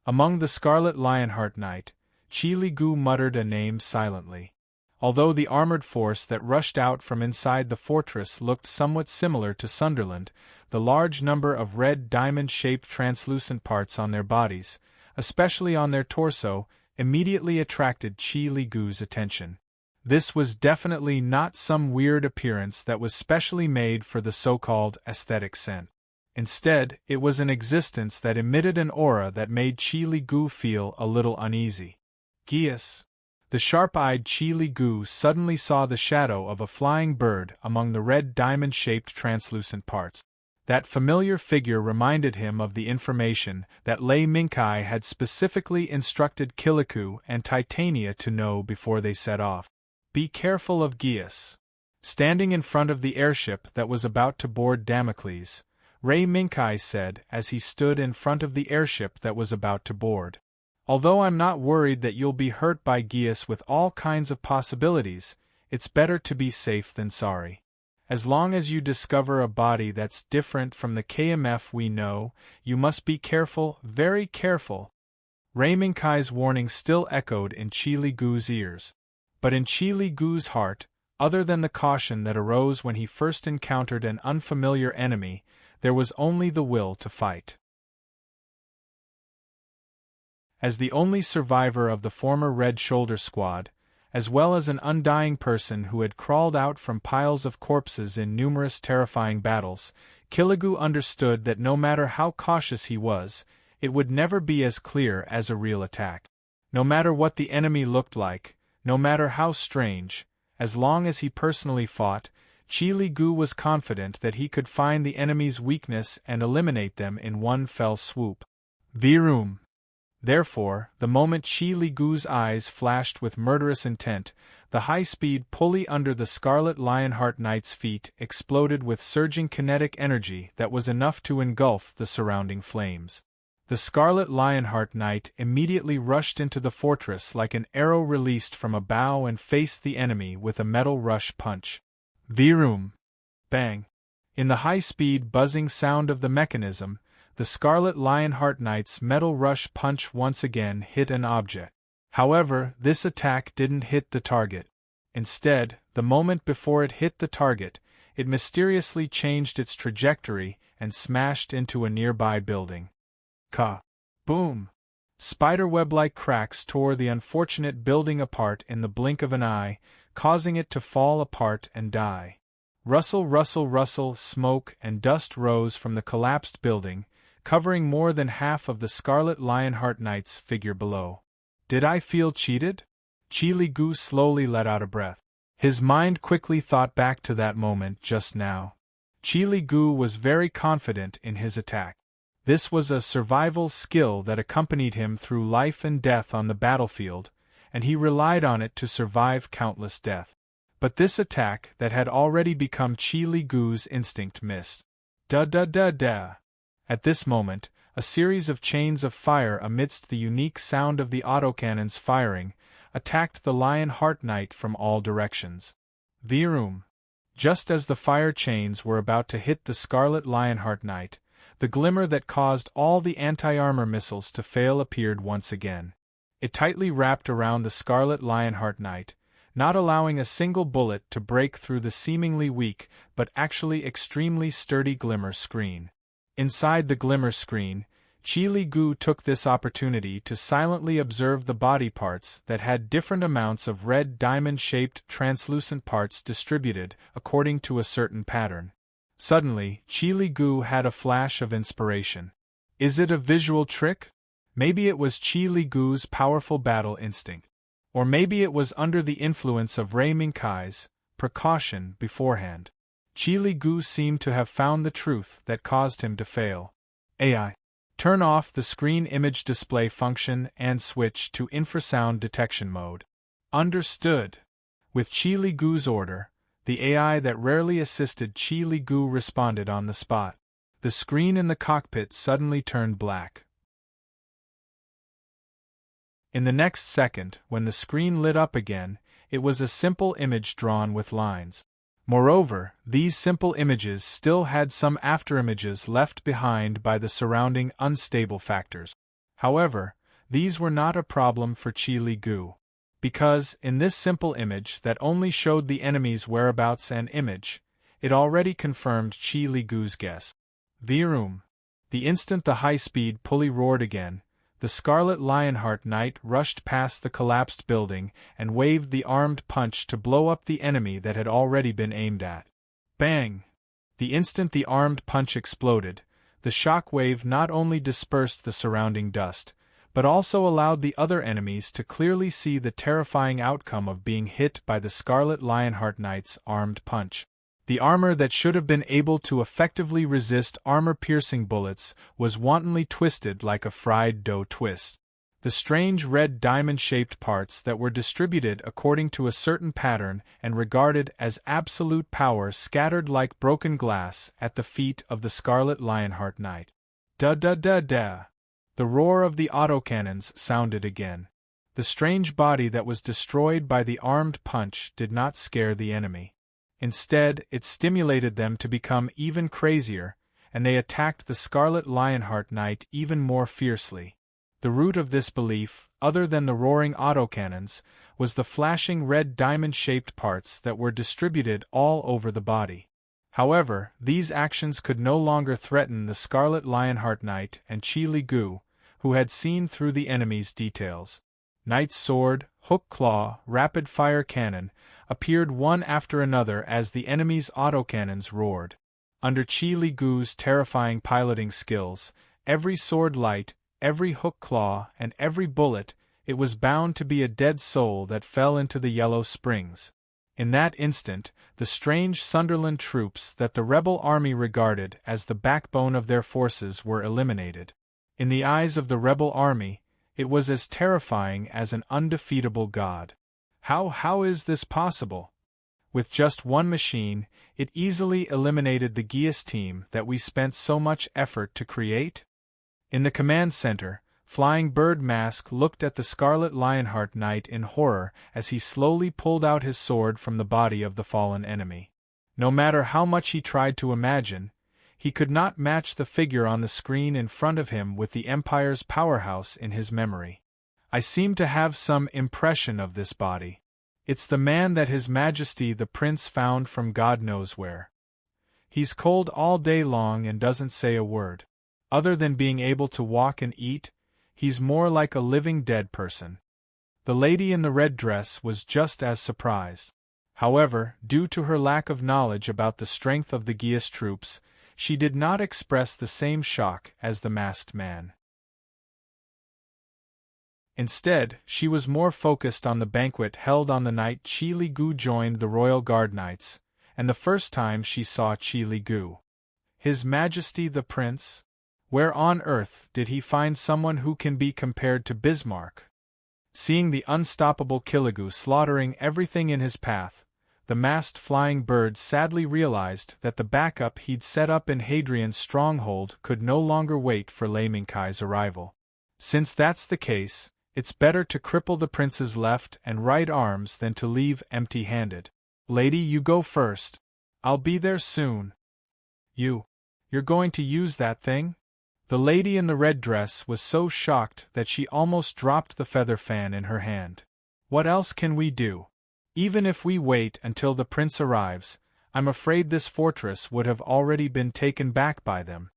Speaker 1: Among the Scarlet Lionheart Knight, Chi Gu muttered a name silently. Although the armored force that rushed out from inside the fortress looked somewhat similar to Sunderland, the large number of red diamond-shaped translucent parts on their bodies, especially on their torso, immediately attracted Chi Gu's attention. This was definitely not some weird appearance that was specially made for the so-called aesthetic sense. Instead, it was an existence that emitted an aura that made Chi Gu feel a little uneasy. Geas! The sharp-eyed Chi Gu suddenly saw the shadow of a flying bird among the red diamond-shaped translucent parts. That familiar figure reminded him of the information that Lei Mingkai had specifically instructed Kiliku and Titania to know before they set off. Be careful of Geas. Standing in front of the airship that was about to board Damocles, Lei Mingkai said as he stood in front of the airship that was about to board. Although I'm not worried that you'll be hurt by Geas with all kinds of possibilities, it's better to be safe than sorry. As long as you discover a body that's different from the KMF we know, you must be careful, very careful. Lei Mingkai's warning still echoed in Chi Gu's ears. But in Chi Gu's heart, other than the caution that arose when he first encountered an unfamiliar enemy, there was only the will to fight. As the only survivor of the former Red Shoulder Squad, as well as an undying person who had crawled out from piles of corpses in numerous terrifying battles, Kiligu understood that no matter how cautious he was, it would never be as clear as a real attack. No matter what the enemy looked like, no matter how strange, as long as he personally fought, Chi Gu was confident that he could find the enemy's weakness and eliminate them in one fell swoop. Virum. Therefore, the moment Chi Gu's eyes flashed with murderous intent, the high-speed pulley under the Scarlet Lionheart Knight's feet exploded with surging kinetic energy that was enough to engulf the surrounding flames. The Scarlet Lionheart Knight immediately rushed into the fortress like an arrow released from a bow and faced the enemy with a metal rush punch. Virum! Bang! In the high-speed buzzing sound of the mechanism, the Scarlet Lionheart Knight's metal rush punch once again hit an object. However, this attack didn't hit the target. Instead, the moment before it hit the target, it mysteriously changed its trajectory and smashed into a nearby building. Ka-boom! Spiderweb-like cracks tore the unfortunate building apart in the blink of an eye, causing it to fall apart and die. Rustle, rustle, rustle, smoke and dust rose from the collapsed building, covering more than half of the Scarlet Lionheart Knight's figure below. Did I feel cheated? Chi Li Gu slowly let out a breath. His mind quickly thought back to that moment just now. Chi Li Gu was very confident in his attack. This was a survival skill that accompanied him through life and death on the battlefield, and he relied on it to survive countless death. But this attack that had already become Chi Li Gu's instinct missed. Da-da-da-da. At this moment, a series of chains of fire amidst the unique sound of the autocannons firing attacked the Lionheart Knight from all directions. Virum. Just as the fire chains were about to hit the Scarlet Lionheart Knight, the glimmer that caused all the anti-armor missiles to fail appeared once again. It tightly wrapped around the Scarlet Lionheart Knight, not allowing a single bullet to break through the seemingly weak but actually extremely sturdy glimmer screen. Inside the glimmer screen, Chi Li Gu took this opportunity to silently observe the body parts that had different amounts of red diamond-shaped translucent parts distributed according to a certain pattern. Suddenly, Chi Li Gu had a flash of inspiration. Is it a visual trick? Maybe it was Chi Li Gu's powerful battle instinct. Or maybe it was under the influence of Rei Mingkai's precaution beforehand. Chi Li Gu seemed to have found the truth that caused him to fail. AI. Turn off the screen image display function and switch to infrasound detection mode. Understood. With Chi Li Gu's order, the AI that rarely assisted Chi Li Gu responded on the spot. The screen in the cockpit suddenly turned black. In the next second, when the screen lit up again, it was a simple image drawn with lines. Moreover, these simple images still had some afterimages left behind by the surrounding unstable factors. However, these were not a problem for Chi Li Gu. Because, in this simple image that only showed the enemy's whereabouts and image, it already confirmed Chi Li Gu's guess. Virum. The instant the high-speed pulley roared again, the Scarlet Lionheart Knight rushed past the collapsed building and waved the armed punch to blow up the enemy that had already been aimed at. Bang! The instant the armed punch exploded, the shock wave not only dispersed the surrounding dust, but also allowed the other enemies to clearly see the terrifying outcome of being hit by the Scarlet Lionheart Knight's armed punch. The armor that should have been able to effectively resist armor-piercing bullets was wantonly twisted like a fried dough twist. The strange red diamond-shaped parts that were distributed according to a certain pattern and regarded as absolute power scattered like broken glass at the feet of the Scarlet Lionheart Knight. Da-da-da-da! The roar of the autocannons sounded again. The strange body that was destroyed by the armed punch did not scare the enemy. Instead, it stimulated them to become even crazier, and they attacked the Scarlet Lionheart Knight even more fiercely. The root of this belief, other than the roaring autocannons, was the flashing red diamond-shaped parts that were distributed all over the body. However, these actions could no longer threaten the Scarlet Lionheart Knight and Chi Li Gu, who had seen through the enemy's details. Knight's sword, hook claw, rapid-fire cannon appeared one after another as the enemy's autocannons roared. Under Chi Li Gu's terrifying piloting skills, every sword light, every hook claw, and every bullet, it was bound to be a dead soul that fell into the yellow springs. In that instant, the strange Sunderland troops that the rebel army regarded as the backbone of their forces were eliminated. In the eyes of the rebel army, it was as terrifying as an undefeatable god. How is this possible? With just one machine, it easily eliminated the Geas team that we spent so much effort to create? In the command center, Flying Bird Mask looked at the Scarlet Lionheart Knight in horror as he slowly pulled out his sword from the body of the fallen enemy. No matter how much he tried to imagine, he could not match the figure on the screen in front of him with the Empire's powerhouse in his memory. I seem to have some impression of this body. It's the man that His Majesty the Prince found from God knows where. He's cold all day long and doesn't say a word. Other than being able to walk and eat, he's more like a living dead person. The lady in the red dress was just as surprised. However, due to her lack of knowledge about the strength of the Geas troops, she did not express the same shock as the masked man. Instead, she was more focused on the banquet held on the night Qi Li Gu joined the Royal Guard Knights, and the first time she saw Qi Li Gu. His Majesty the Prince? Where on earth did he find someone who can be compared to Bismarck? Seeing the unstoppable Kiligu slaughtering everything in his path, the masked flying bird sadly realized that the backup he'd set up in Hadrian's stronghold could no longer wait for Lei Mingkai's arrival. Since that's the case, it's better to cripple the prince's left and right arms than to leave empty-handed. Lady, you go first. I'll be there soon. You're going to use that thing? The lady in the red dress was so shocked that she almost dropped the feather fan in her hand. What else can we do? Even if we wait until the prince arrives, I'm afraid this fortress would have already been taken back by them.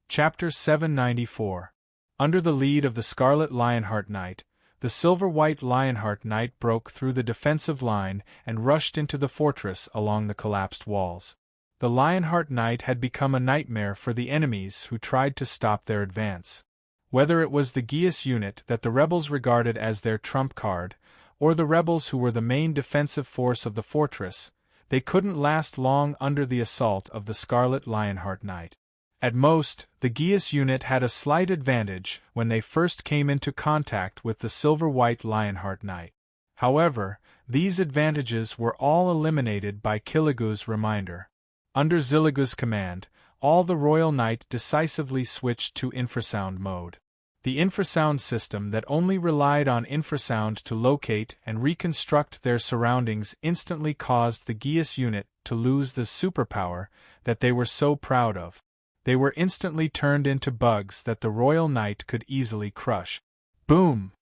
Speaker 1: Chapter 794. Under the lead of the Scarlet Lionheart Knight, the silver-white Lionheart Knight broke through the defensive line and rushed into the fortress along the collapsed walls. The Lionheart Knight had become a nightmare for the enemies who tried to stop their advance. Whether it was the Geas unit that the rebels regarded as their trump card, or the rebels who were the main defensive force of the fortress, they couldn't last long under the assault of the Scarlet Lionheart Knight. At most, the Geas unit had a slight advantage when they first came into contact with the silver-white Lionheart Knight. However, these advantages were all eliminated by Kiligu's reminder. Under Ziligu's command, all the Royal Knight decisively switched to infrasound mode. The infrasound system that only relied on infrasound to locate and reconstruct their surroundings instantly caused the Geas unit to lose the superpower that they were so proud of. They were instantly turned into bugs that the Royal Knight could easily crush. Boom!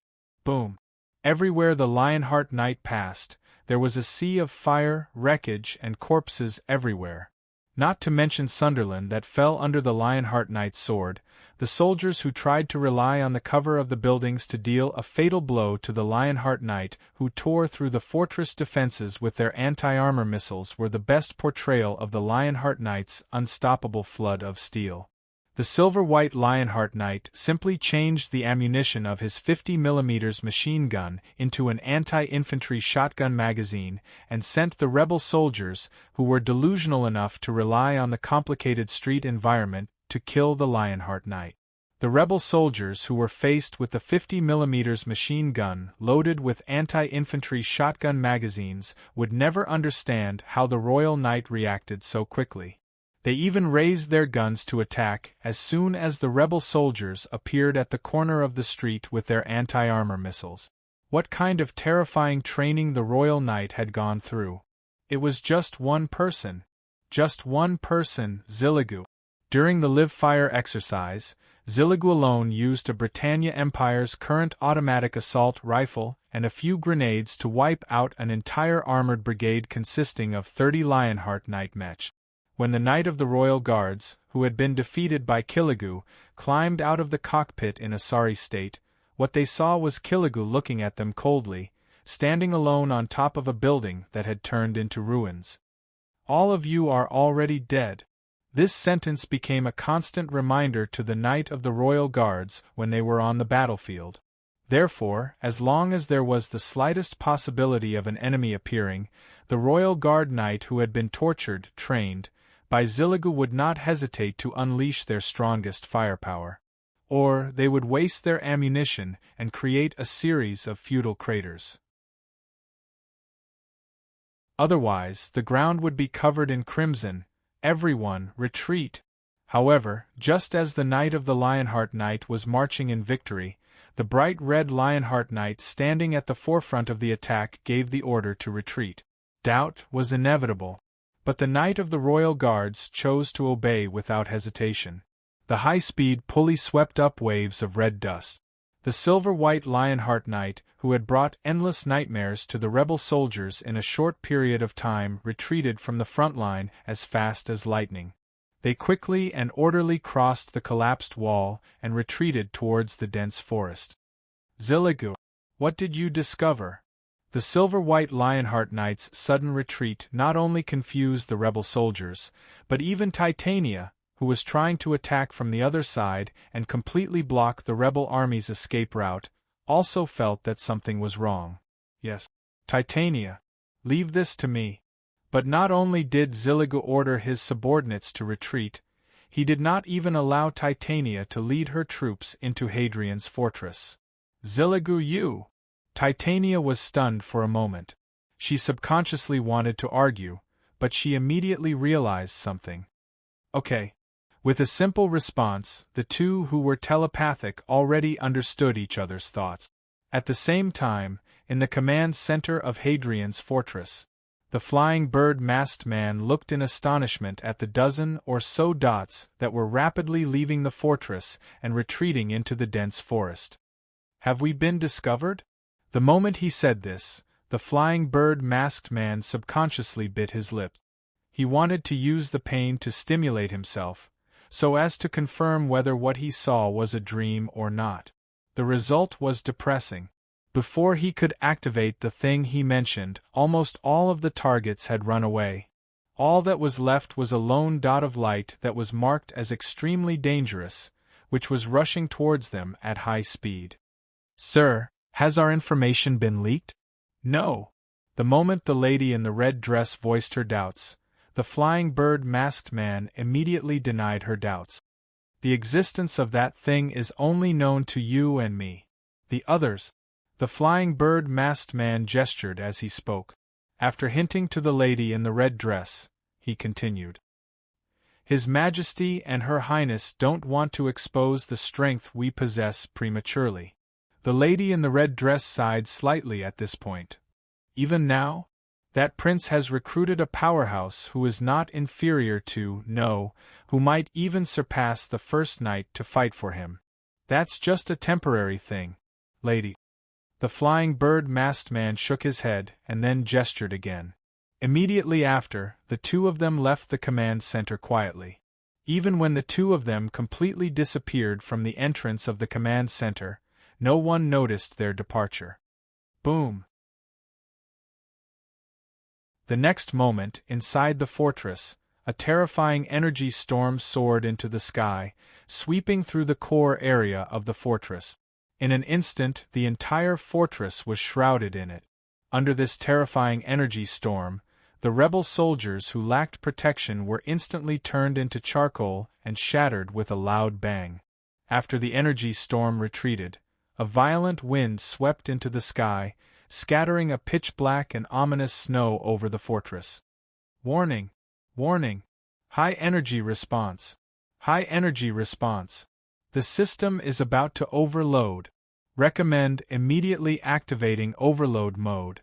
Speaker 1: Boom! Everywhere the Lionheart Knight passed, there was a sea of fire, wreckage, and corpses everywhere. Not to mention Sunderland that fell under the Lionheart Knight's sword, the soldiers who tried to rely on the cover of the buildings to deal a fatal blow to the Lionheart Knight who tore through the fortress defenses with their anti-armor missiles were the best portrayal of the Lionheart Knight's unstoppable flood of steel. The silver-white Lionheart Knight simply changed the ammunition of his 50mm machine gun into an anti-infantry shotgun magazine and sent the rebel soldiers, who were delusional enough to rely on the complicated street environment, to kill the Lionheart Knight. The rebel soldiers who were faced with the 50mm machine gun loaded with anti-infantry shotgun magazines would never understand how the Royal Knight reacted so quickly. They even raised their guns to attack as soon as the rebel soldiers appeared at the corner of the street with their anti-armor missiles. What kind of terrifying training the Royal Knight had gone through. It was just one person. Just one person, Ziligu. During the live-fire exercise, Ziligu alone used a Britannia Empire's current automatic assault rifle and a few grenades to wipe out an entire armored brigade consisting of 30 Lionheart Knight mech. When the Knight of the Royal Guards, who had been defeated by Kiligu, climbed out of the cockpit in a sorry state, what they saw was Kiligu looking at them coldly, standing alone on top of a building that had turned into ruins. "All of you are already dead." This sentence became a constant reminder to the Knight of the Royal Guards when they were on the battlefield. Therefore, as long as there was the slightest possibility of an enemy appearing, the Royal Guard Knight who had been tortured, trained, by Ziligu would not hesitate to unleash their strongest firepower. Or they would waste their ammunition and create a series of futile craters. Otherwise, the ground would be covered in crimson. Everyone, retreat! However, just as the Knight of the Lionheart Knight was marching in victory, the bright red Lionheart Knight standing at the forefront of the attack gave the order to retreat. Doubt was inevitable. But the Knight of the Royal Guards chose to obey without hesitation. The high-speed pulley swept up waves of red dust. The silver-white Lionheart Knight, who had brought endless nightmares to the rebel soldiers in a short period of time, retreated from the front line as fast as lightning. They quickly and orderly crossed the collapsed wall and retreated towards the dense forest. Ziligu, what did you discover? The silver-white Lionheart Knight's sudden retreat not only confused the rebel soldiers, but even Titania, who was trying to attack from the other side and completely block the rebel army's escape route, also felt that something was wrong. Yes, Titania, leave this to me. But not only did Ziligu order his subordinates to retreat, he did not even allow Titania to lead her troops into Hadrian's fortress. Ziligu, you! Titania was stunned for a moment. She subconsciously wanted to argue, but she immediately realized something. Okay. With a simple response, the two who were telepathic already understood each other's thoughts. At the same time, in the command center of Hadrian's fortress, the flying bird masked man looked in astonishment at the dozen or so dots that were rapidly leaving the fortress and retreating into the dense forest. Have we been discovered? The moment he said this, the flying bird masked man subconsciously bit his lip. He wanted to use the pain to stimulate himself, so as to confirm whether what he saw was a dream or not. The result was depressing. Before he could activate the thing he mentioned, almost all of the targets had run away. All that was left was a lone dot of light that was marked as extremely dangerous, which was rushing towards them at high speed. Sir, has our information been leaked? No. The moment the lady in the red dress voiced her doubts, the flying bird masked man immediately denied her doubts. The existence of that thing is only known to you and me. The others. The flying bird masked man gestured as he spoke. After hinting to the lady in the red dress, he continued. His Majesty and Her Highness don't want to expose the strength we possess prematurely. The lady in the red dress sighed slightly at this point. Even now? That prince has recruited a powerhouse who is not inferior to, no, who might even surpass the first knight to fight for him. That's just a temporary thing, lady. The flying bird masked man shook his head and then gestured again. Immediately after, the two of them left the command center quietly. Even when the two of them completely disappeared from the entrance of the command center, no one noticed their departure. Boom! The next moment, inside the fortress, a terrifying energy storm soared into the sky, sweeping through the core area of the fortress. In an instant, the entire fortress was shrouded in it. Under this terrifying energy storm, the rebel soldiers who lacked protection were instantly turned into charcoal and shattered with a loud bang. After the energy storm retreated, a violent wind swept into the sky, scattering a pitch-black and ominous snow over the fortress. Warning! Warning! High energy response! High energy response! The system is about to overload. Recommend immediately activating overload mode.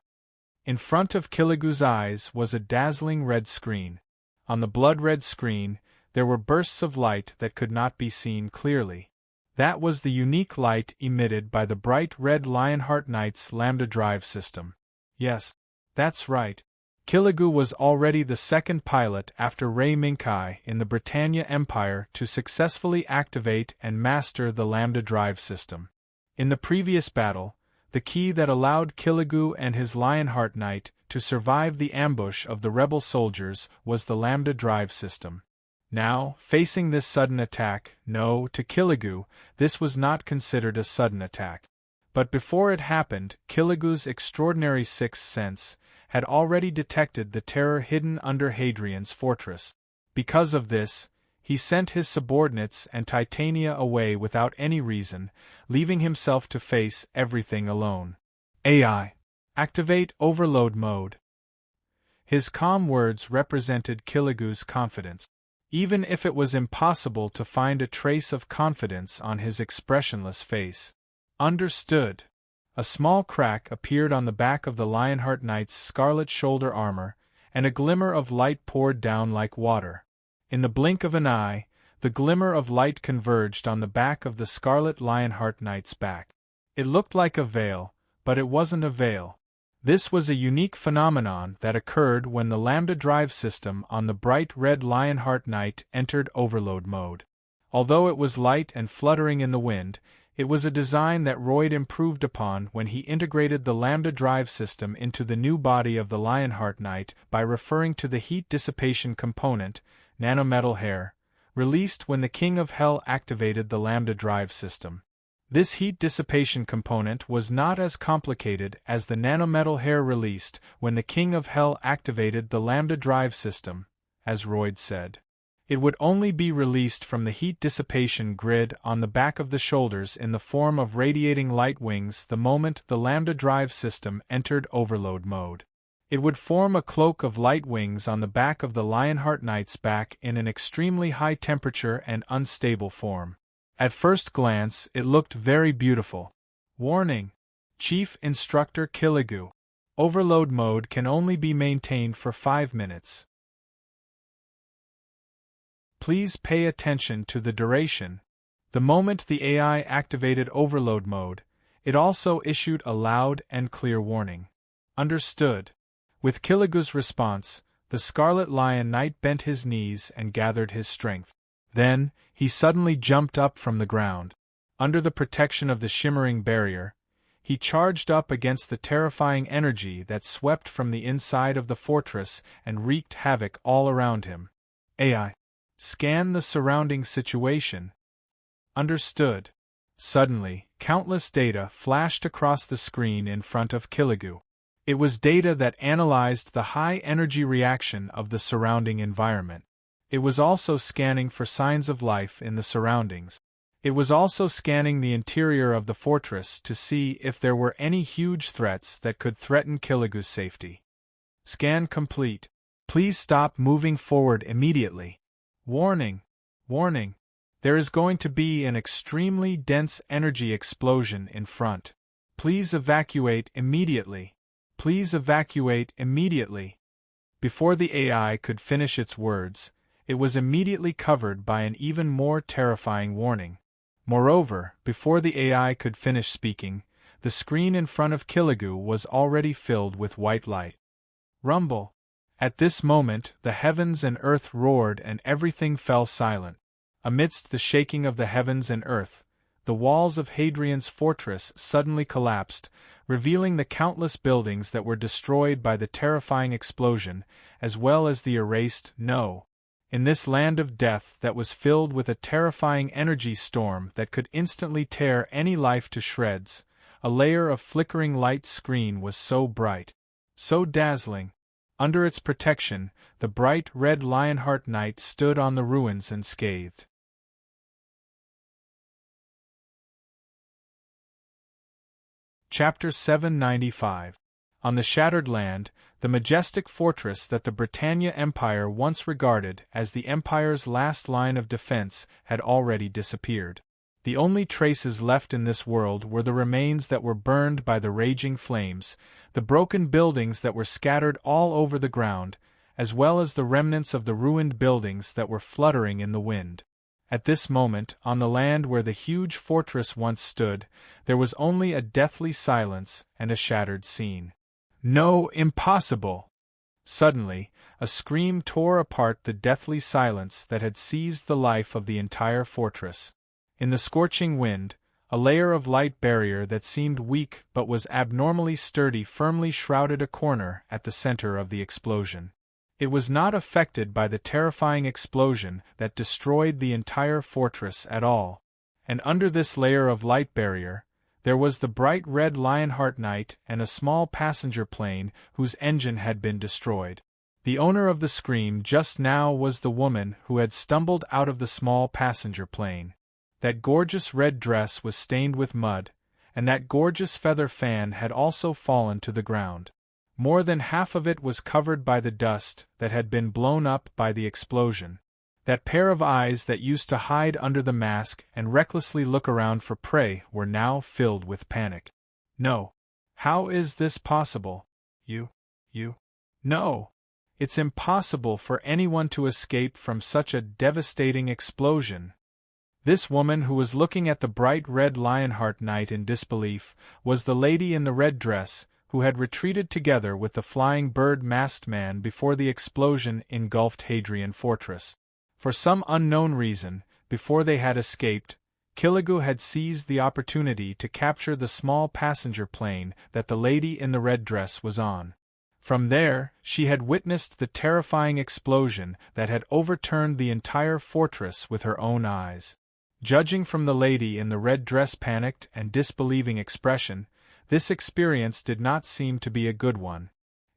Speaker 1: In front of Kiligu's eyes was a dazzling red screen. On the blood-red screen, there were bursts of light that could not be seen clearly. That was the unique light emitted by the bright red Lionheart Knight's Lambda drive system. Yes, that's right. Kiligu was already the second pilot after Rei Minkai in the Britannia Empire to successfully activate and master the Lambda drive system. In the previous battle, the key that allowed Kiligu and his Lionheart Knight to survive the ambush of the rebel soldiers was the Lambda drive system. Now, facing this sudden attack, no, to Kiligu, this was not considered a sudden attack. But before it happened, Kiligu's extraordinary sixth sense had already detected the terror hidden under Hadrian's fortress. Because of this, he sent his subordinates and Titania away without any reason, leaving himself to face everything alone. AI. Activate overload mode. His calm words represented Kiligu's confidence. Even if it was impossible to find a trace of confidence on his expressionless face. Understood. A small crack appeared on the back of the Lionheart Knight's scarlet shoulder armor, and a glimmer of light poured down like water. In the blink of an eye, the glimmer of light converged on the back of the scarlet Lionheart Knight's back. It looked like a veil, but it wasn't a veil. This was a unique phenomenon that occurred when the Lambda drive system on the bright red Lionheart Knight entered overload mode. Although it was light and fluttering in the wind, it was a design that Royd improved upon when he integrated the Lambda drive system into the new body of the Lionheart Knight by referring to the heat dissipation component, nanometal hair, released when the King of Hell activated the Lambda drive system. This heat dissipation component was not as complicated as the nanometal hair released when the King of Hell activated the Lambda drive system, as Royd said. It would only be released from the heat dissipation grid on the back of the shoulders in the form of radiating light wings the moment the Lambda drive system entered overload mode. It would form a cloak of light wings on the back of the Lionheart Knight's back in an extremely high temperature and unstable form. At first glance, it looked very beautiful. Warning: Chief Instructor Killigu. Overload mode can only be maintained for 5 minutes. Please pay attention to the duration. The moment the AI activated overload mode, it also issued a loud and clear warning. Understood. With Killigu's response, the Scarlet Lion Knight bent his knees and gathered his strength. Then, he suddenly jumped up from the ground. Under the protection of the shimmering barrier, he charged up against the terrifying energy that swept from the inside of the fortress and wreaked havoc all around him. AI. Scan the surrounding situation. Understood. Suddenly, countless data flashed across the screen in front of Killigu. It was data that analyzed the high-energy reaction of the surrounding environment. It was also scanning for signs of life in the surroundings. It was also scanning the interior of the fortress to see if there were any huge threats that could threaten Killigu's safety. Scan complete. Please stop moving forward immediately. Warning! Warning! There is going to be an extremely dense energy explosion in front. Please evacuate immediately. Please evacuate immediately. Before the AI could finish its words, it was immediately covered by an even more terrifying warning. Moreover, before the AI could finish speaking, the screen in front of Killigu was already filled with white light. Rumble! At this moment, the heavens and earth roared and everything fell silent. Amidst the shaking of the heavens and earth, the walls of Hadrian's fortress suddenly collapsed, revealing the countless buildings that were destroyed by the terrifying explosion, as well as the erased No. In this land of death that was filled with a terrifying energy storm that could instantly tear any life to shreds, a layer of flickering light screen was so bright, so dazzling. Under its protection, the bright red Lionheart Knight stood on the ruins unscathed. Chapter 795. On the Shattered Land, the majestic fortress that the Britannia Empire once regarded as the Empire's last line of defense had already disappeared. The only traces left in this world were the remains that were burned by the raging flames, the broken buildings that were scattered all over the ground, as well as the remnants of the ruined buildings that were fluttering in the wind. At this moment, on the land where the huge fortress once stood, there was only a deathly silence and a shattered scene. No, impossible! Suddenly, a scream tore apart the deathly silence that had seized the life of the entire fortress. In the scorching wind, a layer of light barrier that seemed weak but was abnormally sturdy firmly shrouded a corner at the center of the explosion. It was not affected by the terrifying explosion that destroyed the entire fortress at all, and under this layer of light barrier, there was the bright red Lionheart Knight and a small passenger plane whose engine had been destroyed. The owner of the scream just now was the woman who had stumbled out of the small passenger plane. That gorgeous red dress was stained with mud, and that gorgeous feather fan had also fallen to the ground. More than half of it was covered by the dust that had been blown up by the explosion. That pair of eyes that used to hide under the mask and recklessly look around for prey were now filled with panic. No. How is this possible? You? No. It's impossible for anyone to escape from such a devastating explosion. This woman who was looking at the bright red Lionheart Knight in disbelief was the lady in the red dress who had retreated together with the flying bird masked man before the explosion engulfed Hadrian Fortress. For some unknown reason, before they had escaped, Killigu had seized the opportunity to capture the small passenger plane that the lady in the red dress was on. From there, she had witnessed the terrifying explosion that had overturned the entire fortress with her own eyes. Judging from the lady in the red dress panicked and disbelieving expression, this experience did not seem to be a good one.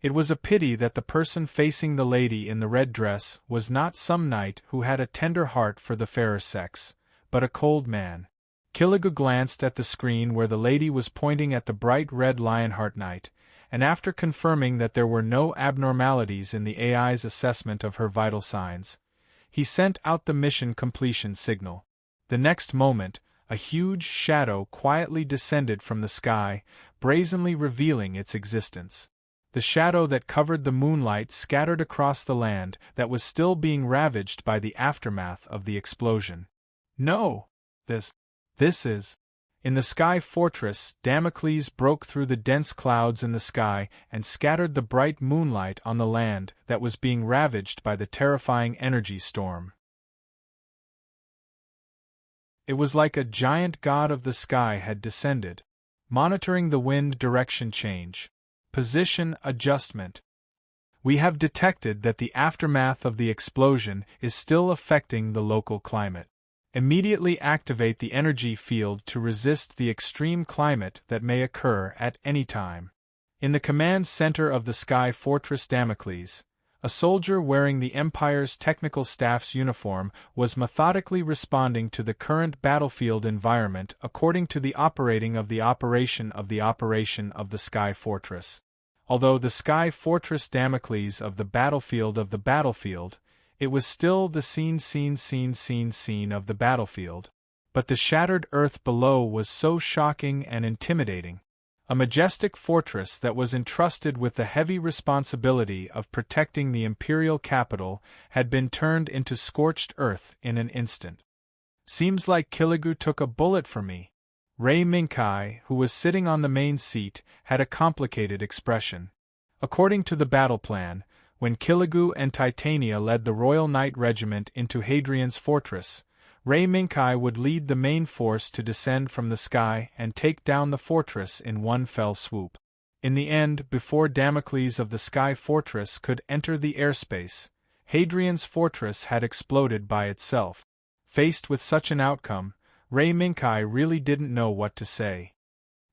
Speaker 1: It was a pity that the person facing the lady in the red dress was not some knight who had a tender heart for the fairer sex, but a cold man. Killigu glanced at the screen where the lady was pointing at the bright red Lionheart knight, and after confirming that there were no abnormalities in the AI's assessment of her vital signs, he sent out the mission completion signal. The next moment, a huge shadow quietly descended from the sky, brazenly revealing its existence. The shadow that covered the moonlight scattered across the land that was still being ravaged by the aftermath of the explosion. No! This is... In the Sky Fortress, Damocles broke through the dense clouds in the sky and scattered the bright moonlight on the land that was being ravaged by the terrifying energy storm. It was like a giant god of the sky had descended, monitoring the wind direction change. Position adjustment. We have detected that the aftermath of the explosion is still affecting the local climate. Immediately activate the energy field to resist the extreme climate that may occur at any time. In the command center of the Sky Fortress Damocles, a soldier wearing the Empire's technical staff's uniform was methodically responding to the current battlefield environment according to the operation of the Sky Fortress. Although the Sky Fortress Damocles of the battlefield, it was still the scene of the battlefield, but the shattered earth below was so shocking and intimidating. A majestic fortress that was entrusted with the heavy responsibility of protecting the imperial capital had been turned into scorched earth in an instant. Seems like Killigu took a bullet for me. Ray Minkai, who was sitting on the main seat, had a complicated expression. According to the battle plan, when Killigu and Titania led the Royal Knight Regiment into Hadrian's fortress, Ray Minkai would lead the main force to descend from the sky and take down the fortress in one fell swoop. In the end, before Damocles of the Sky Fortress could enter the airspace, Hadrian's fortress had exploded by itself. Faced with such an outcome, Ray Minkai really didn't know what to say.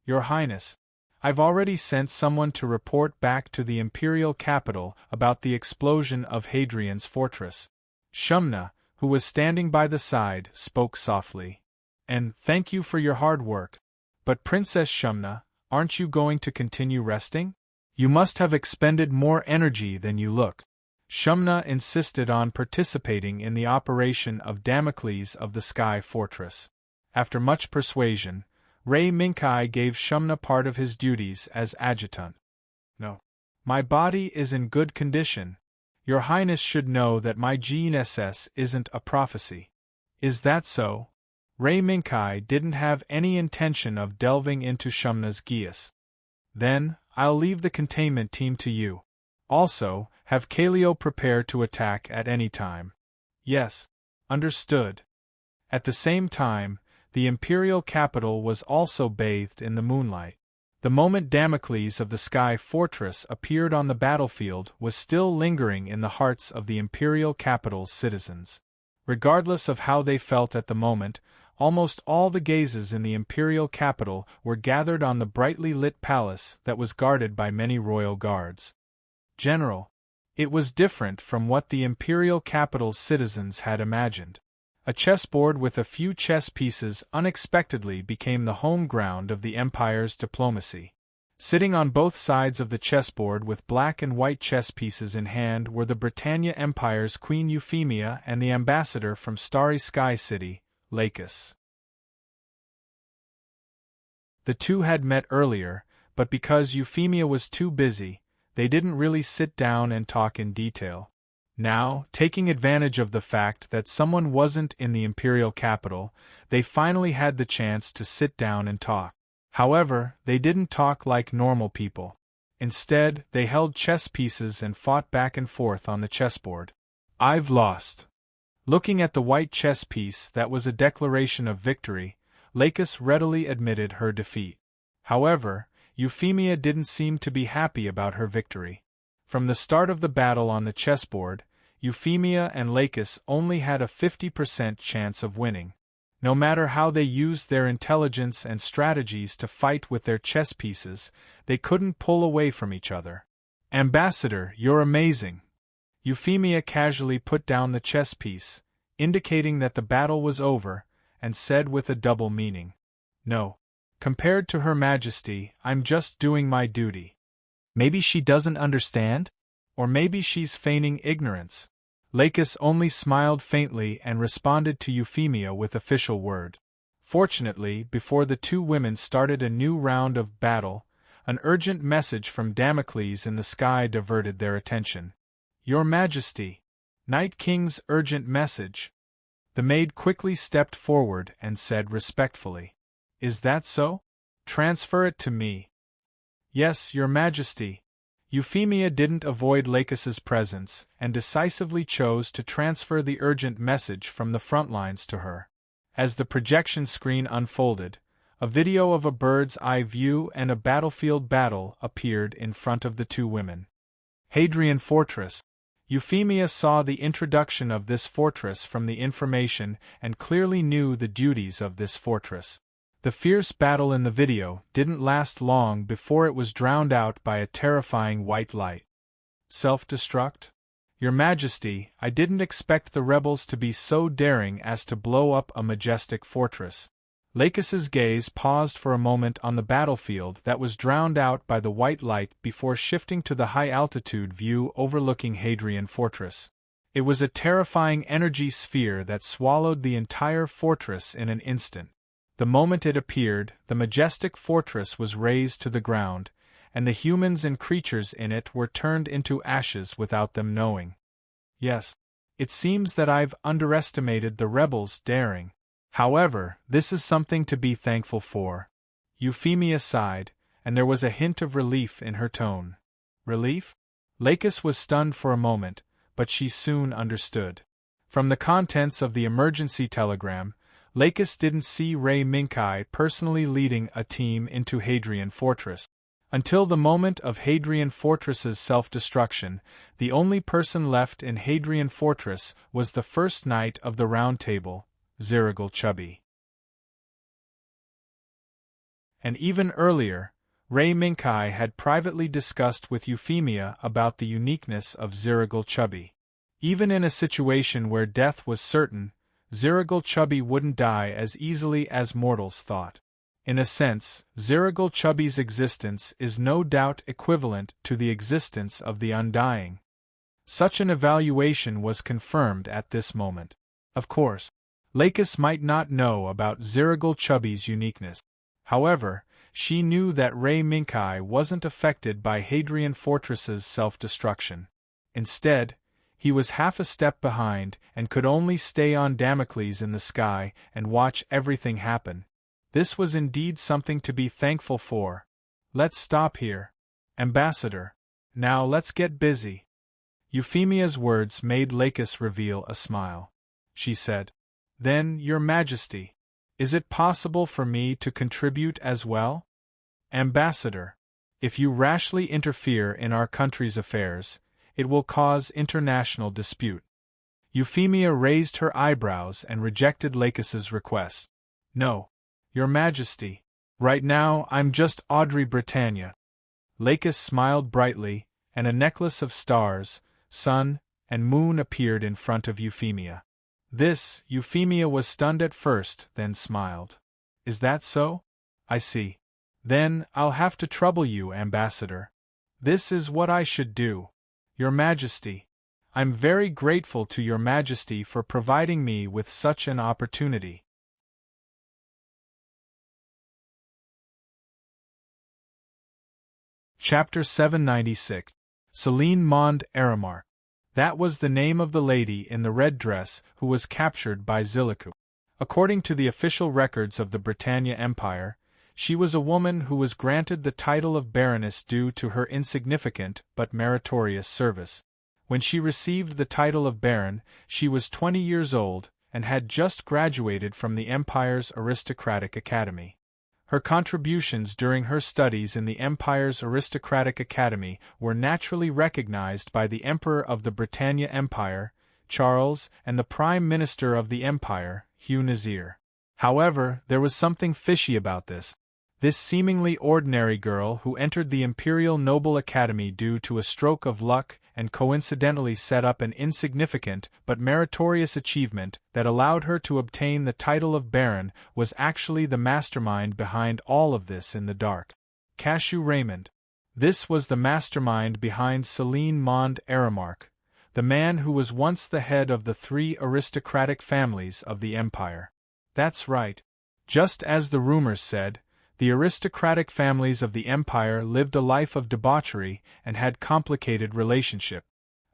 Speaker 1: Your Highness, I've already sent someone to report back to the imperial capital about the explosion of Hadrian's fortress. Shumna, who was standing by the side, spoke softly. And thank you for your hard work. But Princess Shumna, aren't you going to continue resting? You must have expended more energy than you look. Shumna insisted on participating in the operation of Damocles of the Sky Fortress. After much persuasion, Ray Minkai gave Shumna part of his duties as adjutant. No. My body is in good condition. Your Highness should know that my GNSS isn't a prophecy. Is that so? Ray Minkai didn't have any intention of delving into Shumna's geas. Then, I'll leave the containment team to you. Also, have Kaleo prepare to attack at any time. Yes. Understood. At the same time, the imperial capital was also bathed in the moonlight. The moment Damocles of the Sky Fortress appeared on the battlefield was still lingering in the hearts of the imperial capital's citizens. Regardless of how they felt at the moment, almost all the gazes in the imperial capital were gathered on the brightly lit palace that was guarded by many royal guards. General, it was different from what the imperial capital's citizens had imagined. A chessboard with a few chess pieces unexpectedly became the home ground of the Empire's diplomacy. Sitting on both sides of the chessboard with black and white chess pieces in hand were the Britannia Empire's Queen Euphemia and the ambassador from Starry Sky City, Lacus. The two had met earlier, but because Euphemia was too busy, they didn't really sit down and talk in detail. Now, taking advantage of the fact that someone wasn't in the imperial capital, they finally had the chance to sit down and talk. However, they didn't talk like normal people. Instead, they held chess pieces and fought back and forth on the chessboard. I've lost. Looking at the white chess piece that was a declaration of victory, Lacus readily admitted her defeat. However, Euphemia didn't seem to be happy about her victory. From the start of the battle on the chessboard, Euphemia and Lacus only had a 50% chance of winning. No matter how they used their intelligence and strategies to fight with their chess pieces, they couldn't pull away from each other. "Ambassador, you're amazing." Euphemia casually put down the chess piece, indicating that the battle was over, and said with a double meaning, "No. Compared to Her Majesty, I'm just doing my duty." Maybe she doesn't understand? Or maybe she's feigning ignorance. Lacus only smiled faintly and responded to Euphemia with official word. Fortunately, before the two women started a new round of battle, an urgent message from Damocles in the sky diverted their attention. "Your Majesty! Night King's urgent message." The maid quickly stepped forward and said respectfully, "Is that so? Transfer it to me." "Yes, Your Majesty." Euphemia didn't avoid Lacus's presence and decisively chose to transfer the urgent message from the front lines to her. As the projection screen unfolded, a video of a bird's eye view and a battlefield battle appeared in front of the two women. Hadrian Fortress. Euphemia saw the introduction of this fortress from the information and clearly knew the duties of this fortress. The fierce battle in the video didn't last long before it was drowned out by a terrifying white light. "Self-destruct? Your Majesty, I didn't expect the rebels to be so daring as to blow up a majestic fortress." Lacus's gaze paused for a moment on the battlefield that was drowned out by the white light before shifting to the high-altitude view overlooking Hadrian Fortress. It was a terrifying energy sphere that swallowed the entire fortress in an instant. The moment it appeared, the majestic fortress was razed to the ground, and the humans and creatures in it were turned into ashes without them knowing. Yes, it seems that I've underestimated the rebels' daring. However, this is something to be thankful for. Euphemia sighed, and there was a hint of relief in her tone. Relief? Lacus was stunned for a moment, but she soon understood. From the contents of the emergency telegram, Lacus didn't see Ray Minkai personally leading a team into Hadrian Fortress. Until the moment of Hadrian Fortress's self-destruction, the only person left in Hadrian Fortress was the first knight of the Round Table, Ziragal Chubby. And even earlier, Ray Minkai had privately discussed with Euphemia about the uniqueness of Ziragal Chubby. Even in a situation where death was certain, Ziragal Chubby wouldn't die as easily as mortals thought. In a sense, Ziragal Chubby's existence is no doubt equivalent to the existence of the undying. Such an evaluation was confirmed at this moment. Of course, Lacus might not know about Ziragal Chubby's uniqueness. However, she knew that Ray Minkai wasn't affected by Hadrian Fortress's self-destruction. Instead, he was half a step behind and could only stay on Damocles in the sky and watch everything happen. This was indeed something to be thankful for. "Let's stop here, Ambassador. Now let's get busy." Euphemia's words made Lacus reveal a smile. She said, "Then, Your Majesty, is it possible for me to contribute as well?" "Ambassador, if you rashly interfere in our country's affairs, it will cause international dispute." Euphemia raised her eyebrows and rejected Lacus's request. "No, Your Majesty. Right now I'm just Audrey Britannia." Lacus smiled brightly, and a necklace of stars, sun, and moon appeared in front of Euphemia. Euphemia was stunned at first, then smiled. "Is that so? I see. Then I'll have to trouble you, Ambassador. This is what I should do. Your Majesty, I'm very grateful to Your Majesty for providing me with such an opportunity." Chapter 796. Celine Mond Aramark. That was the name of the lady in the red dress who was captured by Ziliku. According to the official records of the Britannia Empire, she was a woman who was granted the title of Baroness due to her insignificant but meritorious service. When she received the title of Baron, she was 20 years old and had just graduated from the Empire's aristocratic academy. Her contributions during her studies in the Empire's aristocratic academy were naturally recognized by the Emperor of the Britannia Empire, Charles, and the Prime Minister of the Empire, Hugh Nazir. However, there was something fishy about this. This seemingly ordinary girl who entered the Imperial Noble Academy due to a stroke of luck and coincidentally set up an insignificant but meritorious achievement that allowed her to obtain the title of Baron was actually the mastermind behind all of this in the dark. Cashew Raymond. This was the mastermind behind Celine Mond Aramark, the man who was once the head of the 3 aristocratic families of the Empire. That's right. Just as the rumors said, the aristocratic families of the Empire lived a life of debauchery and had complicated relationship.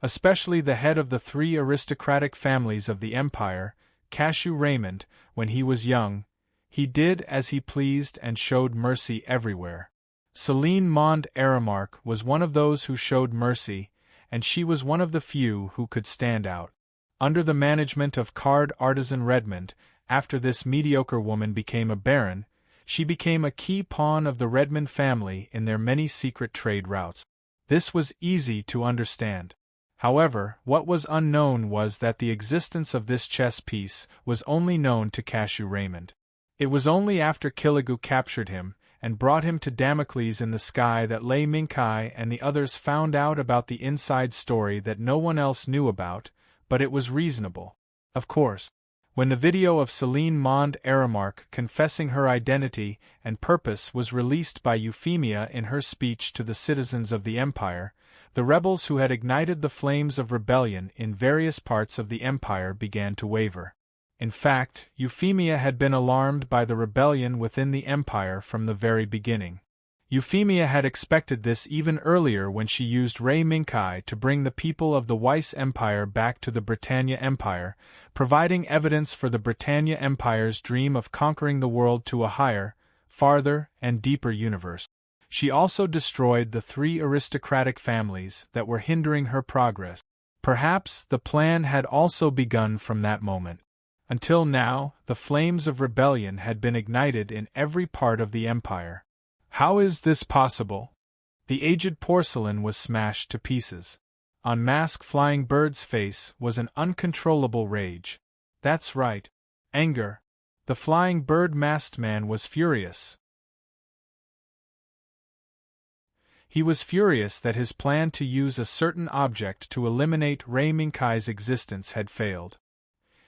Speaker 1: Especially the head of the 3 aristocratic families of the Empire, Cashew Raymond, when he was young, he did as he pleased and showed mercy everywhere. Celine Mond Aramark was one of those who showed mercy, and she was one of the few who could stand out. Under the management of card artisan Redmond, after this mediocre woman became a baron, she became a key pawn of the Redmond family in their many secret trade routes. This was easy to understand. However, what was unknown was that the existence of this chess piece was only known to Cashew Raymond. It was only after Killigrew captured him and brought him to Damocles in the sky that Lei Mingkai and the others found out about the inside story that no one else knew about, but it was reasonable. Of course. When the video of Celine Mond Aramark confessing her identity and purpose was released by Euphemia in her speech to the citizens of the Empire, the rebels who had ignited the flames of rebellion in various parts of the Empire began to waver. In fact, Euphemia had been alarmed by the rebellion within the Empire from the very beginning. Euphemia had expected this even earlier when she used Rei Mingkai to bring the people of the Weiss Empire back to the Britannia Empire, providing evidence for the Britannia Empire's dream of conquering the world to a higher, farther, and deeper universe. She also destroyed the 3 aristocratic families that were hindering her progress. Perhaps the plan had also begun from that moment. Until now, the flames of rebellion had been ignited in every part of the Empire. How is this possible? The aged porcelain was smashed to pieces. On Mask Flying Bird's face was an uncontrollable rage. That's right. Anger. The Flying Bird masked man was furious. He was furious that his plan to use a certain object to eliminate Rei Mingkai's existence had failed.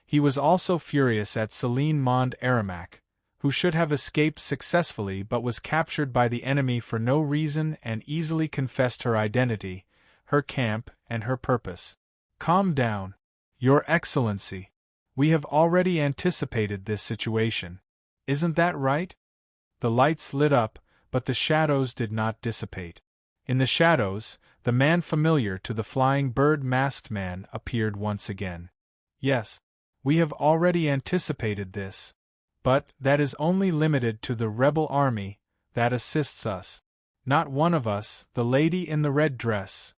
Speaker 1: He was also furious at Celine Mond Aramark, who should have escaped successfully but was captured by the enemy for no reason and easily confessed her identity, her camp, and her purpose. Calm down, Your Excellency. We have already anticipated this situation. Isn't that right? The lights lit up, but the shadows did not dissipate. In the shadows, the man familiar to the Flying Bird masked man appeared once again. Yes, we have already anticipated this. But that is only limited to the rebel army that assists us. Not one of us, the lady in the red dress.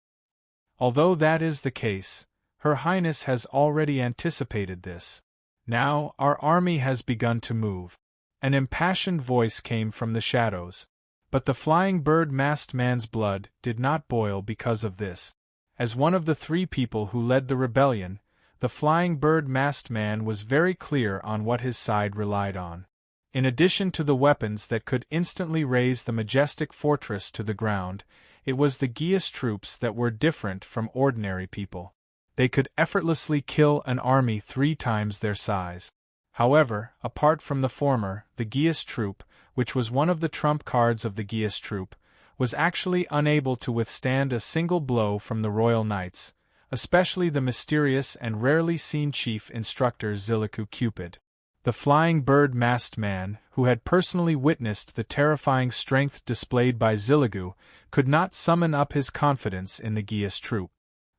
Speaker 1: Although that is the case, Her Highness has already anticipated this. Now our army has begun to move. An impassioned voice came from the shadows. But the Flying Bird masked man's blood did not boil because of this. As one of the 3 people who led the rebellion, the Flying Bird masked man was very clear on what his side relied on. In addition to the weapons that could instantly raise the majestic fortress to the ground, it was the Geas troops that were different from ordinary people. They could effortlessly kill an army 3 times their size. However, apart from the former, the Geas troop, which was one of the trump cards of the Geas troop, was actually unable to withstand a single blow from the Royal Knights, especially the mysterious and rarely seen chief instructor Ziliku Cupid. The Flying Bird masked man, who had personally witnessed the terrifying strength displayed by Ziligu, could not summon up his confidence in the Geas troop.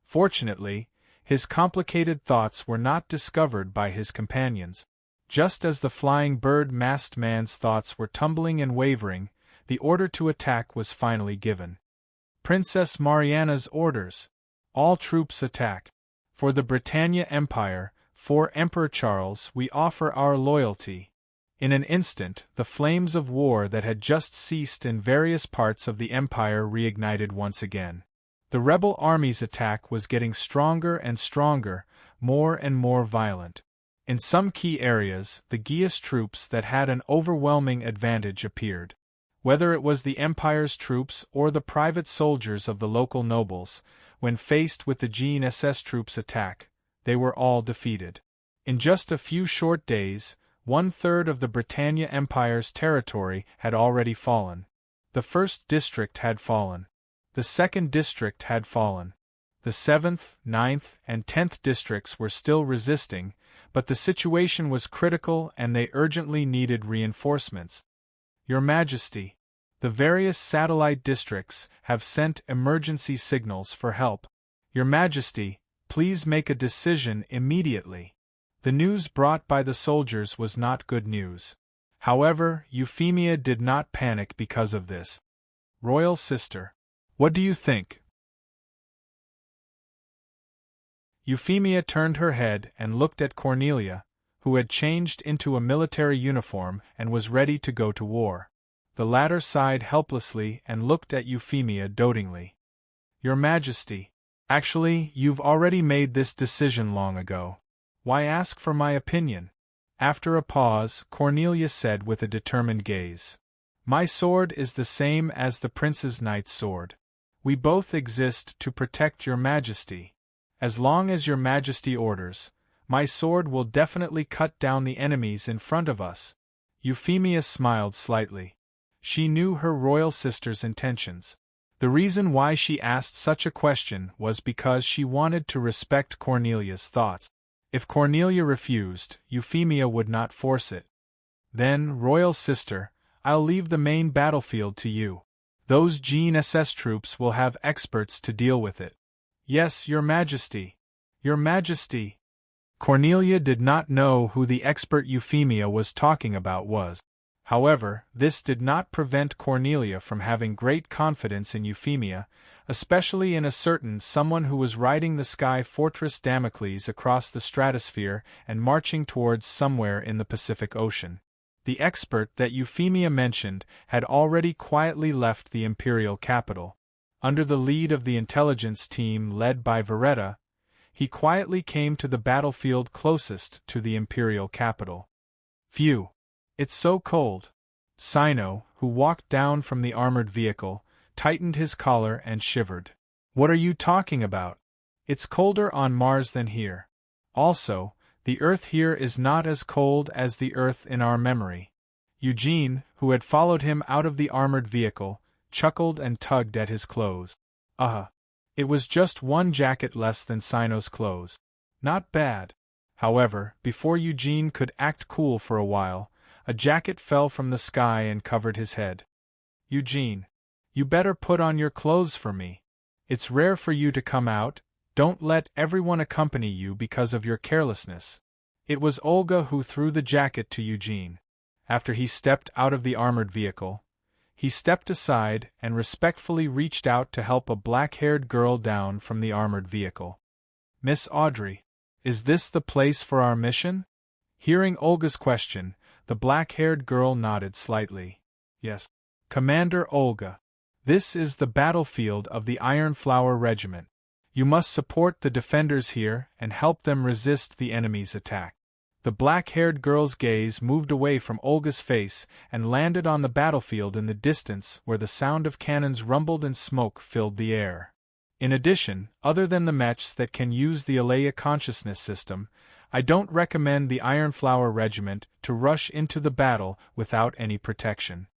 Speaker 1: Fortunately, his complicated thoughts were not discovered by his companions. Just as the Flying Bird masked man's thoughts were tumbling and wavering, the order to attack was finally given. Princess Mariana's orders. All troops attack. For the Britannia Empire, for Emperor Charles, we offer our loyalty. In an instant, the flames of war that had just ceased in various parts of the Empire reignited once again. The rebel army's attack was getting stronger and stronger, more and more violent. In some key areas, the Geas troops that had an overwhelming advantage appeared. Whether it was the Empire's troops or the private soldiers of the local nobles, when faced with the Gene SS troops' attack, they were all defeated. In just a few short days, 1/3 of the Britannia Empire's territory had already fallen. The 1st district had fallen. The 2nd district had fallen. The 7th, 9th, and 10th districts were still resisting, but the situation was critical and they urgently needed reinforcements. Your Majesty, the various satellite districts have sent emergency signals for help. Your Majesty, please make a decision immediately. The news brought by the soldiers was not good news. However, Euphemia did not panic because of this. Royal sister, what do you think? Euphemia turned her head and looked at Cornelia, who had changed into a military uniform and was ready to go to war. The latter sighed helplessly and looked at Euphemia dotingly. Your Majesty, actually, you've already made this decision long ago. Why ask for my opinion? After a pause, Cornelia said with a determined gaze. My sword is the same as the Prince's knight's sword. We both exist to protect your Majesty. As long as your Majesty orders, my sword will definitely cut down the enemies in front of us. Euphemia smiled slightly. She knew her royal sister's intentions. The reason why she asked such a question was because she wanted to respect Cornelia's thoughts. If Cornelia refused, Euphemia would not force it. Then, royal sister, I'll leave the main battlefield to you. Those Gene SS troops will have experts to deal with it. Yes, your Majesty. Your Majesty. Cornelia did not know who the expert Euphemia was talking about was. However, this did not prevent Cornelia from having great confidence in Euphemia, especially in a certain someone who was riding the sky fortress Damocles across the stratosphere and marching towards somewhere in the Pacific Ocean. The expert that Euphemia mentioned had already quietly left the imperial capital. Under the lead of the intelligence team led by Veretta, he quietly came to the battlefield closest to the imperial capital. Phew! It's so cold. Sino, who walked down from the armored vehicle, tightened his collar and shivered. What are you talking about? It's colder on Mars than here. Also, the Earth here is not as cold as the Earth in our memory. Eugene, who had followed him out of the armored vehicle, chuckled and tugged at his clothes. It was just one jacket less than Sino's clothes. Not bad. However, before Eugene could act cool for a while, a jacket fell from the sky and covered his head. Eugene, you better put on your clothes for me. It's rare for you to come out. Don't let everyone accompany you because of your carelessness. It was Olga who threw the jacket to Eugene. After he stepped out of the armored vehicle, he stepped aside and respectfully reached out to help a black-haired girl down from the armored vehicle. Miss Audrey, is this the place for our mission? Hearing Olga's question, the black-haired girl nodded slightly. Yes, Commander Olga. This is the battlefield of the Iron Flower Regiment. You must support the defenders here and help them resist the enemy's attack. The black-haired girl's gaze moved away from Olga's face and landed on the battlefield in the distance where the sound of cannons rumbled and smoke filled the air. In addition, other than the mechs that can use the Alea consciousness system, I don't recommend the Iron Flower Regiment to rush into the battle without any protection.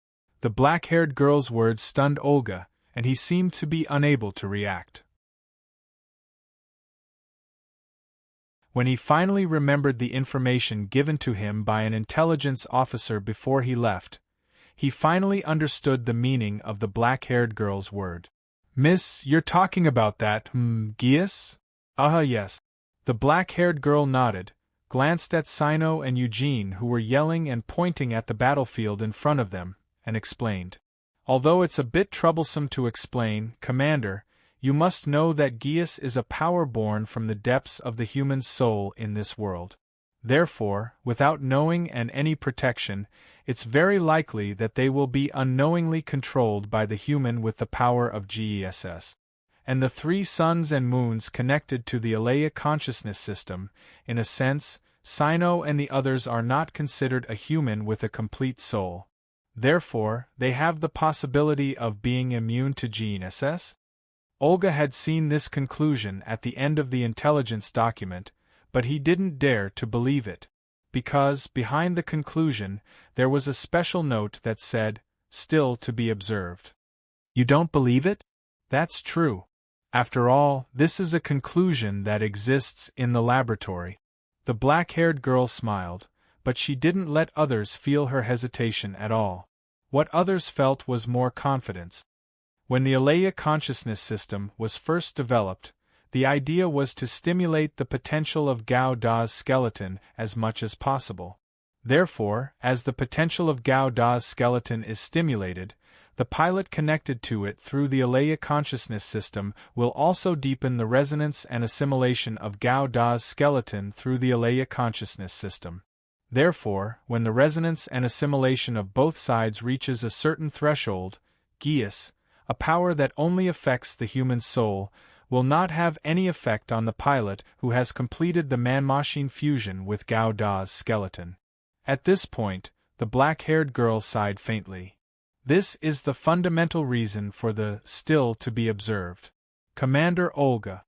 Speaker 1: The black-haired girl's words stunned Olga, and he seemed to be unable to react. When he finally remembered the information given to him by an intelligence officer before he left, he finally understood the meaning of the black-haired girl's word. Miss, you're talking about that, Geas? Yes. The black-haired girl nodded, glanced at Sino and Eugene who were yelling and pointing at the battlefield in front of them, and explained. Although it's a bit troublesome to explain, Commander, you must know that Geas is a power born from the depths of the human soul in this world. Therefore, without knowing and any protection, it's very likely that they will be unknowingly controlled by the human with the power of GESS. And the three suns and moons connected to the Alea consciousness system, in a sense, Sino and the others are not considered a human with a complete soul. Therefore, they have the possibility of being immune to GESS? Olga had seen this conclusion at the end of the intelligence document, but he didn't dare to believe it, because, behind the conclusion, there was a special note that said, "Still to be observed." You don't believe it? That's true. After all, this is a conclusion that exists in the laboratory. The black-haired girl smiled, but she didn't let others feel her hesitation at all. What others felt was more confidence. When the Alea consciousness system was first developed, the idea was to stimulate the potential of Gao Da's skeleton as much as possible. Therefore, as the potential of Gao Da's skeleton is stimulated, the pilot connected to it through the Alea consciousness system will also deepen the resonance and assimilation of Gao Da's skeleton through the Alea consciousness system. Therefore, when the resonance and assimilation of both sides reaches a certain threshold, Geas, a power that only affects the human soul, will not have any effect on the pilot who has completed the man-machine fusion with Gao Da's skeleton. At this point, the black-haired girl sighed faintly. This is the fundamental reason for the still to be observed. Commander Olga.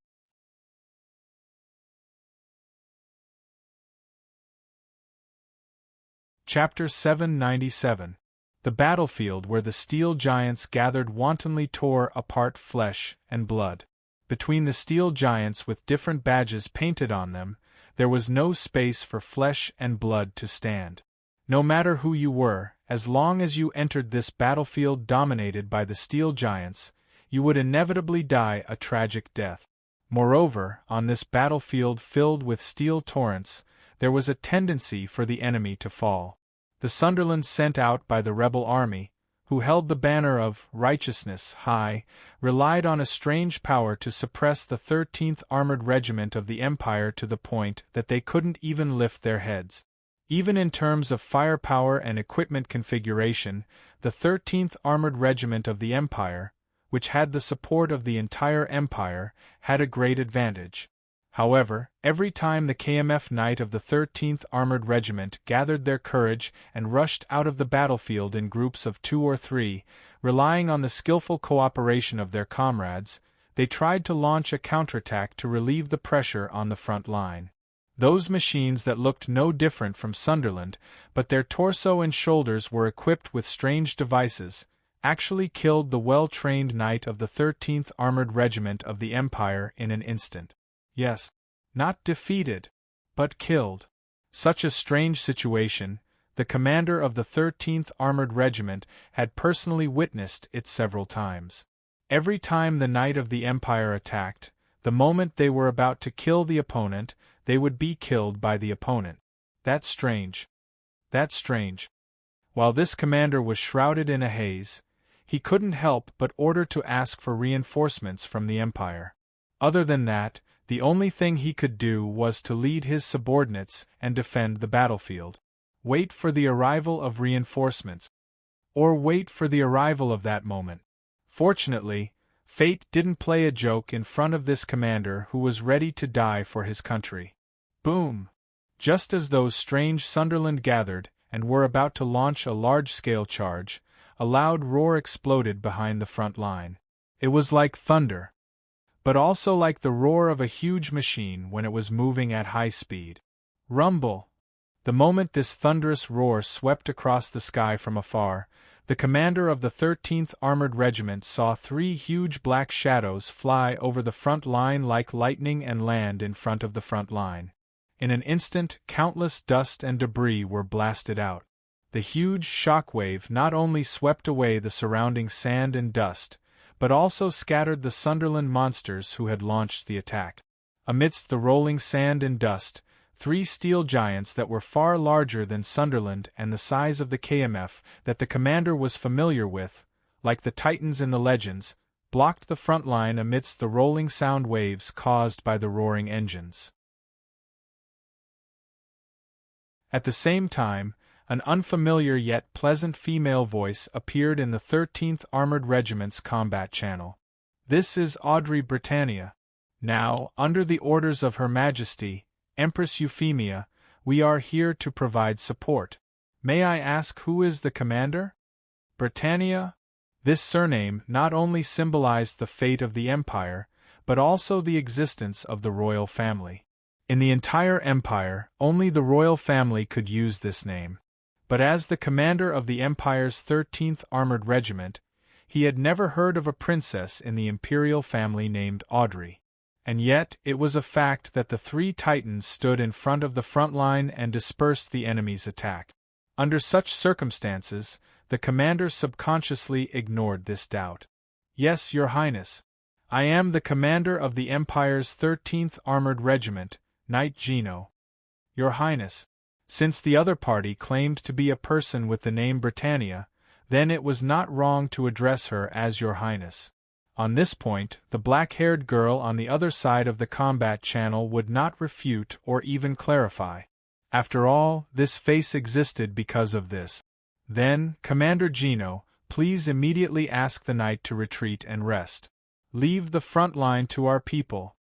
Speaker 1: Chapter 797. The battlefield where the steel giants gathered wantonly tore apart flesh and blood. Between the steel giants with different badges painted on them, there was no space for flesh and blood to stand. No matter who you were, as long as you entered this battlefield dominated by the steel giants, you would inevitably die a tragic death. Moreover, on this battlefield filled with steel torrents, there was a tendency for the enemy to fall. The Sunderland sent out by the rebel army, who held the banner of righteousness high, relied on a strange power to suppress the 13th Armored Regiment of the Empire to the point that they couldn't even lift their heads. Even in terms of firepower and equipment configuration, the 13th Armored Regiment of the Empire, which had the support of the entire Empire, had a great advantage. However, every time the KMF Knight of the 13th Armored Regiment gathered their courage and rushed out of the battlefield in groups of 2 or 3, relying on the skillful cooperation of their comrades, they tried to launch a counterattack to relieve the pressure on the front line. Those machines that looked no different from Sunderland, but their torso and shoulders were equipped with strange devices, actually killed the well-trained knight of the 13th Armored Regiment of the Empire in an instant. Yes, not defeated, but killed. Such a strange situation, the commander of the 13th Armored Regiment had personally witnessed it several times. Every time the Knight of the Empire attacked, the moment they were about to kill the opponent, they would be killed by the opponent. That's strange. That's strange. While this commander was shrouded in a haze, he couldn't help but order to ask for reinforcements from the Empire. Other than that, the only thing he could do was to lead his subordinates and defend the battlefield. Wait for the arrival of reinforcements. Or wait for the arrival of that moment. Fortunately, fate didn't play a joke in front of this commander who was ready to die for his country. Boom! Just as those strange Sunderland gathered and were about to launch a large-scale charge, a loud roar exploded behind the front line. It was like thunder, but also like the roar of a huge machine when it was moving at high speed. Rumble! The moment this thunderous roar swept across the sky from afar, the commander of the 13th Armored Regiment saw 3 huge black shadows fly over the front line like lightning and land in front of the front line. In an instant, countless dust and debris were blasted out. The huge shock wave not only swept away the surrounding sand and dust, but also scattered the Sunderland monsters who had launched the attack. Amidst the rolling sand and dust, 3 steel giants that were far larger than Sunderland and the size of the KMF that the commander was familiar with, like the Titans in the legends, blocked the front line amidst the rolling sound waves caused by the roaring engines. At the same time, an unfamiliar yet pleasant female voice appeared in the 13th Armored Regiment's combat channel. "This is Audrey Britannia. Now, under the orders of Her Majesty, Empress Euphemia, we are here to provide support. May I ask who is the commander?" Britannia? This surname not only symbolized the fate of the Empire, but also the existence of the royal family. In the entire Empire, only the royal family could use this name. But as the commander of the Empire's 13th Armored Regiment, he had never heard of a princess in the imperial family named Audrey. And yet, it was a fact that the three Titans stood in front of the front line and dispersed the enemy's attack. Under such circumstances, the commander subconsciously ignored this doubt. "Yes, Your Highness. I am the commander of the Empire's 13th Armored Regiment, Knight Gino." "Your Highness." Since the other party claimed to be a person with the name Britannia, then it was not wrong to address her as Your Highness. On this point, the black-haired girl on the other side of the combat channel would not refute or even clarify. After all, this face existed because of this. "Then, Commander Gino, please immediately ask the knight to retreat and rest. Leave the front line to our people."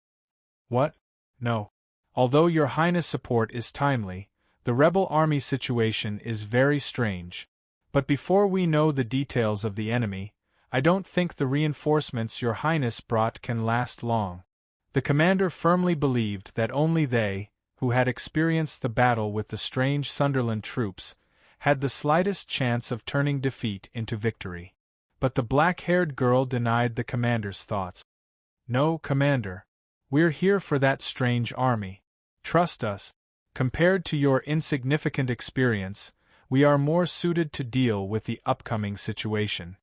Speaker 1: "What? No. Although Your Highness' support is timely, the rebel army situation is very strange. But before we know the details of the enemy, I don't think the reinforcements Your Highness brought can last long." The commander firmly believed that only they, who had experienced the battle with the strange Sunderland troops, had the slightest chance of turning defeat into victory. But the black-haired girl denied the commander's thoughts. "No, Commander. We're here for that strange army. Trust us. Compared to your insignificant experience, we are more suited to deal with the upcoming situation."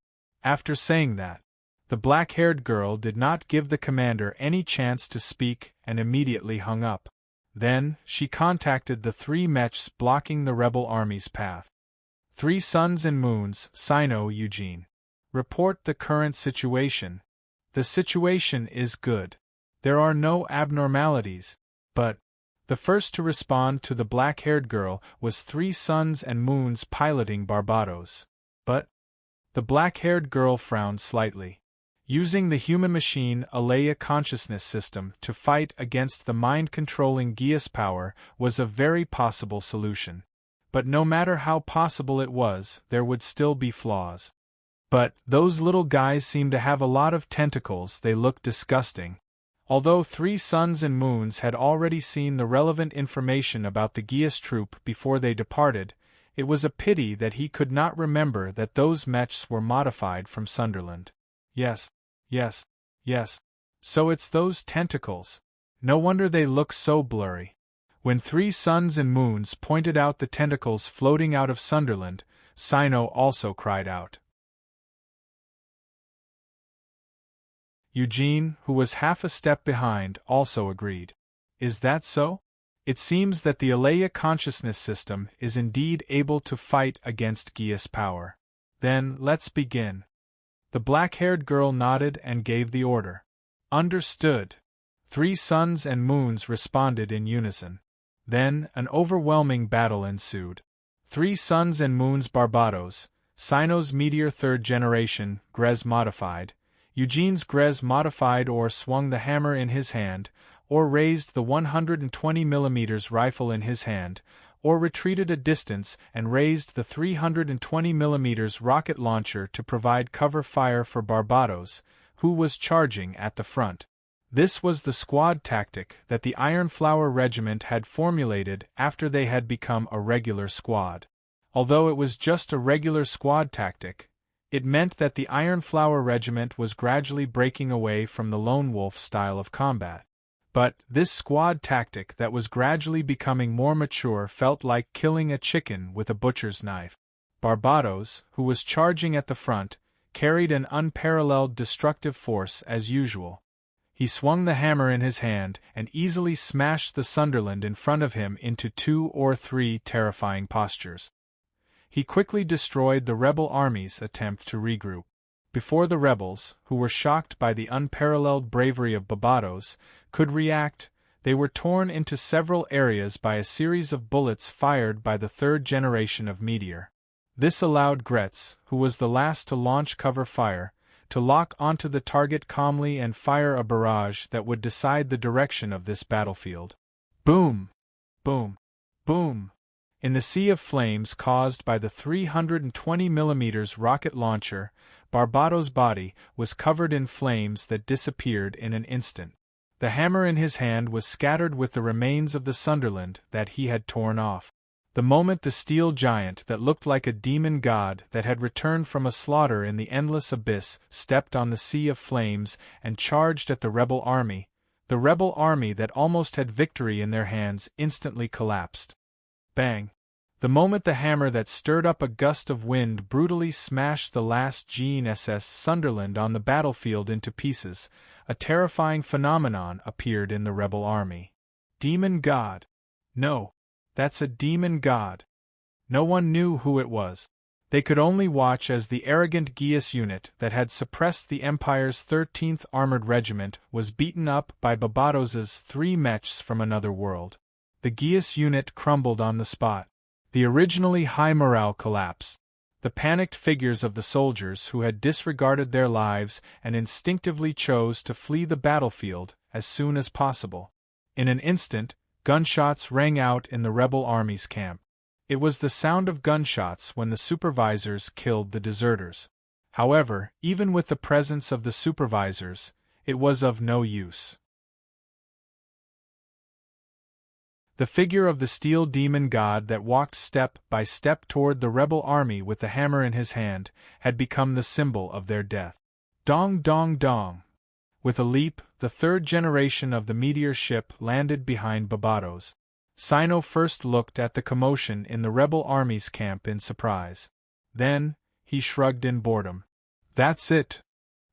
Speaker 1: After saying that, the black-haired girl did not give the commander any chance to speak and immediately hung up. Then, she contacted the three mechs blocking the rebel army's path. "Three Suns and Moons, Sino Eugene. Report the current situation." "The situation is good. There are no abnormalities, but..." The first to respond to the black-haired girl was Three Suns and Moons piloting Barbados. "But..." The black-haired girl frowned slightly. Using the human-machine Alea consciousness system to fight against the mind-controlling Geas power was a very possible solution. But no matter how possible it was, there would still be flaws. "But those little guys seem to have a lot of tentacles. They look disgusting." Although Three Suns and Moons had already seen the relevant information about the Geas troop before they departed, it was a pity that he could not remember that those mechs were modified from Sunderland. Yes. So it's those tentacles. No wonder they look so blurry. When Three Suns and Moons pointed out the tentacles floating out of Sunderland, Sino also cried out. Eugene, who was half a step behind, also agreed. "Is that so? It seems that the Alea consciousness system is indeed able to fight against Geas power. Then, let's begin." The black-haired girl nodded and gave the order. "Understood." Three Suns and Moons responded in unison. Then, an overwhelming battle ensued. Three Suns and Moons Barbados, Sino's Meteor 3rd Generation, Grez Modified, Eugene's Grez Modified or swung the hammer in his hand, or raised the 120mm rifle in his hand, or retreated a distance and raised the 320mm rocket launcher to provide cover fire for Barbados, who was charging at the front. This was the squad tactic that the Iron Flower Regiment had formulated after they had become a regular squad. Although it was just a regular squad tactic, it meant that the Iron Flower Regiment was gradually breaking away from the lone wolf style of combat. But this squad tactic that was gradually becoming more mature felt like killing a chicken with a butcher's knife. Barbados, who was charging at the front, carried an unparalleled destructive force as usual. He swung the hammer in his hand and easily smashed the Sunderland in front of him into 2 or 3 terrifying postures. He quickly destroyed the rebel army's attempt to regroup. Before the rebels, who were shocked by the unparalleled bravery of Barbados, could react, They were torn into several areas by a series of bullets fired by the third generation of meteor. This allowed Gretz, who was the last to launch cover fire, to lock onto the target calmly and fire a barrage that would decide the direction of this battlefield. Boom! Boom! Boom! In the sea of flames caused by the 320mm rocket launcher, Barbato's body was covered in flames that disappeared in an instant. The hammer in his hand was scattered with the remains of the Sunderland that he had torn off. The moment the steel giant that looked like a demon god that had returned from a slaughter in the endless abyss stepped on the sea of flames and charged at the rebel army that almost had victory in their hands instantly collapsed. Bang! The moment the hammer that stirred up a gust of wind brutally smashed the last GNSS Sunderland on the battlefield into pieces, a terrifying phenomenon appeared in the rebel army. Demon god. No. That's a demon god. No one knew who it was. They could only watch as the arrogant Geas unit that had suppressed the Empire's 13th Armored Regiment was beaten up by Barbatos's 3 mechs from another world. The Geas unit crumbled on the spot. The originally high morale collapsed. The panicked figures of the soldiers who had disregarded their lives and instinctively chose to flee the battlefield as soon as possible. In an instant, gunshots rang out in the rebel army's camp. It was the sound of gunshots when the supervisors killed the deserters. However, even with the presence of the supervisors, it was of no use. The figure of the steel demon god that walked step by step toward the rebel army with the hammer in his hand had become the symbol of their death. Dong dong dong! With a leap, the third generation of the meteor ship landed behind Barbatos. Sino first looked at the commotion in the rebel army's camp in surprise. Then, he shrugged in boredom. That's it.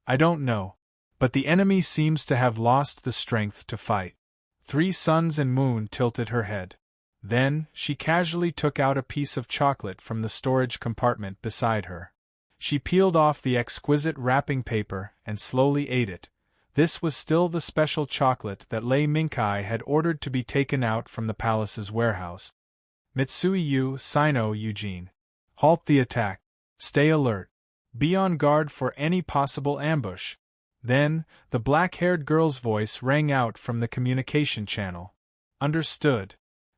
Speaker 1: I don't know. But the enemy seems to have lost the strength to fight. 3 Suns and Moon tilted her head. Then, she casually took out a piece of chocolate from the storage compartment beside her. She peeled off the exquisite wrapping paper and slowly ate it. This was still the special chocolate that Lei Minkai had ordered to be taken out from the palace's warehouse. Mitsui Yu, Sino Eugene. Halt the attack. Stay alert. Be on guard for any possible ambush. Then, the black-haired girl's voice rang out from the communication channel. Understood.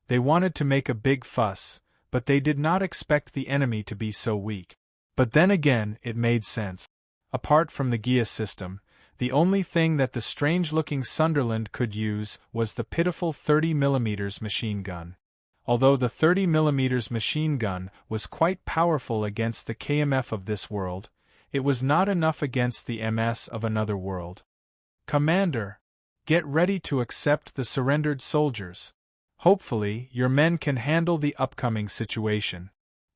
Speaker 1: They wanted to make a big fuss, but they did not expect the enemy to be so weak. But then again, it made sense. Apart from the Gia system, the only thing that the strange-looking Sunderland could use was the pitiful 30mm machine gun. Although the 30mm machine gun was quite powerful against the KMF of this world, it was not enough against the MS of another world. Commander, get ready to accept the surrendered soldiers. Hopefully, your men can handle the upcoming situation.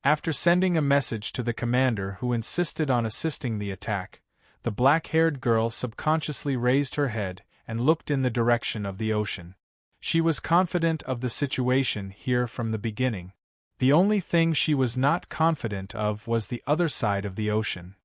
Speaker 1: After sending a message to the commander who insisted on assisting the attack, the black-haired girl subconsciously raised her head and looked in the direction of the ocean. She was confident of the situation here from the beginning. The only thing she was not confident of was the other side of the ocean.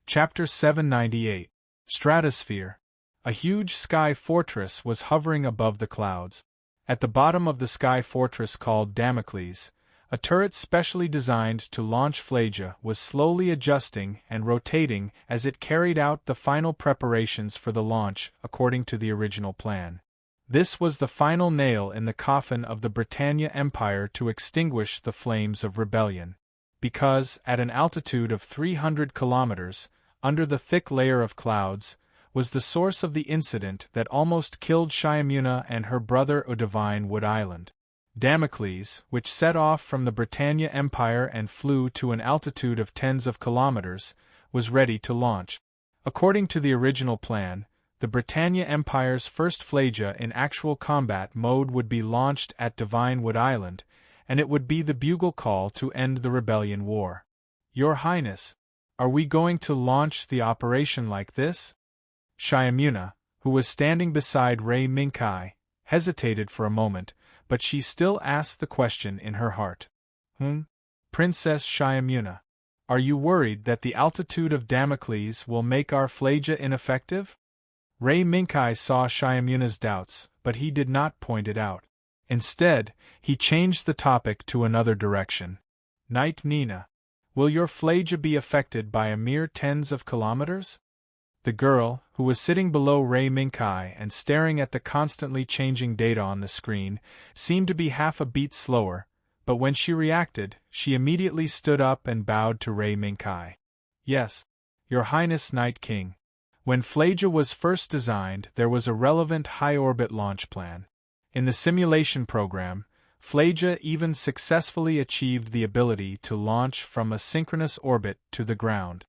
Speaker 1: Chapter 798. Stratosphere. A huge sky fortress was hovering above the clouds. At the bottom of the sky fortress called Damocles, a turret specially designed to launch Flagia was slowly adjusting and rotating as it carried out the final preparations for the launch according to the original plan. This was the final nail in the coffin of the Britannia Empire to extinguish the flames of rebellion. Because, at an altitude of 300 kilometers, under the thick layer of clouds, was the source of the incident that almost killed Shyamuna and her brother Odivine Wood Island. Damocles, which set off from the Britannia Empire and flew to an altitude of tens of kilometers, was ready to launch. According to the original plan, the Britannia Empire's first Flagia in actual combat mode would be launched at Divine Wood Island, and it would be the bugle call to end the rebellion war. Your Highness, are we going to launch the operation like this? Shyamuna, who was standing beside Rei Minkai, hesitated for a moment, but she still asked the question in her heart. Princess Shyamuna. Are you worried that the altitude of Damocles will make our Phlagia ineffective? Ray Minkai saw Shyamuna's doubts, but he did not point it out. Instead, he changed the topic to another direction. Knight Nina, will your Phlagia be affected by a mere tens of kilometers? The girl, who was sitting below Ray Minkai and staring at the constantly changing data on the screen, seemed to be half a beat slower, but when she reacted, she immediately stood up and bowed to Ray Minkai. Yes, Your Highness Night King. When Phlagia was first designed, there was a relevant high-orbit launch plan. In the simulation program, Phlagia even successfully achieved the ability to launch from a synchronous orbit to the ground.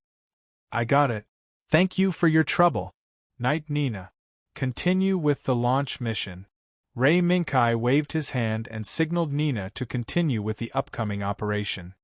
Speaker 1: I got it. Thank you for your trouble. Knight Nina. Continue with the launch mission. Ray Minkai waved his hand and signaled Nina to continue with the upcoming operation.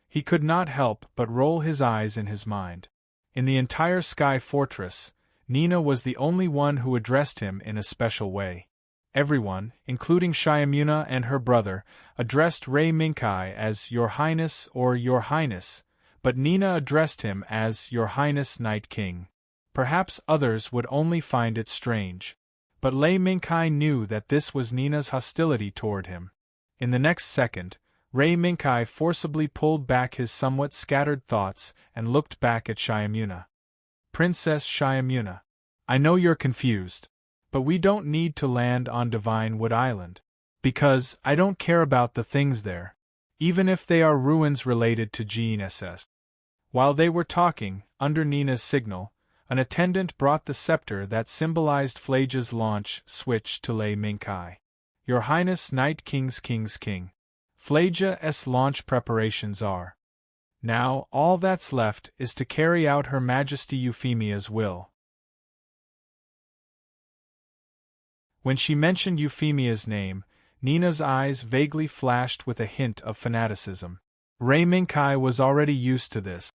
Speaker 1: He could not help but roll his eyes in his mind. In the entire Sky Fortress, Nina was the only one who addressed him in a special way. Everyone, including Shyamuna and her brother, addressed Ray Minkai as Your Highness or Your Highness, but Nina addressed him as Your Highness Night King. Perhaps others would only find it strange, but Ray Minkai knew that this was Nina's hostility toward him. In the next second, Ray Minkai forcibly pulled back his somewhat scattered thoughts and looked back at Shyamuna. Princess Shyamuna, I know you're confused, but we don't need to land on Divine Wood Island. Because I don't care about the things there, even if they are ruins related to GNSS. While they were talking, under Nina's signal, an attendant brought the scepter that symbolized Phlagia's launch switch to Ray Minkai. Your Highness Night King's King. Phlagia's launch preparations are. Now, all that's left is to carry out Her Majesty Euphemia's will. When she mentioned Euphemia's name, Nina's eyes vaguely flashed with a hint of fanaticism. Ray Minkai was already used to this.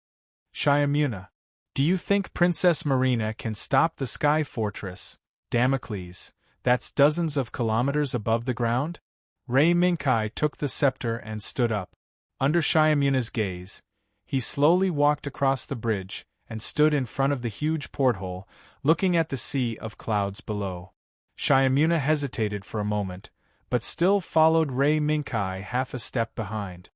Speaker 1: Shyamuna, do you think Princess Marina can stop the Sky Fortress, Damocles, that's dozens of kilometers above the ground? Ray Minkai took the scepter and stood up. Under Shyamuna's gaze, he slowly walked across the bridge and stood in front of the huge porthole, looking at the sea of clouds below. Shyamuna hesitated for a moment, but still followed Ray Minkai half a step behind.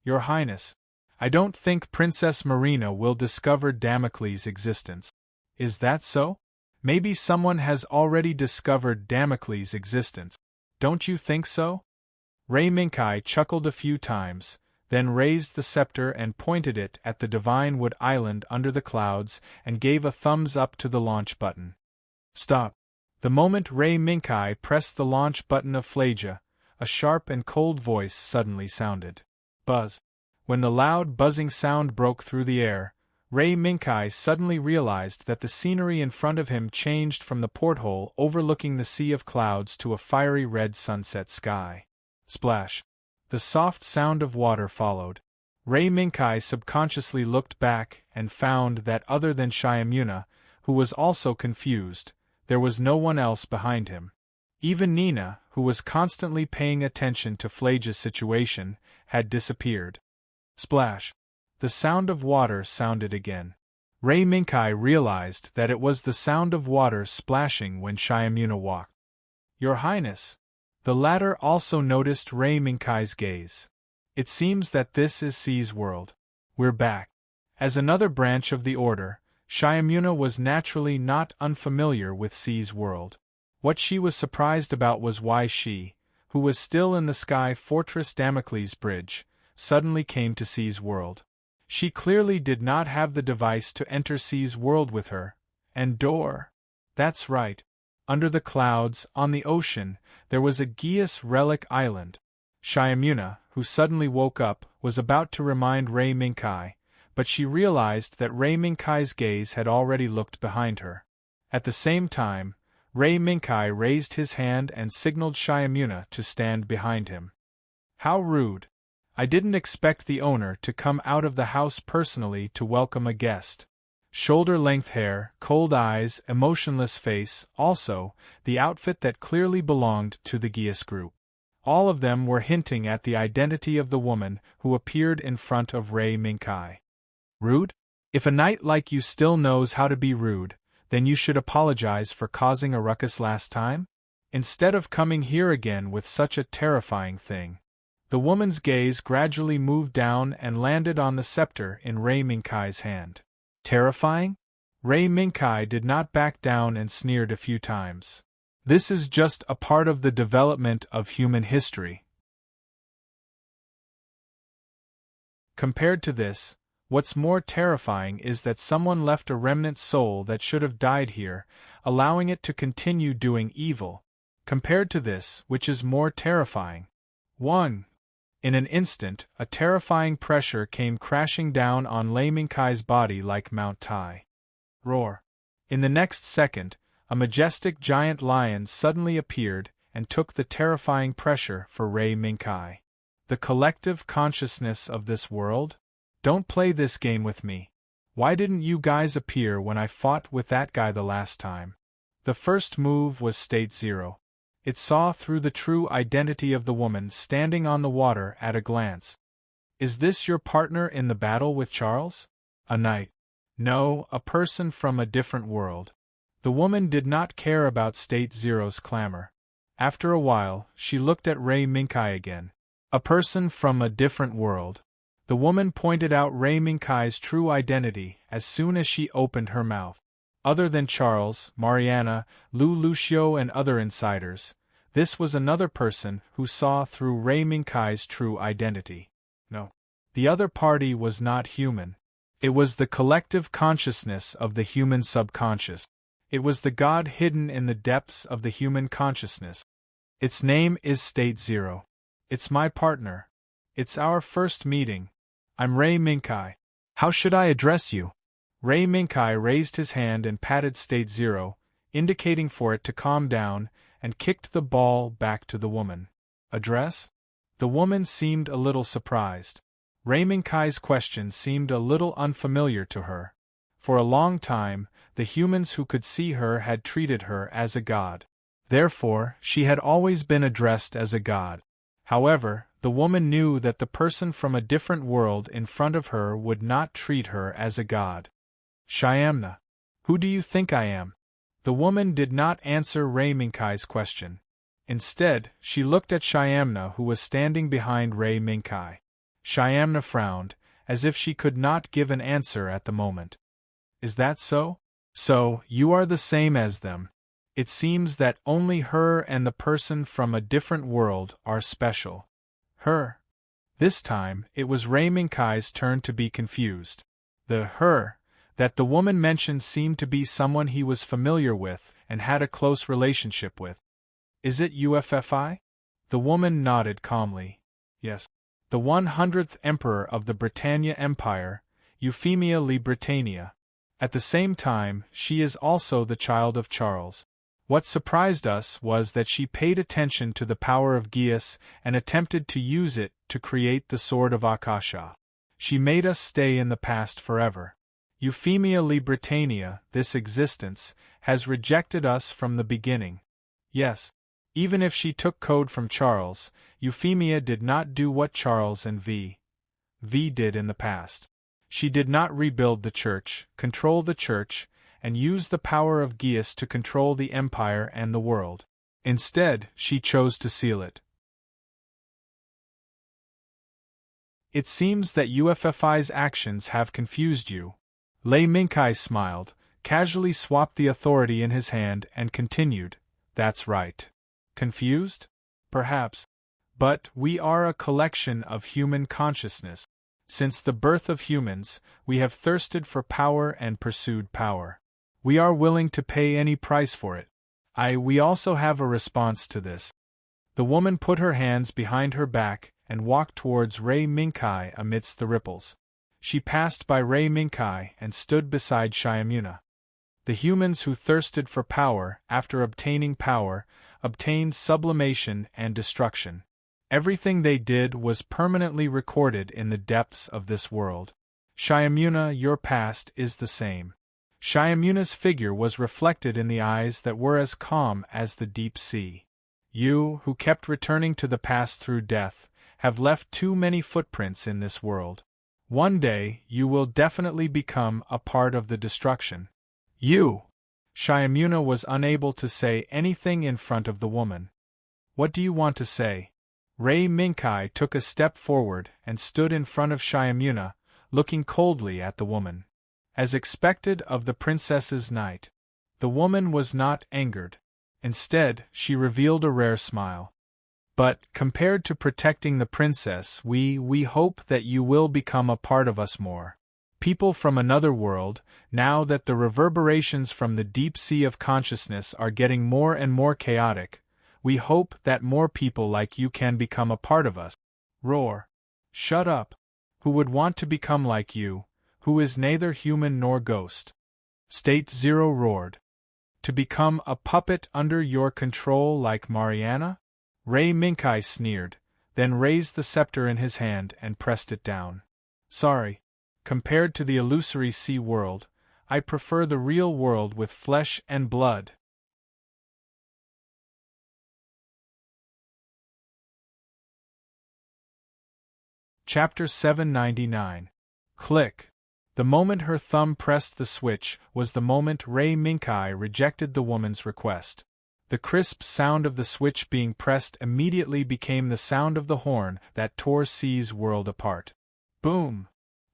Speaker 1: Your Highness, I don't think Princess Marina will discover Damocles' existence. Is that so? Maybe someone has already discovered Damocles' existence. Don't you think so? Ray Minkai chuckled a few times, then raised the scepter and pointed it at the Divine Wood Island under the clouds and gave a thumbs up to the launch button. Stop. The moment Ray Minkai pressed the launch button of Phlagia, a sharp and cold voice suddenly sounded. Buzz. When the loud buzzing sound broke through the air, Ray Minkai suddenly realized that the scenery in front of him changed from the porthole overlooking the sea of clouds to a fiery red sunset sky. Splash. The soft sound of water followed. Ray Minkai subconsciously looked back and found that other than Shyamuna, who was also confused, there was no one else behind him. Even Nina, who was constantly paying attention to Phlagia's situation, had disappeared. Splash. The sound of water sounded again. Ray Minkai realized that it was the sound of water splashing when Shyamuna walked. Your Highness. The latter also noticed Ray Minkai's gaze. It seems that this is C's world. We're back. As another branch of the Order, Shyamuna was naturally not unfamiliar with C's world. What she was surprised about was why she, who was still in the Sky Fortress Damocles Bridge, suddenly came to C's world. She clearly did not have the device to enter C's world with her. And door. That's right. Under the clouds, on the ocean, there was a Geas relic island. Shyamuna, who suddenly woke up, was about to remind Ray Minkai, but she realized that Ray Minkai's gaze had already looked behind her. At the same time, Ray Minkai raised his hand and signaled Shyamuna to stand behind him. How rude. I didn't expect the owner to come out of the house personally to welcome a guest. Shoulder-length hair, cold eyes, emotionless face, also, the outfit that clearly belonged to the Geas group. All of them were hinting at the identity of the woman who appeared in front of Ray Minkai. Rude? If a knight like you still knows how to be rude, then you should apologize for causing a ruckus last time? Instead of coming here again with such a terrifying thing. The woman's gaze gradually moved down and landed on the scepter in Rei Minkai's hand. Terrifying? Rei Minkai did not back down and sneered a few times. This is just a part of the development of human history. Compared to this, what's more terrifying is that someone left a remnant soul that should have died here, allowing it to continue doing evil. Compared to this, which is more terrifying? 1. In an instant, a terrifying pressure came crashing down on Lei Minkai's body like Mount Tai. Roar. In the next second, a majestic giant lion suddenly appeared and took the terrifying pressure for Rei Minkai. The collective consciousness of this world? Don't play this game with me. Why didn't you guys appear when I fought with that guy the last time? The first move was State Zero. It saw through the true identity of the woman standing on the water at a glance. Is this your partner in the battle with Charles? A knight. No, a person from a different world. The woman did not care about State Zero's clamor. After a while, she looked at Rei Minkai again. A person from a different world. The woman pointed out Rei Minkai's true identity as soon as she opened her mouth. Other than Charles, Mariana, Lu Lucio and other insiders, this was another person who saw through Rei Minkai's true identity. No. The other party was not human. It was the collective consciousness of the human subconscious. It was the God hidden in the depths of the human consciousness. Its name is State Zero. It's my partner. It's our first meeting. I'm Rei Minkai. How should I address you? Rei Minkai raised his hand and patted State Zero, indicating for it to calm down, and kicked the ball back to the woman. Address? The woman seemed a little surprised. Rei Minkai's question seemed a little unfamiliar to her. For a long time, the humans who could see her had treated her as a god. Therefore, she had always been addressed as a god. However, the woman knew that the person from a different world in front of her would not treat her as a god. Shyamna. Who do you think I am? The woman did not answer Rei Minkai's question. Instead, she looked at Shyamna, who was standing behind Rei Minkai. Shyamna frowned, as if she could not give an answer at the moment. Is that so? So, you are the same as them. It seems that only her and the person from a different world are special. Her. This time, it was Rei Minkai's turn to be confused. The her that the woman mentioned seemed to be someone he was familiar with and had a close relationship with. Is it UFFI? The woman nodded calmly. Yes. The 100th Emperor of the Britannia Empire, Euphemia Li Britannia. At the same time, she is also the child of Charles. What surprised us was that she paid attention to the power of Geas and attempted to use it to create the Sword of Akasha. She made us stay in the past forever. Euphemia Li Britannia, this existence, has rejected us from the beginning. Yes. Even if she took code from Charles, Euphemia did not do what Charles and V did in the past. She did not rebuild the church, control the church, and use the power of Geas to control the empire and the world. Instead, she chose to seal it. It seems that UFFI's actions have confused you. Lei Minkai smiled, casually swapped the authority in his hand and continued, That's right. Confused? Perhaps. But we are a collection of human consciousness. Since the birth of humans, we have thirsted for power and pursued power. We are willing to pay any price for it. We also have a response to this. The woman put her hands behind her back and walked towards Rei Minkai amidst the ripples. She passed by Rei Minkai and stood beside Shyamuna. The humans who thirsted for power, after obtaining power, obtained sublimation and destruction. Everything they did was permanently recorded in the depths of this world. Shyamuna, your past is the same. Shyamuna's figure was reflected in the eyes that were as calm as the deep sea. You, who kept returning to the past through death, have left too many footprints in this world. One day, you will definitely become a part of the destruction. You! Shyamuna was unable to say anything in front of the woman. What do you want to say? Rei Minkai took a step forward and stood in front of Shyamuna, looking coldly at the woman. As expected of the princess's knight, the woman was not angered. Instead, she revealed a rare smile. But, compared to protecting the princess, we hope that you will become a part of us more. People from another world, now that the reverberations from the deep sea of consciousness are getting more and more chaotic, we hope that more people like you can become a part of us. Roar. Shut up. Who would want to become like you, who is neither human nor ghost? State Zero roared. To become a puppet under your control like Mariana? Rei Minkai sneered, then raised the scepter in his hand and pressed it down. Sorry. Compared to the illusory sea world, I prefer the real world with flesh and blood. Chapter 799. Click. The moment her thumb pressed the switch was the moment Rei Minkai rejected the woman's request. The crisp sound of the switch being pressed immediately became the sound of the horn that tore Sea's world apart. Boom!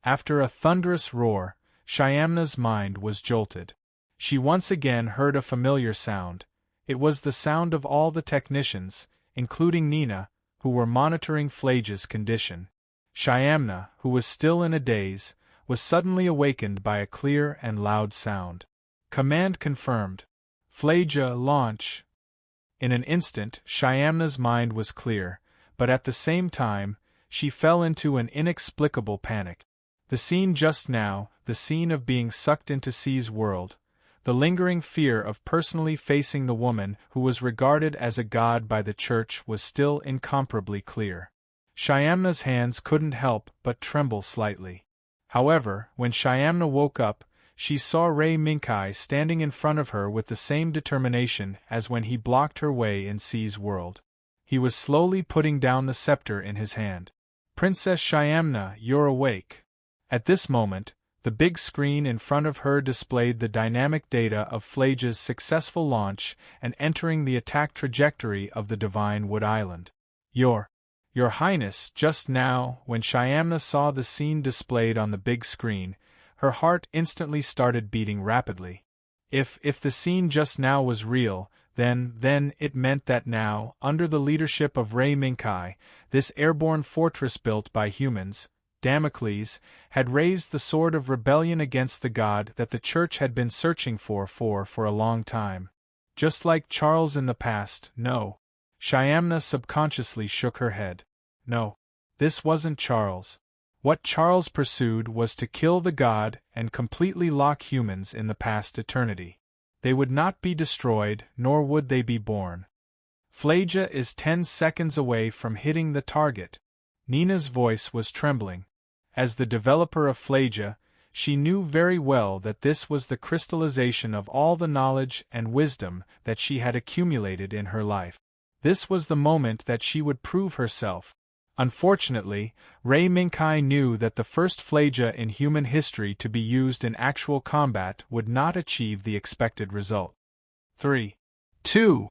Speaker 1: After a thunderous roar, Shyamna's mind was jolted. She once again heard a familiar sound. It was the sound of all the technicians, including Nina, who were monitoring Phlagia's condition. Shyamna, who was still in a daze, was suddenly awakened by a clear and loud sound. Command confirmed. Phlagia, launch. In an instant, Shyamna's mind was clear, but at the same time, she fell into an inexplicable panic. The scene just now, the scene of being sucked into Sea's world, the lingering fear of personally facing the woman who was regarded as a god by the church was still incomparably clear. Shyamna's hands couldn't help but tremble slightly. However, when Shyamna woke up, she saw Rei Minkai standing in front of her with the same determination as when he blocked her way in Sea's world. He was slowly putting down the scepter in his hand. Princess Shyamna, you're awake. At this moment, the big screen in front of her displayed the dynamic data of Phlagia's successful launch and entering the attack trajectory of the Divine Wood Island. Your Highness, just now, when Shyamna saw the scene displayed on the big screen, her heart instantly started beating rapidly. If the scene just now was real, then it meant that now, under the leadership of Rei Minkai, this airborne fortress built by humans, Damocles, had raised the sword of rebellion against the god that the church had been searching for a long time. Just like Charles in the past, no. Shyamna subconsciously shook her head. No. This wasn't Charles. What Charles pursued was to kill the god and completely lock humans in the past eternity. They would not be destroyed, nor would they be born. Phlagia is 10 seconds away from hitting the target. Nina's voice was trembling. As the developer of Phlagia, she knew very well that this was the crystallization of all the knowledge and wisdom that she had accumulated in her life. This was the moment that she would prove herself. Unfortunately, Rei Minkai knew that the first Phlagia in human history to be used in actual combat would not achieve the expected result. 3, 2,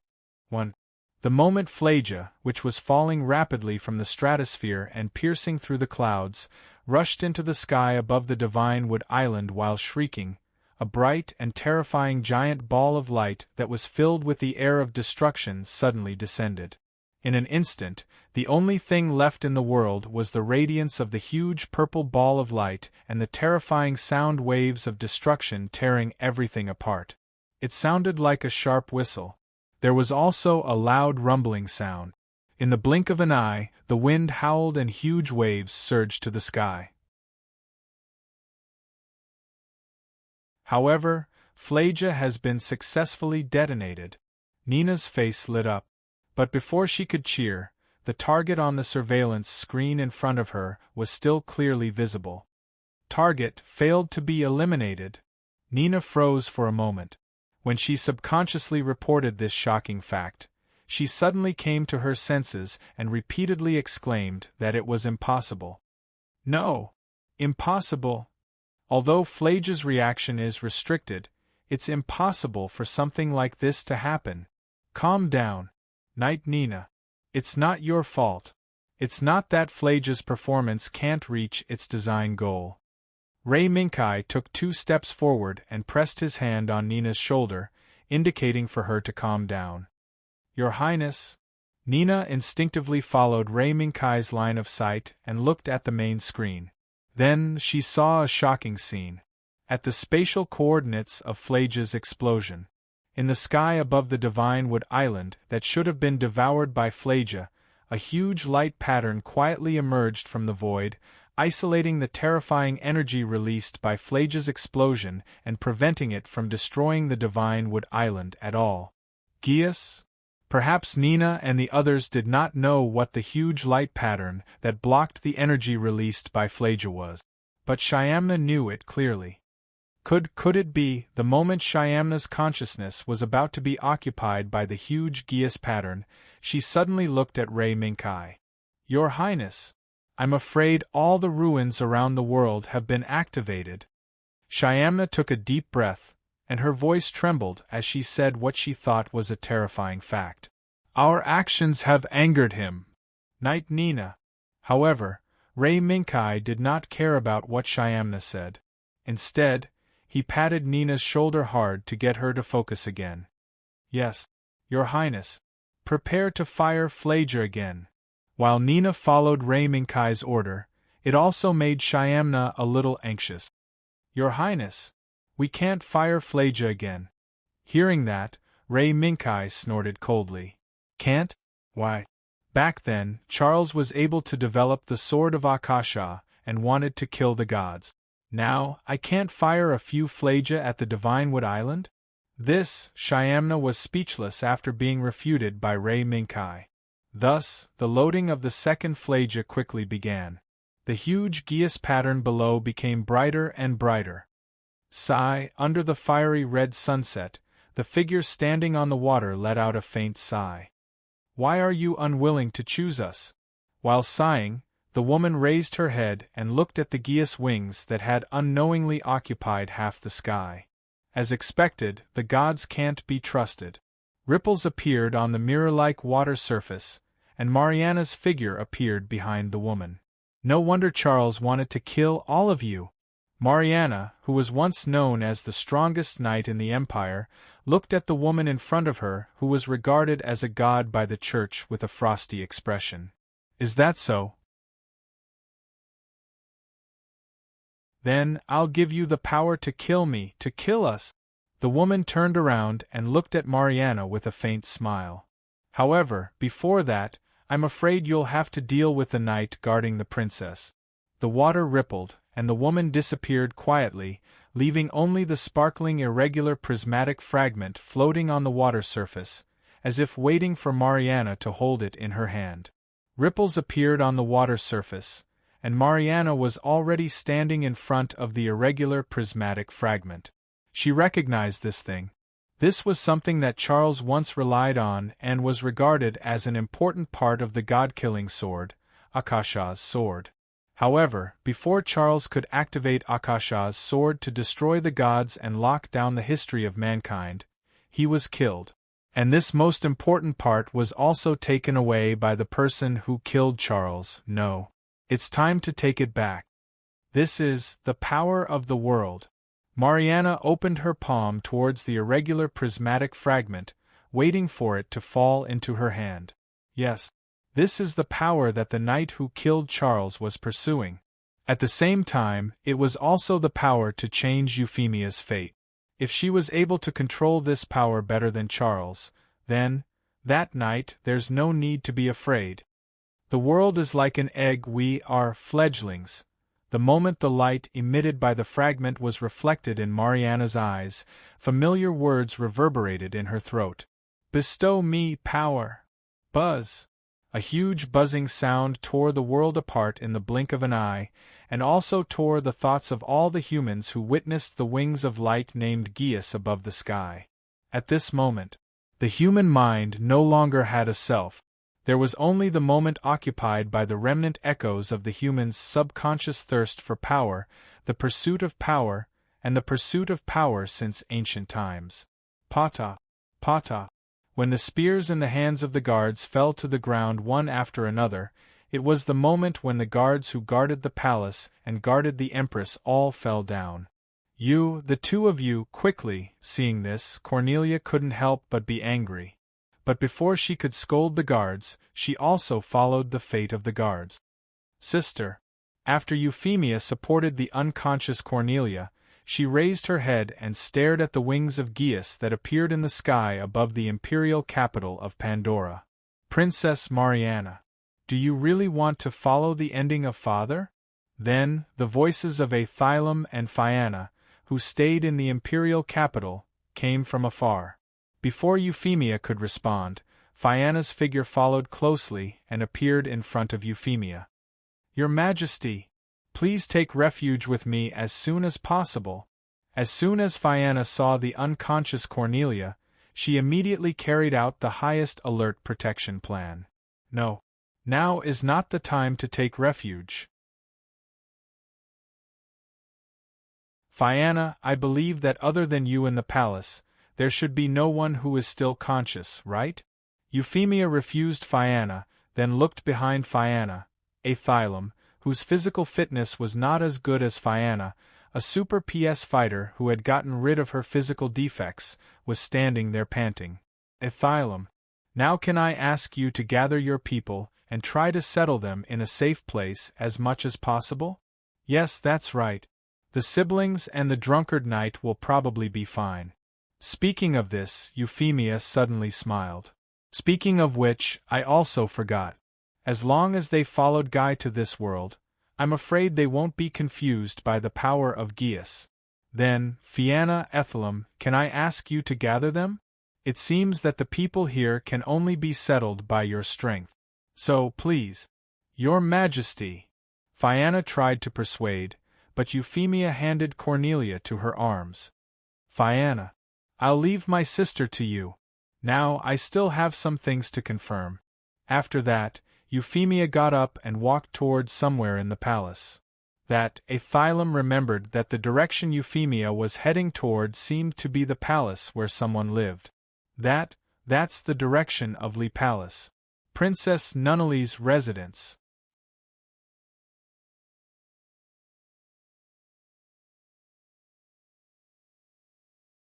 Speaker 1: 1. The moment Phlagia, which was falling rapidly from the stratosphere and piercing through the clouds, rushed into the sky above the Divine Wood Island while shrieking, a bright and terrifying giant ball of light that was filled with the air of destruction suddenly descended. In an instant, the only thing left in the world was the radiance of the huge purple ball of light and the terrifying sound waves of destruction tearing everything apart. It sounded like a sharp whistle. There was also a loud rumbling sound. In the blink of an eye, the wind howled and huge waves surged to the sky. However, Phlagia has been successfully detonated. Nina's face lit up. But before she could cheer, the target on the surveillance screen in front of her was still clearly visible. Target failed to be eliminated. Nina froze for a moment. When she subconsciously reported this shocking fact, she suddenly came to her senses and repeatedly exclaimed that it was impossible. No! Impossible. Although Phlagia's reaction is restricted, it's impossible for something like this to happen. Calm down, Knight Nina. It's not your fault. It's not that Phlagia's performance can't reach its design goal. Ray Minkai took 2 steps forward and pressed his hand on Nina's shoulder, indicating for her to calm down. Your Highness. Nina instinctively followed Ray Minkai's line of sight and looked at the main screen. Then she saw a shocking scene. At the spatial coordinates of Phlagia's explosion. In the sky above the Divine Wood Island that should have been devoured by Phlagia, a huge light pattern quietly emerged from the void, isolating the terrifying energy released by Phlagia's explosion and preventing it from destroying the Divine Wood Island at all. Geas? Perhaps Nina and the others did not know what the huge light pattern that blocked the energy released by Phlagia was. But Shyamna knew it clearly. Could it be, the moment Shyamna's consciousness was about to be occupied by the huge Geas pattern, she suddenly looked at Ray Minkai. Your Highness, I'm afraid all the ruins around the world have been activated. Shyamna took a deep breath, and her voice trembled as she said what she thought was a terrifying fact. Our actions have angered him. Knight Nina. However, Ray Minkai did not care about what Shyamna said. Instead, he patted Nina's shoulder hard to get her to focus again. Yes, Your Highness. Prepare to fire Phlagia again. While Nina followed Ray Minkai's order, it also made Shyamna a little anxious. Your Highness, we can't fire Phlagia again. Hearing that, Ray Minkai snorted coldly. Can't? Why? Back then, Charles was able to develop the Sword of Akasha and wanted to kill the gods. Now, I can't fire a few Phlagia at the Divine Wood Island? Shyamna was speechless after being refuted by Ray Minkai. Thus, the loading of the second Phlagia quickly began. The huge Geas pattern below became brighter and brighter. Under the fiery red sunset, the figure standing on the water let out a faint sigh. Why are you unwilling to choose us? While sighing, the woman raised her head and looked at the Geas wings that had unknowingly occupied half the sky. As expected, the gods can't be trusted. Ripples appeared on the mirror-like water surface, and Mariana's figure appeared behind the woman. No wonder Charles wanted to kill all of you. Mariana, who was once known as the strongest knight in the Empire, looked at the woman in front of her who was regarded as a god by the church with a frosty expression. Is that so? Then I'll give you the power to kill me, to kill us. The woman turned around and looked at Mariana with a faint smile. However, before that, I'm afraid you'll have to deal with the knight guarding the princess. The water rippled, and the woman disappeared quietly, leaving only the sparkling irregular prismatic fragment floating on the water surface, as if waiting for Mariana to hold it in her hand. Ripples appeared on the water surface, and Mariana was already standing in front of the irregular prismatic fragment. She recognized this thing. This was something that Charles once relied on and was regarded as an important part of the god-killing sword, Akasha's sword. However, before Charles could activate Akasha's sword to destroy the gods and lock down the history of mankind, he was killed. And this most important part was also taken away by the person who killed Charles. No. It's time to take it back. This is the power of the world. Mariana opened her palm towards the irregular prismatic fragment, waiting for it to fall into her hand. Yes, this is the power that the knight who killed Charles was pursuing. At the same time, it was also the power to change Euphemia's fate. If she was able to control this power better than Charles, then, that night, there's no need to be afraid. The world is like an egg, we are fledglings. The moment the light emitted by the fragment was reflected in Mariana's eyes, familiar words reverberated in her throat. Bestow me power. Buzz. A huge buzzing sound tore the world apart in the blink of an eye, and also tore the thoughts of all the humans who witnessed the wings of light named Geas above the sky. At this moment, the human mind no longer had a self. There was only the moment occupied by the remnant echoes of the human's subconscious thirst for power, the pursuit of power, and the pursuit of power since ancient times. Pata! Pata! When the spears in the hands of the guards fell to the ground one after another, it was the moment when the guards who guarded the palace and guarded the Empress all fell down. You, the two of you, quickly. Seeing this, Cornelia couldn't help but be angry. But before she could scold the guards, she also followed the fate of the guards. Sister. After Euphemia supported the unconscious Cornelia, she raised her head and stared at the wings of Geas that appeared in the sky above the imperial capital of Pandora. Princess Mariana. Do you really want to follow the ending of Father? Then, the voices of Athylam and Phaeana, who stayed in the imperial capital, came from afar. Before Euphemia could respond, Phaeana's figure followed closely and appeared in front of Euphemia. Your Majesty, please take refuge with me as soon as possible. As soon as Phaeana saw the unconscious Cornelia, she immediately carried out the highest alert protection plan. No. Now is not the time to take refuge. Phaeana, I believe that other than you in the palace, there should be no one who is still conscious, right? Euphemia refused Phaeana, then looked behind Phaeana. Athylam, whose physical fitness was not as good as Phaeana, a super PS fighter who had gotten rid of her physical defects, was standing there panting. Athylam, now can I ask you to gather your people and try to settle them in a safe place as much as possible? Yes, that's right. The siblings and the drunkard knight will probably be fine. Speaking of this, Euphemia suddenly smiled. Speaking of which, I also forgot. As long as they followed Guy to this world, I'm afraid they won't be confused by the power of Geas. Then, Phaeana, Athylam, can I ask you to gather them? It seems that the people here can only be settled by your strength. So, please. Your Majesty. Phaeana tried to persuade, but Euphemia handed Cornelia to her arms. Phaeana, I'll leave my sister to you. Now I still have some things to confirm. After that, Euphemia got up and walked toward somewhere in the palace. That, Athylam remembered that the direction Euphemia was heading toward seemed to be the palace where someone lived. That's the direction of Lee Palace. Princess Nunnally's residence.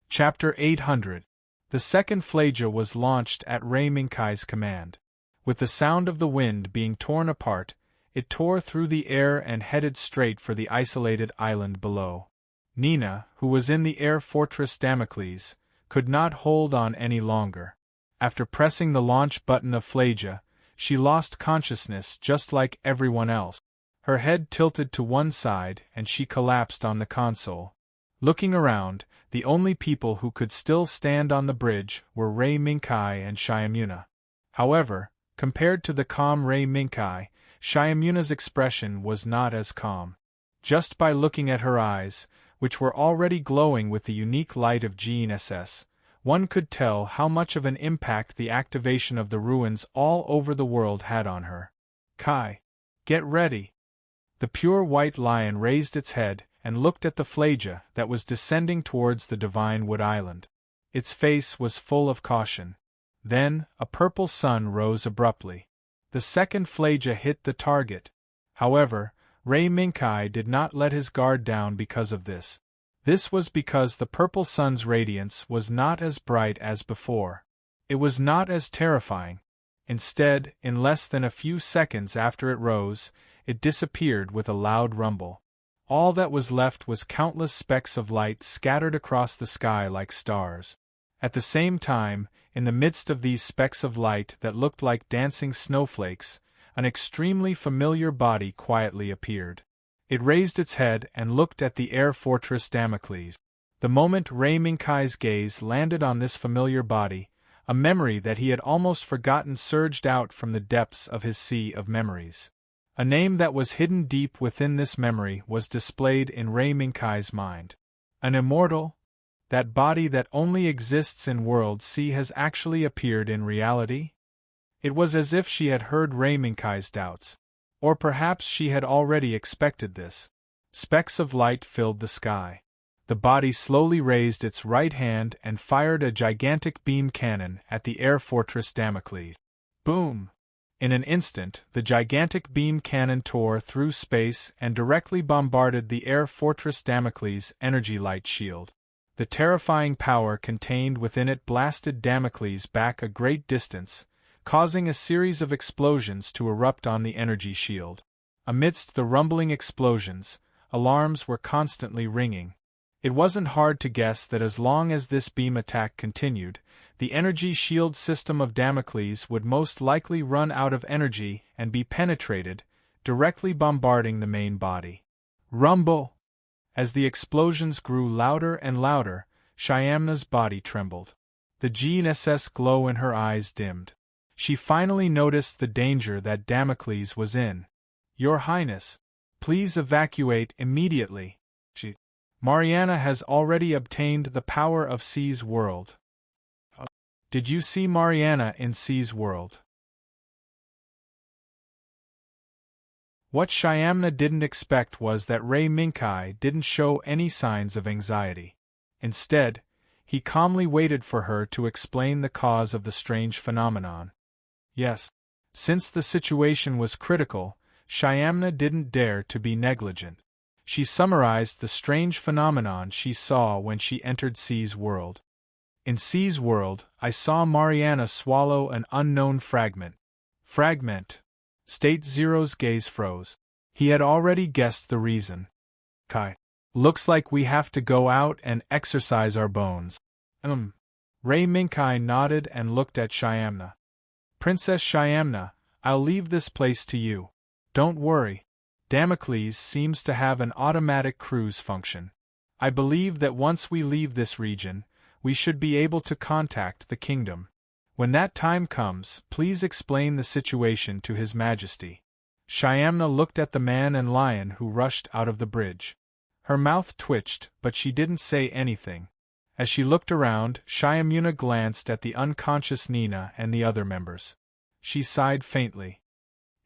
Speaker 1: Chapter 800. The second Flagia was launched at Rei Minkai's command. With the sound of the wind being torn apart, it tore through the air and headed straight for the isolated island below. Nina, who was in the air fortress Damocles, could not hold on any longer. After pressing the launch button of Flagia, she lost consciousness just like everyone else. Her head tilted to one side and she collapsed on the console. Looking around, the only people who could still stand on the bridge were Rei Minkai and Shyamuna. However, compared to the calm Rei Minkai, Shyamuna's expression was not as calm. Just by looking at her eyes, which were already glowing with the unique light of GNSS, one could tell how much of an impact the activation of the ruins all over the world had on her. Kai, get ready. The pure white lion raised its head and looked at the Flagia that was descending towards the Divine Wood Island. Its face was full of caution. Then, a purple sun rose abruptly. The second Flagia hit the target. However, Rei Minkai did not let his guard down because of this. This was because the purple sun's radiance was not as bright as before. It was not as terrifying. Instead, in less than a few seconds after it rose, it disappeared with a loud rumble. All that was left was countless specks of light scattered across the sky like stars. At the same time, in the midst of these specks of light that looked like dancing snowflakes, an extremely familiar body quietly appeared. It raised its head and looked at the air fortress Damocles. The moment Rei Minkai's gaze landed on this familiar body, a memory that he had almost forgotten surged out from the depths of his sea of memories. A name that was hidden deep within this memory was displayed in Rei Minkai's mind. An immortal? That body that only exists in World C has actually appeared in reality? It was as if she had heard Rei Minkai's doubts. Or perhaps she had already expected this. Specks of light filled the sky. The body slowly raised its right hand and fired a gigantic beam cannon at the air fortress Damocles. Boom! In an instant, the gigantic beam cannon tore through space and directly bombarded the air fortress Damocles' energy light shield. The terrifying power contained within it blasted Damocles back a great distance, causing a series of explosions to erupt on the energy shield. Amidst the rumbling explosions, alarms were constantly ringing. It wasn't hard to guess that as long as this beam attack continued, the energy shield system of Damocles would most likely run out of energy and be penetrated, directly bombarding the main body. Rumble! As the explosions grew louder and louder, Shyamna's body trembled. The GNSS glow in her eyes dimmed. She finally noticed the danger that Damocles was in. "Your Highness, please evacuate immediately." Mariana has already obtained the power of C's world. Did you see Mariana in C's world? What Shyamna didn't expect was that Rei Minkai didn't show any signs of anxiety. Instead, he calmly waited for her to explain the cause of the strange phenomenon. Yes, since the situation was critical, Shyamna didn't dare to be negligent. She summarized the strange phenomenon she saw when she entered C's world. In C's world, I saw Mariana swallow an unknown fragment. Fragment. State Zero's gaze froze. He had already guessed the reason. Kai. Looks like we have to go out and exercise our bones. Rei Minkai nodded and looked at Shyamna. Princess Shyamna, I'll leave this place to you. Don't worry. Damocles seems to have an automatic cruise function. I believe that once we leave this region, we should be able to contact the kingdom. When that time comes, please explain the situation to His Majesty. Shyamna looked at the man and lion who rushed out of the bridge. Her mouth twitched, but she didn't say anything. As she looked around, Shyamna glanced at the unconscious Nina and the other members. She sighed faintly.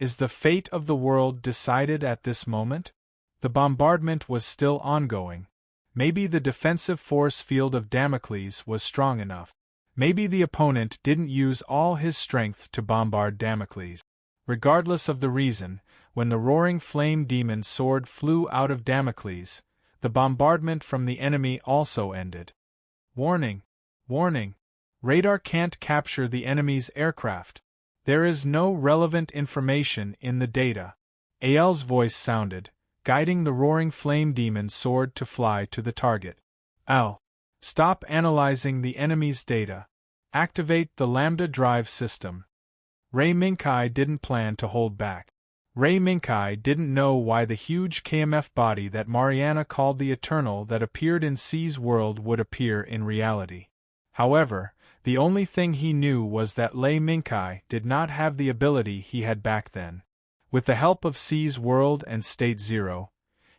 Speaker 1: Is the fate of the world decided at this moment? The bombardment was still ongoing. Maybe the defensive force field of Damocles was strong enough. Maybe the opponent didn't use all his strength to bombard Damocles. Regardless of the reason, when the roaring flame demon sword flew out of Damocles, the bombardment from the enemy also ended. Warning! Warning! Radar can't capture the enemy's aircraft. There is no relevant information in the data. Ael's voice sounded, guiding the roaring flame demon sword to fly to the target. Al, stop analyzing the enemy's data. Activate the Lambda drive system. Rei Minkai didn't plan to hold back. Rei Minkai didn't know why the huge KMF body that Mariana called the Eternal that appeared in C's world would appear in reality. However, the only thing he knew was that Rei Minkai did not have the ability he had back then. With the help of C's world and State Zero,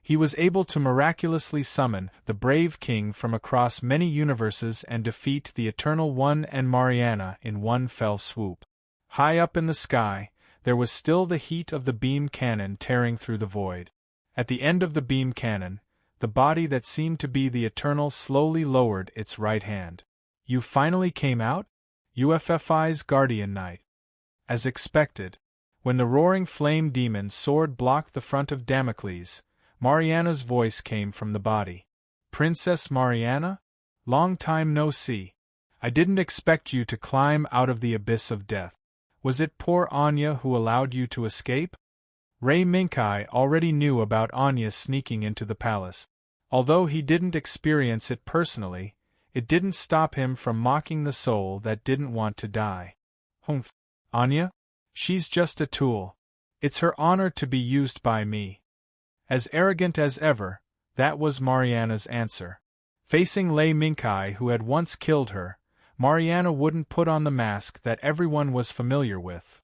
Speaker 1: he was able to miraculously summon the brave king from across many universes and defeat the Eternal One and Mariana in one fell swoop. High up in the sky, there was still the heat of the beam cannon tearing through the void. At the end of the beam cannon, the body that seemed to be the Eternal slowly lowered its right hand. You finally came out? UFFI's Guardian Knight. As expected, when the roaring flame demon's sword blocked the front of Damocles, Mariana's voice came from the body. Princess Mariana? Long time no see. I didn't expect you to climb out of the abyss of death. Was it poor Anya who allowed you to escape? Rei Minkai already knew about Anya sneaking into the palace. Although he didn't experience it personally, it didn't stop him from mocking the soul that didn't want to die. Humph. Anya? She's just a tool. It's her honor to be used by me. As arrogant as ever, that was Mariana's answer. Facing Rei Minkai who had once killed her, Mariana wouldn't put on the mask that everyone was familiar with.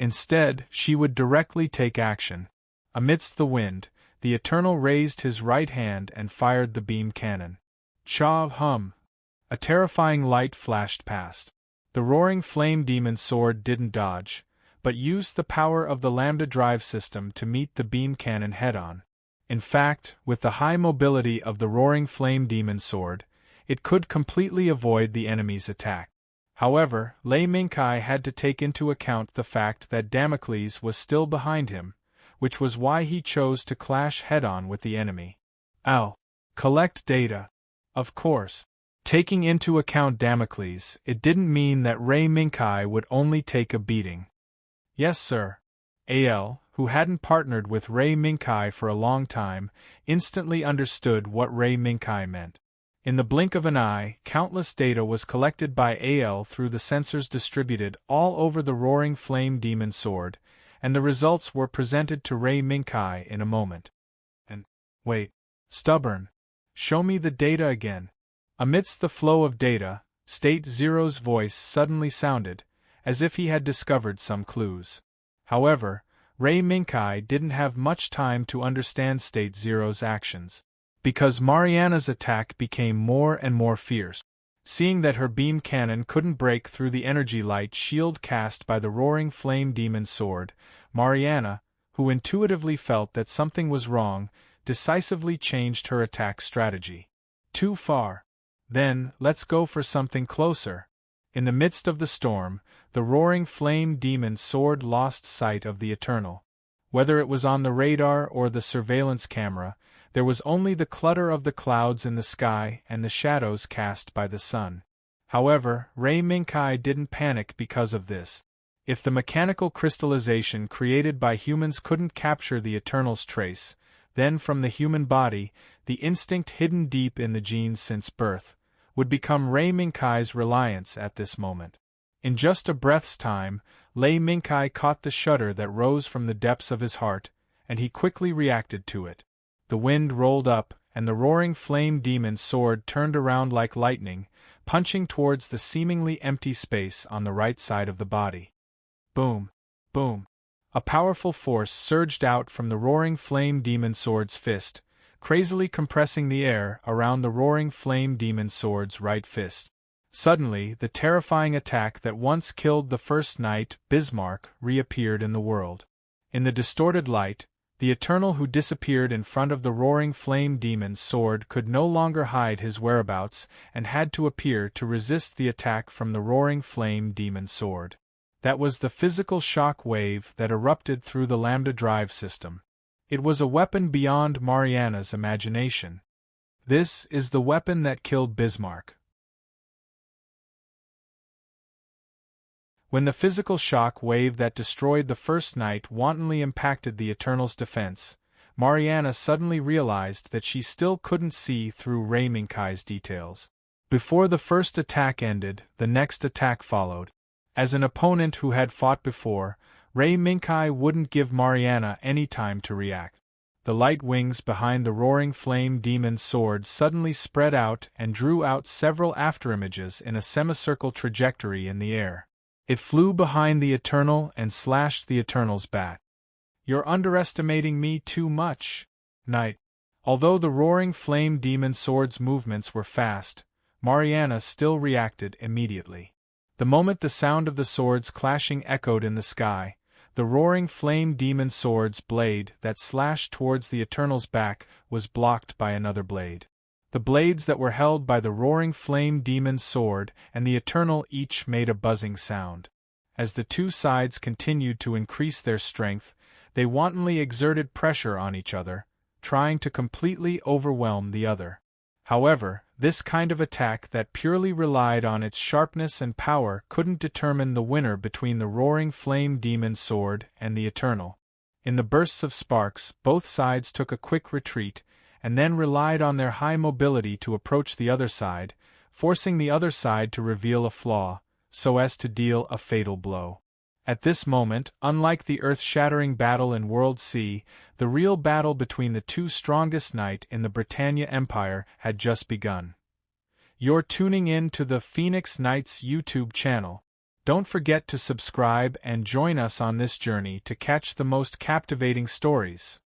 Speaker 1: Instead, she would directly take action. Amidst the wind, the Eternal raised his right hand and fired the beam cannon. Chav hum! A terrifying light flashed past. The roaring flame demon sword didn't dodge, but used the power of the lambda drive system to meet the beam cannon head-on. In fact, with the high mobility of the roaring flame demon sword, it could completely avoid the enemy's attack. However, Lei Mingkai had to take into account the fact that Damocles was still behind him, which was why he chose to clash head-on with the enemy. Ow! Collect data. Of course. Taking into account Damocles, it didn't mean that Lei Mingkai would only take a beating. Yes, sir. Al, who hadn't partnered with Lei Mingkai for a long time, instantly understood what Lei Mingkai meant. In the blink of an eye, countless data was collected by Al through the sensors distributed all over the roaring flame demon sword, and the results were presented to Lei Mingkai in a moment. And, wait, stubborn. Show me the data again. Amidst the flow of data, State Zero's voice suddenly sounded, as if he had discovered some clues. However, Lei Mingkai didn't have much time to understand State Zero's actions, because Mariana's attack became more and more fierce. Seeing that her beam cannon couldn't break through the energy light shield cast by the roaring flame demon sword, Mariana, who intuitively felt that something was wrong, decisively changed her attack strategy. Too far. Then, let's go for something closer. In the midst of the storm, the roaring flame demon sword lost sight of the Eternal. Whether it was on the radar or the surveillance camera, there was only the clutter of the clouds in the sky and the shadows cast by the sun. However, Lei Mingkai didn't panic because of this. If the mechanical crystallization created by humans couldn't capture the Eternal's trace, then from the human body, the instinct hidden deep in the genes since birth, would become Lei Mingkai's reliance at this moment. In just a breath's time, Lei Mingkai caught the shudder that rose from the depths of his heart, and he quickly reacted to it. The wind rolled up, and the roaring flame demon sword turned around like lightning, punching towards the seemingly empty space on the right side of the body. Boom! Boom! A powerful force surged out from the roaring flame demon sword's fist, crazily compressing the air around the roaring flame demon sword's right fist. Suddenly, the terrifying attack that once killed the first knight, Bismarck, reappeared in the world. In the distorted light, the Eternal who disappeared in front of the roaring flame demon sword could no longer hide his whereabouts and had to appear to resist the attack from the roaring flame demon sword. That was the physical shock wave that erupted through the lambda drive system. It was a weapon beyond Mariana's imagination. This is the weapon that killed Bismarck. When the physical shock wave that destroyed the first knight wantonly impacted the Eternal's defense, Mariana suddenly realized that she still couldn't see through Lei Mingkai's details. Before the first attack ended, the next attack followed. As an opponent who had fought before, Lei Mingkai wouldn't give Mariana any time to react. The light wings behind the roaring flame demon sword suddenly spread out and drew out several afterimages in a semicircle trajectory in the air. It flew behind the Eternal and slashed the Eternal's bat. You're underestimating me too much, Knight. Although the roaring flame demon sword's movements were fast, Mariana still reacted immediately. The moment the sound of the swords clashing echoed in the sky, the roaring flame demon sword's blade that slashed towards the Eternal's back was blocked by another blade. The blades that were held by the roaring flame demon sword and the Eternal each made a buzzing sound. As the two sides continued to increase their strength, they wantonly exerted pressure on each other, trying to completely overwhelm the other. However, this kind of attack that purely relied on its sharpness and power couldn't determine the winner between the roaring flame demon sword and the Eternal. In the bursts of sparks, both sides took a quick retreat, and then relied on their high mobility to approach the other side, forcing the other side to reveal a flaw, so as to deal a fatal blow. At this moment, unlike the earth-shattering battle in World C, the real battle between the two strongest knights in the Britannia Empire had just begun. You're tuning in to the Phoenix Knights YouTube channel. Don't forget to subscribe and join us on this journey to catch the most captivating stories.